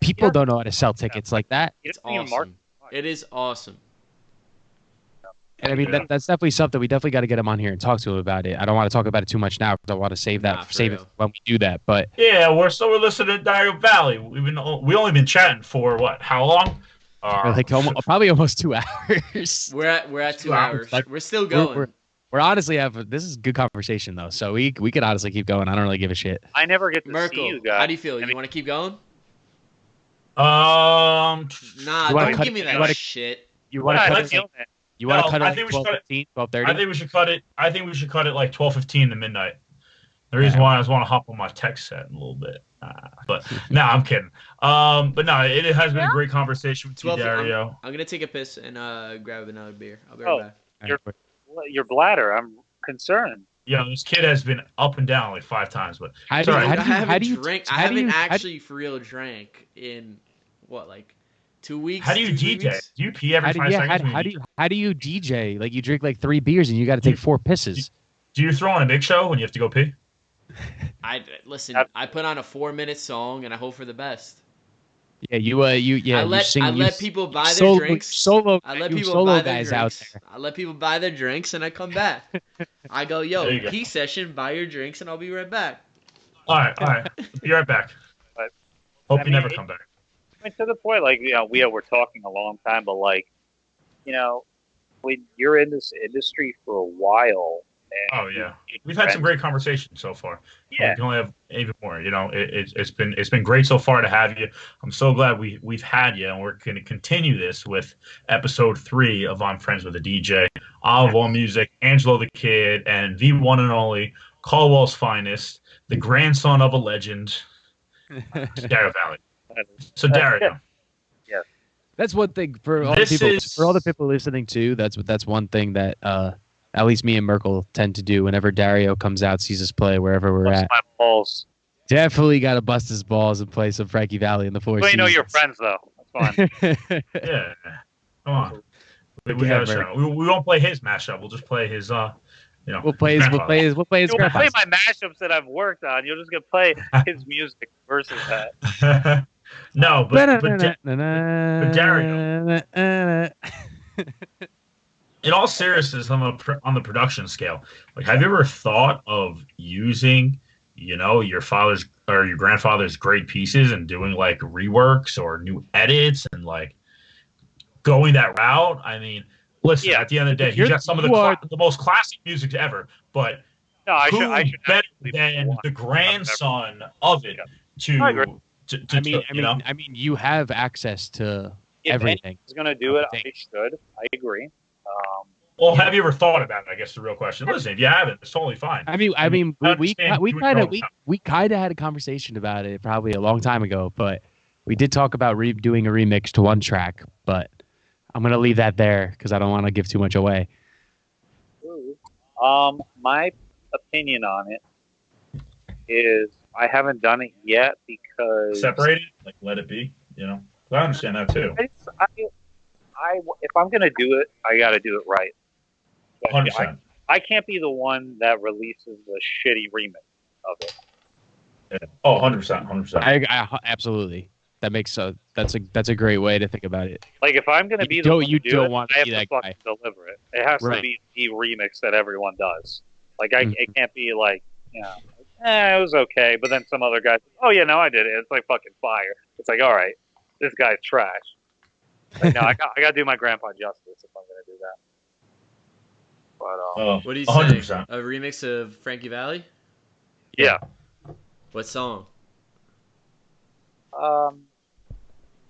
People don't know how to sell tickets like that. It's awesome. It is awesome. And I mean that's definitely something we definitely got to get him on here and talk to him about it. I don't want to talk about it too much now because I want to save it when we do that. But yeah, we're listening to Dario Valli. We only been chatting for what? How long? Probably almost 2 hours. We're at 2 hours. Like, we're still going. We're honestly this is good conversation though, so we could honestly keep going. I don't really give a shit. I never get to see you guys. How do you feel? You want to keep going? Nah, don't give me that shit. You want to cut it? You want to cut it like 12:30? I think we should cut it. I think we should cut it like 12:15 to midnight. The reason why I just want to hop on my text set in a little bit. But no, I'm kidding. But no, it has been a great conversation with you, Dario. I'm gonna take a piss and grab another beer. I'll be right back. your bladder. I'm concerned. This kid has been up and down like 5 times, but How it's do all you- right. how do you- I haven't how do you- drank. how I do haven't you- actually for real drank in what, like 2 weeks? How do you 2-3 DJ? weeks? Do you pee every 5 seconds? How do you DJ? Like you drink like 3 beers and you got to take 4 pisses. Do you throw on a big show when you have to go pee? Listen. I put on a 4-minute song and I hope for the best. Yeah, you I let people buy their solo, drinks. Solo, I let you people solo buy their guys drinks. out there. I let people buy their drinks and I come back. I go, There yo, you go. pee session, buy your drinks and I'll be right back. All right. Be right back. But, Hope I you mean, never come back. I mean, to the point, like, we were talking a long time, but like, when you're in this industry for a while. And Oh yeah, we've had some great conversations so far. Yeah. We can only have even more. It's been great so far to have you. I'm so glad we've had you, and we're going to continue this with episode 3 of I'm Friends with a DJ. Olive Oil Music, Angelo the Kid, and the one and only Caldwell's finest, the grandson of a legend, Dario Valli. So Dario, That's one thing for all the people listening too. That's one thing that at least me and Merkel tend to do whenever Dario comes out, sees us play wherever we're bust at. my balls. Definitely got to bust his balls and play some Frankie Valli in the Four Well, Seasons. you're friends though. That's fine. yeah, come on. We Yeah, got a show. We won't play his mashup. We'll just play his. We'll play his You'll play grandpa's. my mashups that I've worked on. You're just gonna play his music versus that. No, but Dario, in all seriousness, on the production scale, like, have you ever thought of using, your father's or your grandfather's great pieces and doing like reworks or new edits and like going that route? I mean, listen, at the end of the day, he's got some of the most classic music ever, but no, I who should better than the grandson of it I mean, you have access to if everything. He's gonna do it. I should. I agree. Well, have you ever thought about it? I guess the real question. Listen, if you haven't, it's totally fine. We kind of had a conversation about it probably a long time ago, but we did talk about doing a remix to one track. But I'm gonna leave that there because I don't want to give too much away. My opinion on it is I haven't done it yet because separate it, like let it be. I understand that too. If I'm gonna do it, I got to do it right. 100%. I can't be the one that releases the shitty remix of it. Yeah. Oh, 100%, 100%. I absolutely. That's a great way to think about it. Like if I'm gonna be the one to do it, I have to fucking deliver it. It has to be the remix that everyone does. Like it can't be like it was okay, but then some other guy, oh yeah, no, I did it. It's like fucking fire. It's like, all right, this guy's trash. Like, no, I got to do my grandpa justice if I'm gonna do that. But what do you 100%. say? A remix of Frankie Valli? Yeah. What song?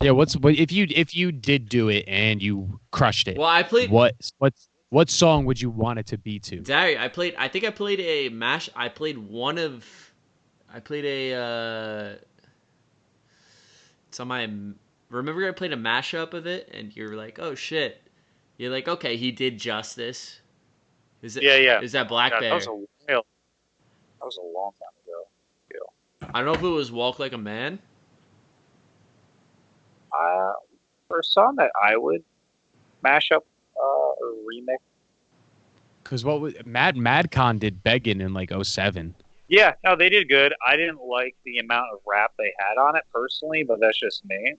Yeah. What if you did do it and you crushed it? Well, I played. What song would you want it to be to? Dario, I played a mash. I played a. It's on my. Remember, I played a mashup of it, and you're like, "Oh shit!" You're like, "Okay, he did justice." Is it? Yeah. Is that Black Bear? That was a long time ago. I don't know if it was "Walk Like a Man." For a song that I would mash up or remix. Because what was Madcon did Beggin' in like 07. Yeah, no, they did good. I didn't like the amount of rap they had on it personally, but that's just me.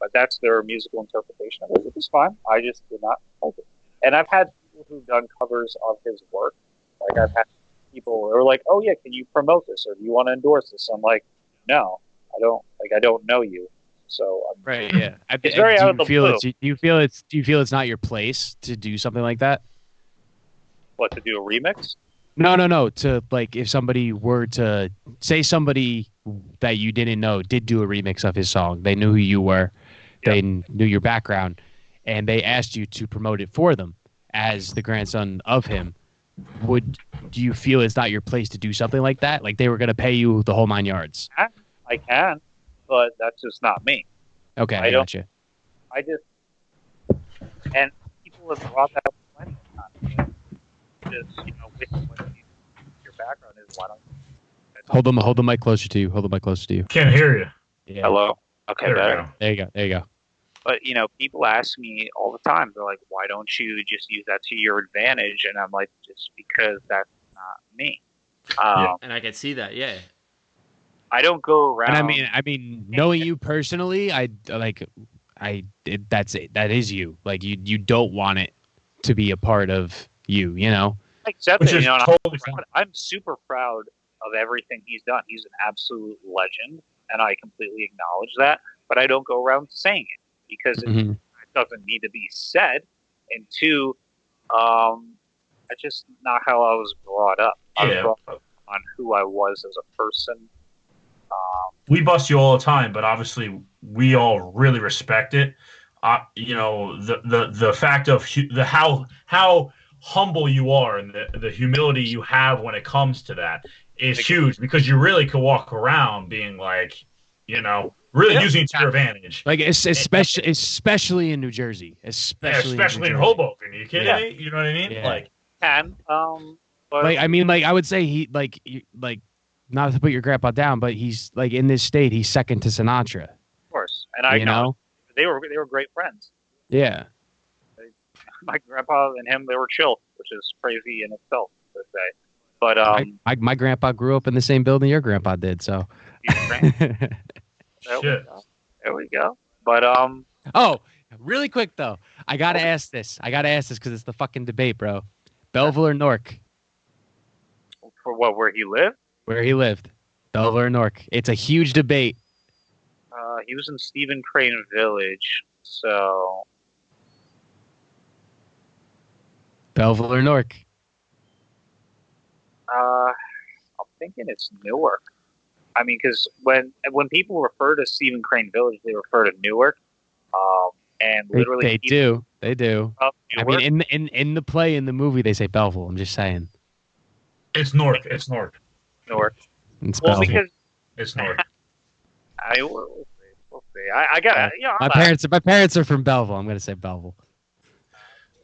But that's their musical interpretation of it, which is fine. I just did not like it. And I've had people who've done covers of his work. Like I've had people who are like, "Oh yeah, can you promote this or do you want to endorse this?" I'm like, "No, I don't. Like I don't know you." So right, yeah. It's very out of the blue. Do you feel it's not your place to do something like that? What, to do a remix? No. To like, if somebody were to say somebody that you didn't know did do a remix of his song, they knew who you were, they knew your background, and they asked you to promote it for them as the grandson of him. Do you feel it's not your place to do something like that? Like they were going to pay you the whole 9 yards? I can, but that's just not me. Okay, I gotcha. And people have brought that up plenty of times. just with what your background is, why don't Hold the mic closer to you. Hold the mic closer to you. Can't hear you. Yeah. hello? Okay, There we better. go. There you go. There you go. But people ask me all the time. They're like, "Why don't you just use that to your advantage?" And I'm like, "Just because that's not me." Yeah. And I could see that. Yeah. I don't go around. And I mean, knowing you personally, that's it. That is you. Like you don't want it to be a part of you. You know. I accept Which it. is And totally fine. I'm super proud of everything he's done. He's an absolute legend, and I completely acknowledge that. But I don't go around saying it because Mhm. it doesn't need to be said. And two, that's just not how I was brought up. I was Yeah. brought up on who I was as a person. We bust you all the time, but obviously we all really respect it. The fact of the how humble you are and the humility you have when it comes to that is huge because you really could walk around being like, really Yeah. using it to your advantage. Like especially in New Jersey, Yeah, especially especially in in New Jersey. Hoboken. Are you kidding Yeah. me? You know what I mean? Yeah. Like, But Like I mean, like I would say like not to put your grandpa down, but he's like in this state, he's second to Sinatra. of course, and I You know? they were great friends. Yeah. My grandpa and him, they were chill, which is crazy in itself to say. But My grandpa grew up in the same building your grandpa did, so. there we shit. go. There we go. But Oh, really quick though, I gotta ask this. Because it's the fucking debate, bro. Belleville or Newark? for where he lived, Where he lived, Belleville or Newark? It's a huge debate. he was in Stephen Crane Village, so Belleville or Newark? I'm thinking it's Newark. I mean, because when people refer to Stephen Crane Village, they refer to Newark, and literally They do. They do. up I Newark. mean, in the play, in the movie, they say Belleville. I'm just saying. It's North. It's North. Newark. It's Well, Belleville. because It's North. we'll see. We'll see. I got My parents are from Belleville. I'm gonna say Belleville.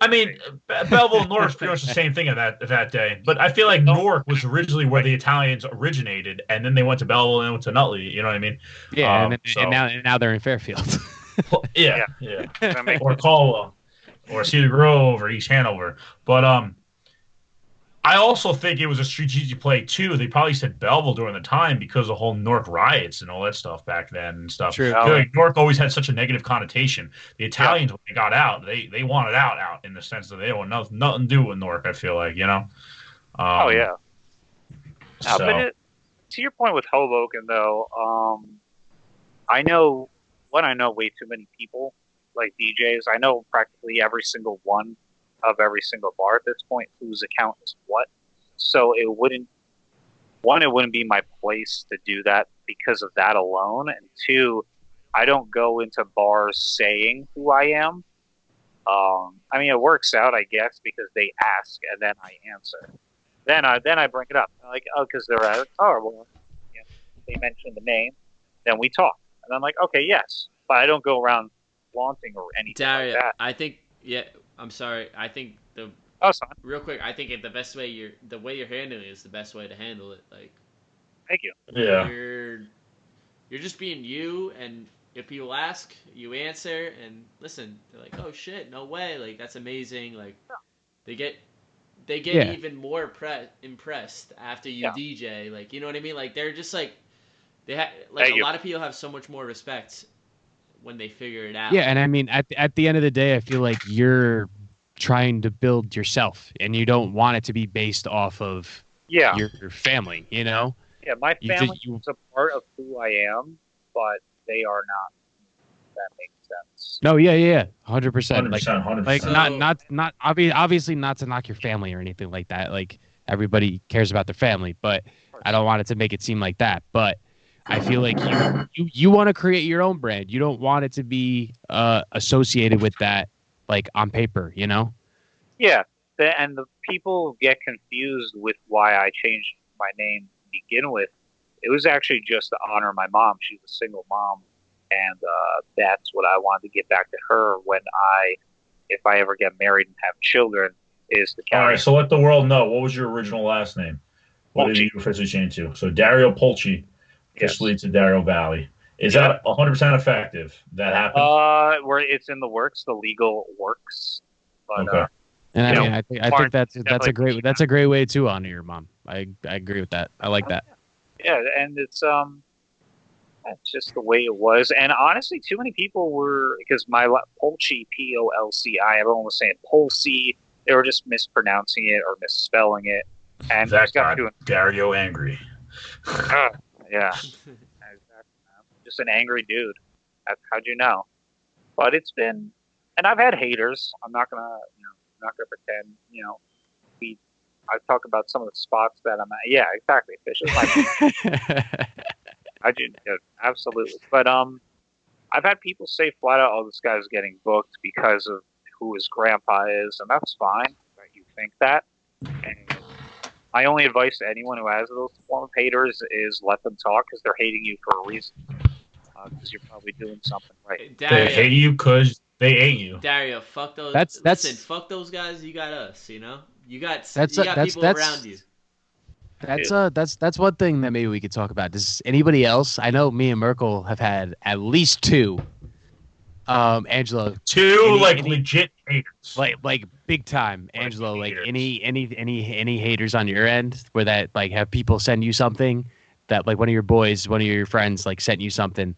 I mean, Belleville and Newark's pretty much the same thing at that day. But I feel like Newark was originally where the Italians originated, and then they went to Belleville and then went to Nutley. You know what I mean? Yeah, So- and now they're in Fairfield. Yeah. That makes Or Caldwell, or Cedar Grove, or East Hanover. But I also think it was a strategic play too. They probably said Belleville during the time because of the whole Newark riots and all that stuff back then and stuff. True. I feel like Newark always had such a negative connotation. The Italians, when they got out, they wanted out in the sense that they don't want nothing to do with Newark. I feel like oh yeah. No, So but to your point with Hoboken, though, I know way too many people like DJs. I know practically every single one of every single bar at this point whose account is what. So it wouldn't be my place to do that because of that alone. And two, I don't go into bars saying who I am. I mean, it works out, I guess, because they ask and then I answer. Then I bring it up. I'm like, oh, because they're at well, they mentioned the name, then we talk, and I'm like, okay, yes, but I don't go around flaunting or anything Dario, like that. I think. Yeah. I'm sorry. I think Oh, it's fine. real quick. I think the best way the way you're handling it is the best way to handle it. Like. Thank you. yeah. You're just being you, and if people ask, you answer, and listen. They're like, "Oh shit, no way! Like that's amazing!" Like they get Yeah. even more impressed after you Yeah. DJ. Like you know what I mean? Like they're just like Thank a you. lot of people have so much more respect when they figure it out. Yeah, and I mean, at the end of the day, I feel like you're trying to build yourself, and you don't want it to be based off of Yeah, your family. You know, yeah. My You family you- is a part of who I am, but they are not. If that makes sense. no, yeah, 100%. 100%. Like So- not obviously not to knock your family or anything like that. Like everybody cares about their family, but I don't want it to make it seem like that. But I feel like you want to create your own brand. You don't want it to be associated with that, like on paper. You know? Yeah, and the people get confused with why I changed my name to begin with. It was actually just to honor my mom. She's a single mom, and that's what I wanted to get back to her if I ever get married and have children. is the All carrier. right, so let the world know, what was your original last name? What did Polchi. you officially change to? So Dario Polchi Yes. officially to Dario Valli. Is Yep. that 100% effective? That happened? Where it's in the works, the legal works. But Okay. And I You mean, know, I think that's definitely a great way to honor your mom. I agree with that. I like that. yeah, and it's that's just the way it was. And honestly, too many people were, because Polci, Polci, everyone was saying Polci. They were just mispronouncing it or misspelling it, and That just got got doing. Dario angry. Yeah, I'm just an angry dude. How'd you know? But it's been, and I've had haters. I'm not gonna, I'm not gonna pretend. I talk about some of the spots that I'm at. Yeah, exactly. Fish is my. I do, yeah, absolutely. But I've had people say flat out, "Oh, this guy's getting booked because of who his grandpa is," and that's fine that you think that. And my only advice to anyone who has those form of haters is let them talk, because they're hating you for a reason. Because you're probably doing something right. They hate you because they ate you. Dario, fuck those. Listen, fuck those guys. You got us. You got that's people around you. That's one thing that maybe we could talk about. Does anybody else? I know me and Merkel have had at least two. Angelo, Two legit haters. like big time. Angelo, like haters. any haters on your end where that like have people send you something that like one of your boys, one of your friends like sent you something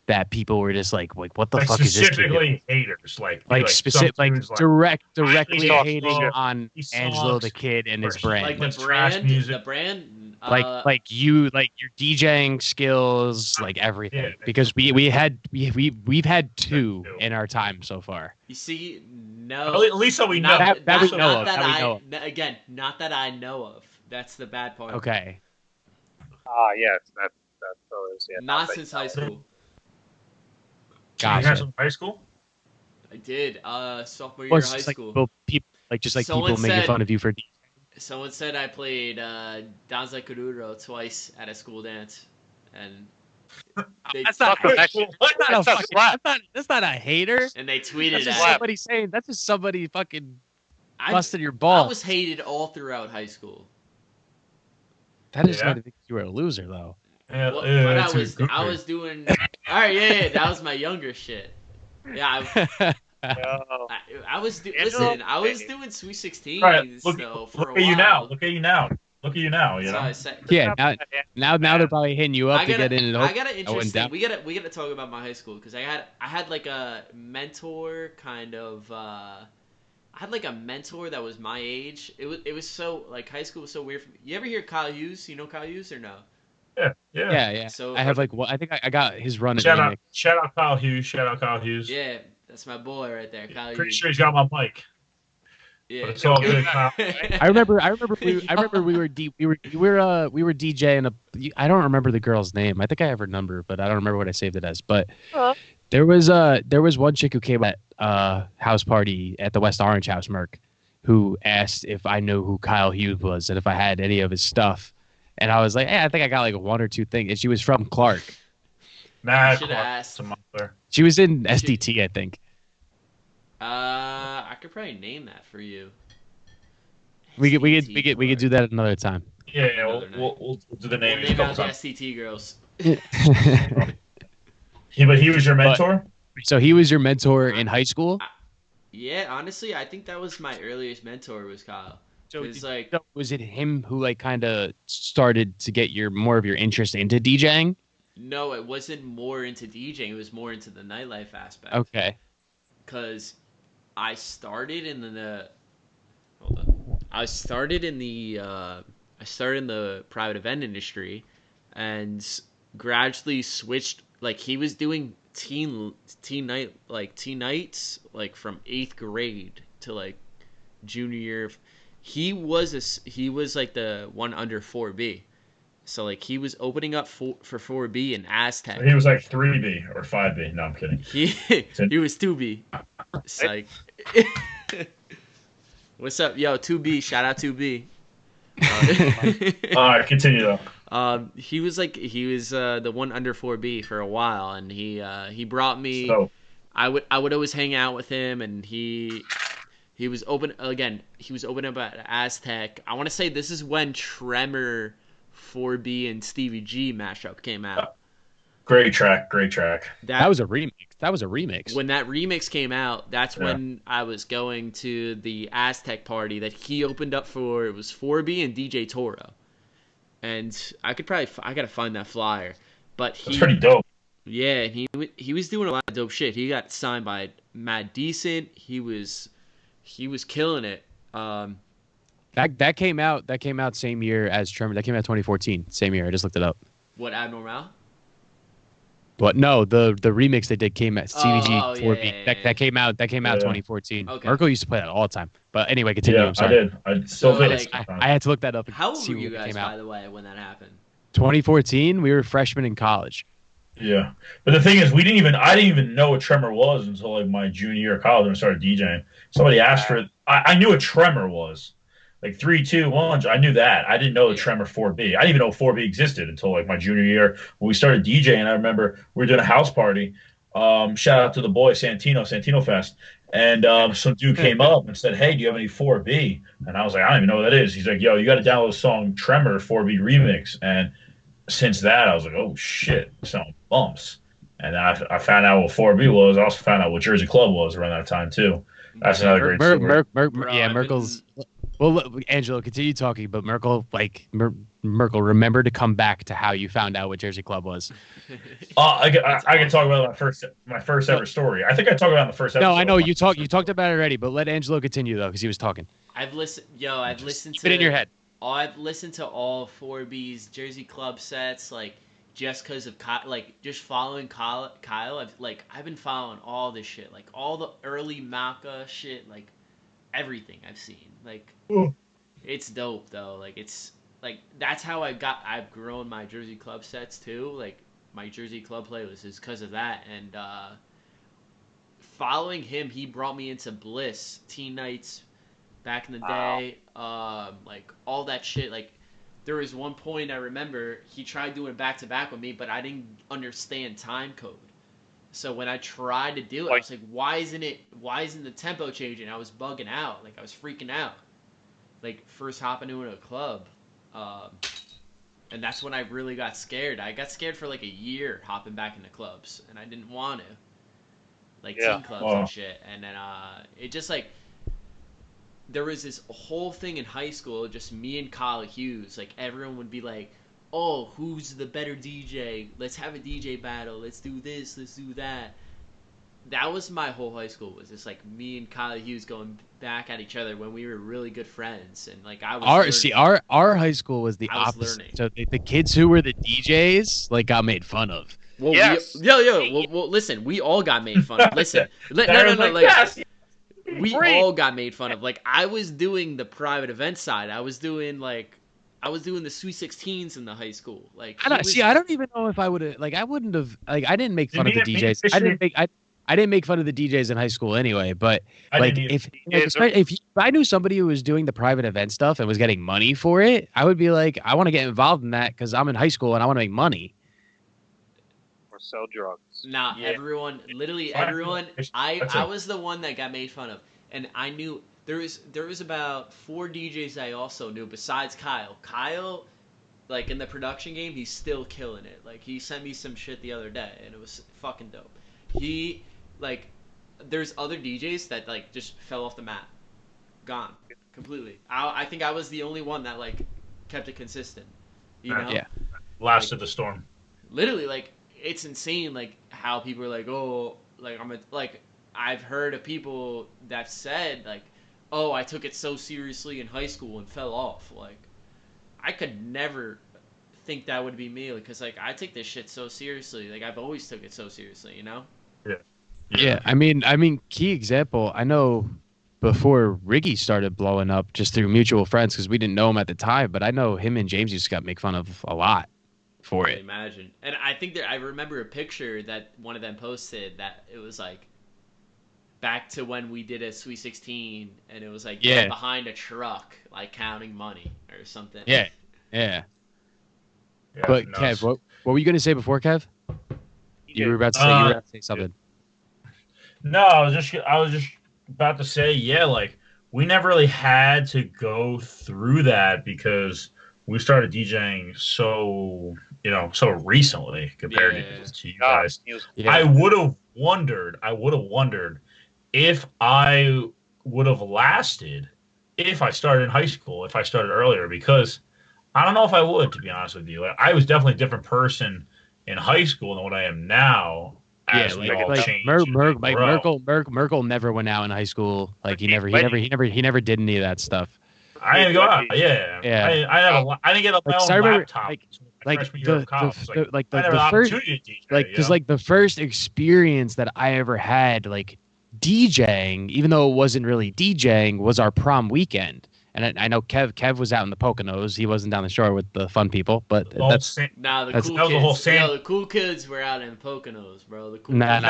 that people were just like what the fuck is this? Specifically haters, like specific, like directly saw hating stuff, on Angelo the Kid and his brand. Like Like the trash brand, music. the brand. Like your DJing skills, like everything. Yeah. Because we've had two in our time so far. You see, no. At least so we know. That we know of. Again, not that I know of. That's the bad part. Okay. Yes, that's always, yeah. Not since high school. You guys Gotcha. in high school? I did. Sophomore year Well, of it's high just like school. people making fun of you for. Someone said I played Danza Kuduro twice at a school dance, and they That's not What? that's not a hater. and they tweeted That's just at somebody saying. That's just somebody fucking I, busting your I balls. was hated all throughout high school. That is Yeah. not because you were a loser, though. Yeah, But that's I was doing. All right, yeah, that was my younger shit. Yeah, No. I was Angelo? listen. I was doing Sweet 16s Right, for look a at you now. while. Look at you now. Look at you now. You So know. I said, Yeah, now they're probably hitting you up to get in. And I got an I went interesting. down. We gotta talk about my high school because I had like a mentor kind of. I had like a mentor that was my age. It was so like high school was so weird for me. You ever hear Kyle Hughes? You know Kyle Hughes or no? Yeah. Yeah. So I have like I think I got his run. Shout out Kyle Hughes. Shout out Kyle Hughes. yeah, that's my boy right there, Kyle Pretty Hughes. sure he's got my mic. Yeah, But it's all good, Kyle. I remember we were DJing I don't remember the girl's name. I think I have her number, but I don't remember what I saved it as. But there was one chick who came at house party at the West Orange House, Merc, who asked if I know who Kyle Hughes was and if I had any of his stuff. And I was like, hey, I think I got like one or two things. And she was from Clark. Nah, should have asked. She was in SDT, I think. I could probably name that for you. We could do that another time. Yeah, Another night. we'll do the name We'll a name couple out the times. STT girls. But he was your mentor? So he was your mentor in high school? Yeah, honestly, I think that was my earliest mentor was Kyle. So It's like was it him who like kind of started to get more of your interest into DJing? no, it wasn't more into DJing. It was more into the nightlife aspect. Okay. Because I started in the hold on. I started in the private event industry, and gradually switched. Like he was doing teen nights like from 8th grade to like junior year. He was like the one under 4B. So like he was opening up for 4B in Aztec. He was like 3B or 5B. No, I'm kidding. He was 2B. Psych. What's up, yo? 2B. Shout out 2B. All right, continue though. He was the one under 4B for a while, and he brought me. So, I would always hang out with him, and he He was open again. He was open up at Aztec. I want to say this is when Tremor, 4B, and Stevie G mashup came out. Great track, great track. That was a remix. That was a remix. When that remix came out, that's when I was going to the Aztec party that he opened up for. It was 4B and DJ Toro. And I gotta find that flyer. But That's pretty dope. Yeah, he was doing a lot of dope shit. He got signed by Mad Decent. He was killing it. That came out same year as Tremor. That came out 2014, same year. I just looked it up. What, Abnormal? But no, the remix they did came at CVG 4B. Yeah. That came out 2014. Okay. Merkel used to play that all the time. But anyway, continue. Yeah, I'm sorry. I did. I still So, think like, I had to look that up. And How old see were you when it guys, came out. by the way, when that happened? 2014. We were freshmen in college. Yeah, but the thing is, I didn't even know what Tremor was until like my junior year of college when I started DJing. Somebody asked for it. I knew what Tremor was, like 3, 2, 1. I knew that. I didn't know the Tremor 4B. I didn't even know 4B existed until like my junior year when we started DJing. I remember we were doing a house party. Shout out to the boy Santino Fest, and some dude came up and said, "Hey, do you have any 4B?" And I was like, "I don't even know what that is." He's like, "Yo, you got to download the song Tremor 4B remix." And since that, I was like, "Oh shit, sound bumps." And then I found out what 4B was. I also found out what Jersey Club was around that time too. That's another great story. Merkel's. Well, look, Angelo, continue talking. But Merkel, Merkel, remember to come back to how you found out what Jersey Club was. I can talk about my first ever story. I think I talked about it in the first episode. No, I know you talked about it already. But let Angelo continue though, because he was talking. I've listened to Keep it in your head. I've listened to all 4B's Jersey Club sets, like just because of just following Kyle. I've been following all this shit, like all the early Maka shit, like everything I've seen. Like, it's dope though. Like it's like that's how I've grown my Jersey Club sets too. Like my Jersey Club playlist is because of that. And following him, he brought me into Bliss, Teen Nights back in the day. Like all that shit. Like there was one point I remember he tried doing back to back with me, but I didn't understand time code. So when I tried to do it, I was like, why isn't the tempo changing? I was bugging out. Like I was freaking out. Like first hopping into a club. And that's when I really got scared. I got scared for like a year hopping back into clubs, and I didn't want to. Like teen clubs and shit. And then it just like there was this whole thing in high school, just me and Kyle Hughes. Like everyone would be like, "Oh, who's the better DJ? Let's have a DJ battle. Let's do this. Let's do that." That was my whole high school. Was just like me and Kyle Hughes going back at each other when we were really good friends. And like I was our high school was the opposite. So the kids who were the DJs like got made fun of. Well, well, listen, we all got made fun of. Listen, no, like, yes. We all got made fun of. Like I was doing the private event side. I was doing the Sweet 16s in the high school. Like I don't even know if I would have. Like I wouldn't have. Like I didn't make fun of the DJs. I didn't make fun of the DJs in high school anyway. But like if I knew somebody who was doing the private event stuff and was getting money for it, I would be like, I want to get involved in that because I'm in high school and I want to make money. Or sell drugs. Nah, everyone. I was the one that got made fun of, and I knew there was about 4 DJs I also knew besides Kyle. Kyle, like in the production game, he's still killing it. Like he sent me some shit the other day, and it was fucking dope. He there's other DJs that like just fell off the map, gone completely. I think I was the only one that like kept it consistent. You know? Yeah. Lasted the storm. Literally, like it's insane. Like how people are like, oh, like I've heard of people that said like, oh, I took it so seriously in high school and fell off. Like I could never think that would be me because like I take this shit so seriously. Like I've always took it so seriously, you know? Yeah. I mean, key example. I know before Riggy started blowing up, just through mutual friends, because we didn't know him at the time. But I know him and James used to make fun of a lot for it. Imagine, and I think I remember a picture that one of them posted that it was like back to when we did a Sweet 16, and it was like behind a truck, like counting money or something. Yeah. But no. Kev, what were you going to say before, Kev? You were about to say something. No, I was just about to say, like we never really had to go through that because we started DJing so recently compared Yeah. to you guys. Yeah. I would have wondered if I would have lasted if I started in high school, if I started earlier, because I don't know if I would, to be honest with you. I was definitely a different person in high school than what I am now Yeah, as we all like change. and we grow. Merkel never went out in high school. Like he never did any of that stuff. I didn't go out. Yeah, Yeah. I didn't get my Like, own so I remember, laptop like my like freshman year of college. I never the had an first, opportunity to DJ. like, because like the first experience that I ever had like DJing, even though it wasn't really DJing, was our prom weekend. And I know Kev was out in the Poconos. He wasn't down the shore with the fun people, but that's Nah, the That's- cool that was kids. the whole same- Yo, the cool kids were out in Poconos, bro. The cool Nah, kids.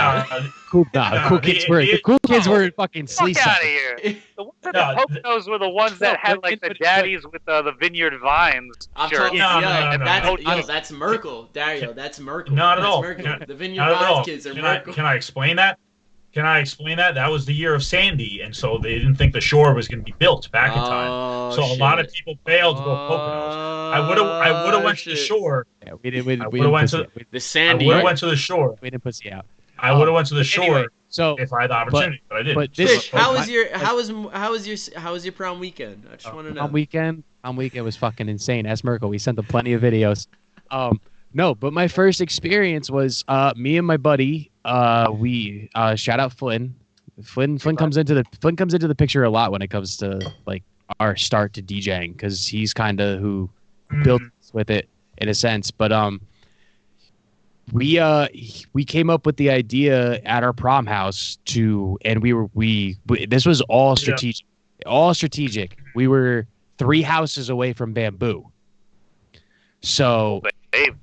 nah. the cool kids were in fucking Fuck Sleeside. out of here. The ones at No, the Poconos were the ones that had like the daddies with the vineyard vines. I'm shirt. talking, No, yo, no. that's Merkel, Dario. That's Merkel. Not at That's all. Merkel. The Vineyard Not at all. Vines kids are Merkel. Can I explain that? That was the year of Sandy, and so they didn't think the shore was going to be built back in time. So a lot of people failed to go Poconos. I would have went to the shore. Yeah, we didn't. I We would've didn't went pussy, to- The I Sandy. would have went to the shore. we didn't pussy out. I would have went to the shore Anyway, So if I had the opportunity, but I didn't. but this- Fish, how But- was your prom weekend? I just want to know. on weekend was fucking insane. Ask Merkel. We sent them plenty of videos. No, but my first experience was me and my buddy. We shout out Flynn. Flynn comes into the picture a lot when it comes to like our start to DJing because he's kind of who built us with it in a sense. But we came up with the idea at our prom house and we this was all strategic. All strategic. We were 3 houses away from Bamboo. So Babe.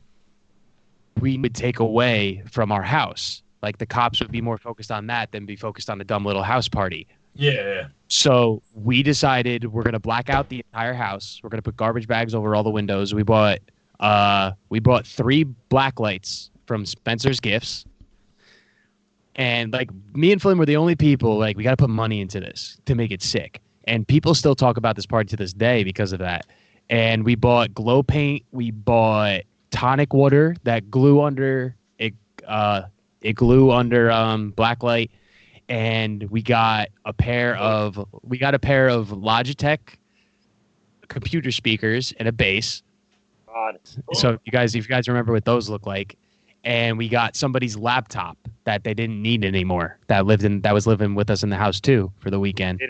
we would take away from our house. Like the cops would be more focused on that than be focused on a dumb little house party. Yeah. So we decided we're gonna black out the entire house. We're gonna put garbage bags over all the windows. We bought 3 black lights from Spencer's Gifts. And like me and Flynn were the only people like we got to put money into this to make it sick. And people still talk about this party to this day because of that. And we bought glow paint. We bought tonic water that glue under it. It glue under black light. And we got a pair of Logitech computer speakers and a bass. God. So if you guys remember what those look like, and we got somebody's laptop that they didn't need anymore that was living with us in the house too for the weekend.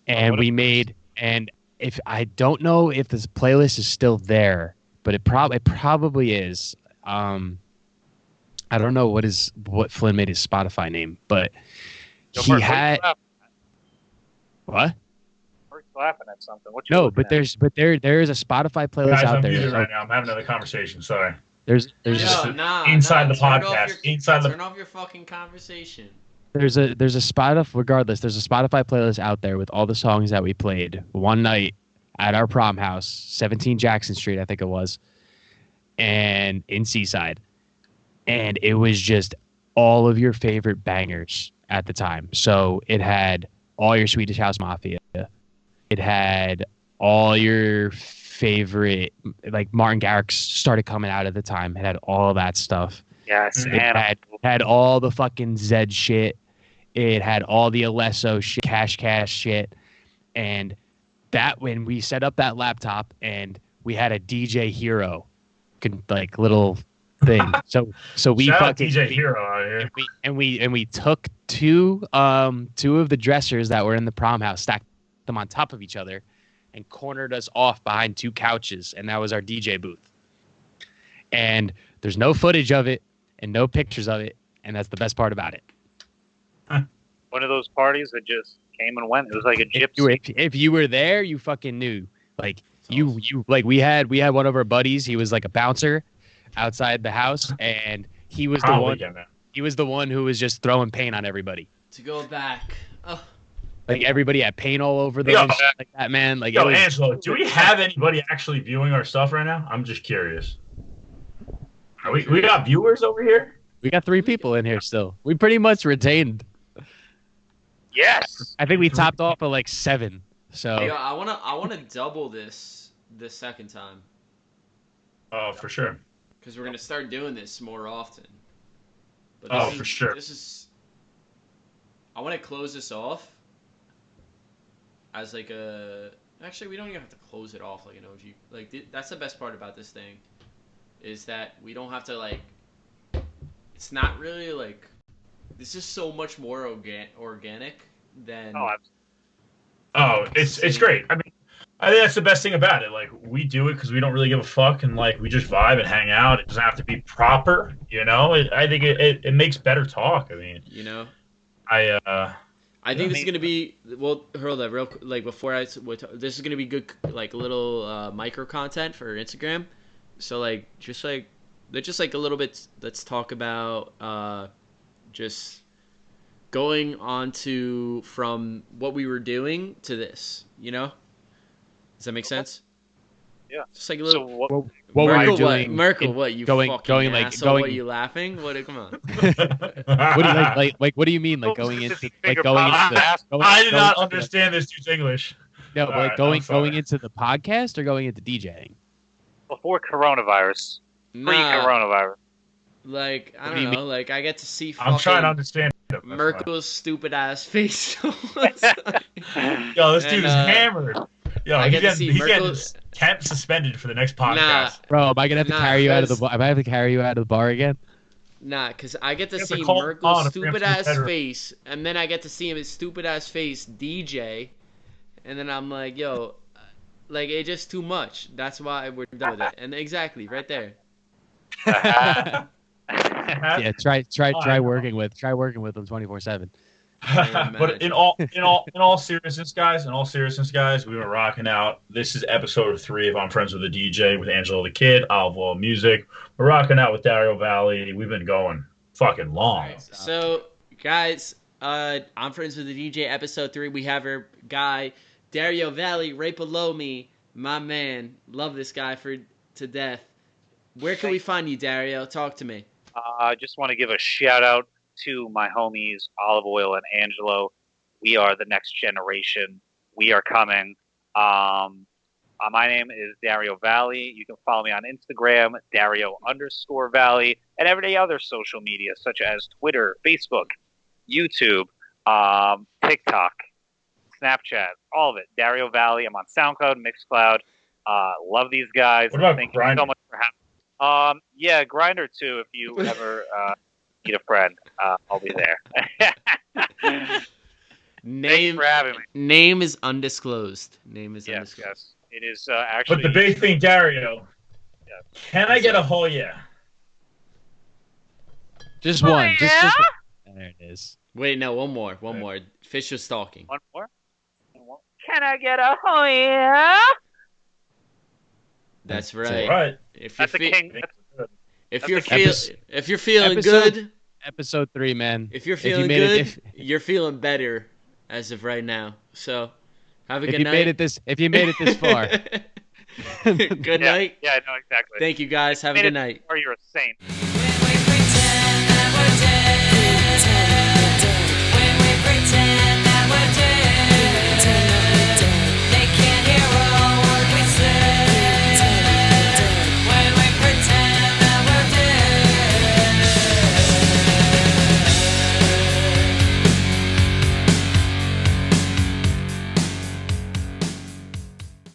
And we made, and if I don't know if this playlist is still there, but it probably is. I don't know what Flynn made his Spotify name, but he had what? We're laughing at something. What you No, looking but at? there is a Spotify playlist Guys, out I'm there. muted So right now. I'm having another conversation. Sorry. there's Yo, just inside the turn off podcast. Inside the- turn off your fucking conversation. there's a Spotify regardless. There's a Spotify playlist out there with all the songs that we played one night at our prom house, 17 Jackson Street, I think it was, and in Seaside, and it was just all of your favorite bangers at the time. So it had all your Swedish House Mafia. It had all your favorite, like Martin Garrix started coming out at the time. It had all of that stuff. Yes, It and had all the fucking Zed shit. It had all the Alesso shit, Cash shit. And that when we set up that laptop and we had a DJ Hero, like little thing. So we Shout out fucking DJ Hero out here. and we took two of the dressers that were in the prom house, stacked them on top of each other, and cornered us off behind 2 couches, and that was our DJ booth. And there's no footage of it and no pictures of it, and that's the best part about it. one of those parties that just came and went. It was like a If you were there, you fucking knew. Like you like we had one of our buddies. He was like a bouncer outside the house, and he was the one. He was the one who was just throwing paint on everybody. To go back. Oh. Like everybody had paint all over them, and shit like that, man. Like, Yo, Angelo, do we have anybody actually viewing our stuff right now? I'm just curious. We got viewers over here? we got 3 people in here still. We pretty much retained. Yes. I think we topped off at like 7. So Yeah, I wanna double this the second time Oh, for sure. because we're gonna start doing this more often. But Oh, for sure. This is. I want to close this off as like a. Actually, we don't even have to close it off like an OG. Like that's the best part about this thing, is that we don't have to like. It's not really like. This is so much more organic than. Oh, it's great. I mean, I think that's the best thing about it. Like, we do it because we don't really give a fuck, and like we just vibe and hang out. It doesn't have to be proper, you know. I think it makes better talk. I mean, you know. I think this is gonna be hold on real like before this is gonna be good like little micro content for Instagram. So like just like a little bit. Let's talk about just going on to from what we were doing to this. You know, does that make sense? Yeah. Just like a little. So what were Merkel, you doing? Merkel, what you going fucking like asshole? going? What are you laughing? What? Come on. What do you like? What do you mean? Like going into like going into the? I did not understand this dude's English. No, but like going into the podcast or going into DJing? Before coronavirus, pre-coronavirus. Like I What do don't you know. mean? Like I get to see. I'm trying to understand it. That's Merkel's stupid ass face. Yo, this dude is hammered. Yo, I he's get to see getting Merkel- his temp suspended for the next podcast. Bro, am I gonna have to carry you out of the? Am I have to carry you out of the bar again? Nah, because I get to You have to see call Merkel's on if we have stupid to be ass better. face, and then I get to see his stupid ass face DJ, and then I'm like, yo, like it's just too much. That's why we're done with it. And exactly, right there. Yeah, try working with them 24/7. But in all seriousness, guys, we were rocking out. This is episode 3 of I'm Friends with the DJ with Angelo the Kid, Olive Oil Music. We're rocking out with Dario Valli. We've been going fucking long. Right, so, guys, I'm Friends with the DJ, episode 3. We have our guy, Dario Valli, right below me. My man. Love this guy to death. Where can we find you, Dario? Talk to me. I just want to give a shout out to my homies, Olive Oil and Angelo. We are the next generation. We are coming. My name is Dario Valli. You can follow me on Instagram, Dario_Valli, and every other social media, such as Twitter, Facebook, YouTube, TikTok, Snapchat, all of it. Dario Valli. I'm on SoundCloud, Mixcloud. Love these guys. What about Thank Grindr? you so much for having me. Yeah, Grindr too. If you ever need a friend, I'll be there. Thanks for having me. Name is undisclosed. Undisclosed. Yes. It is actually. But the big thing, Dario, Yeah. can I get a oh yeah? Just one. Just one. There it is. Wait, no, one more. Fish was stalking. One more. Can I get a oh yeah? That's right. All right. If That's you're a king. if That's you're feeling episode- good, Episode 3, man. if you're feeling good, you're feeling better as of right now. So, have a good night. If you made it this far. Good night. Yeah, no, exactly. Thank you guys. Have a good night. Or you're a saint.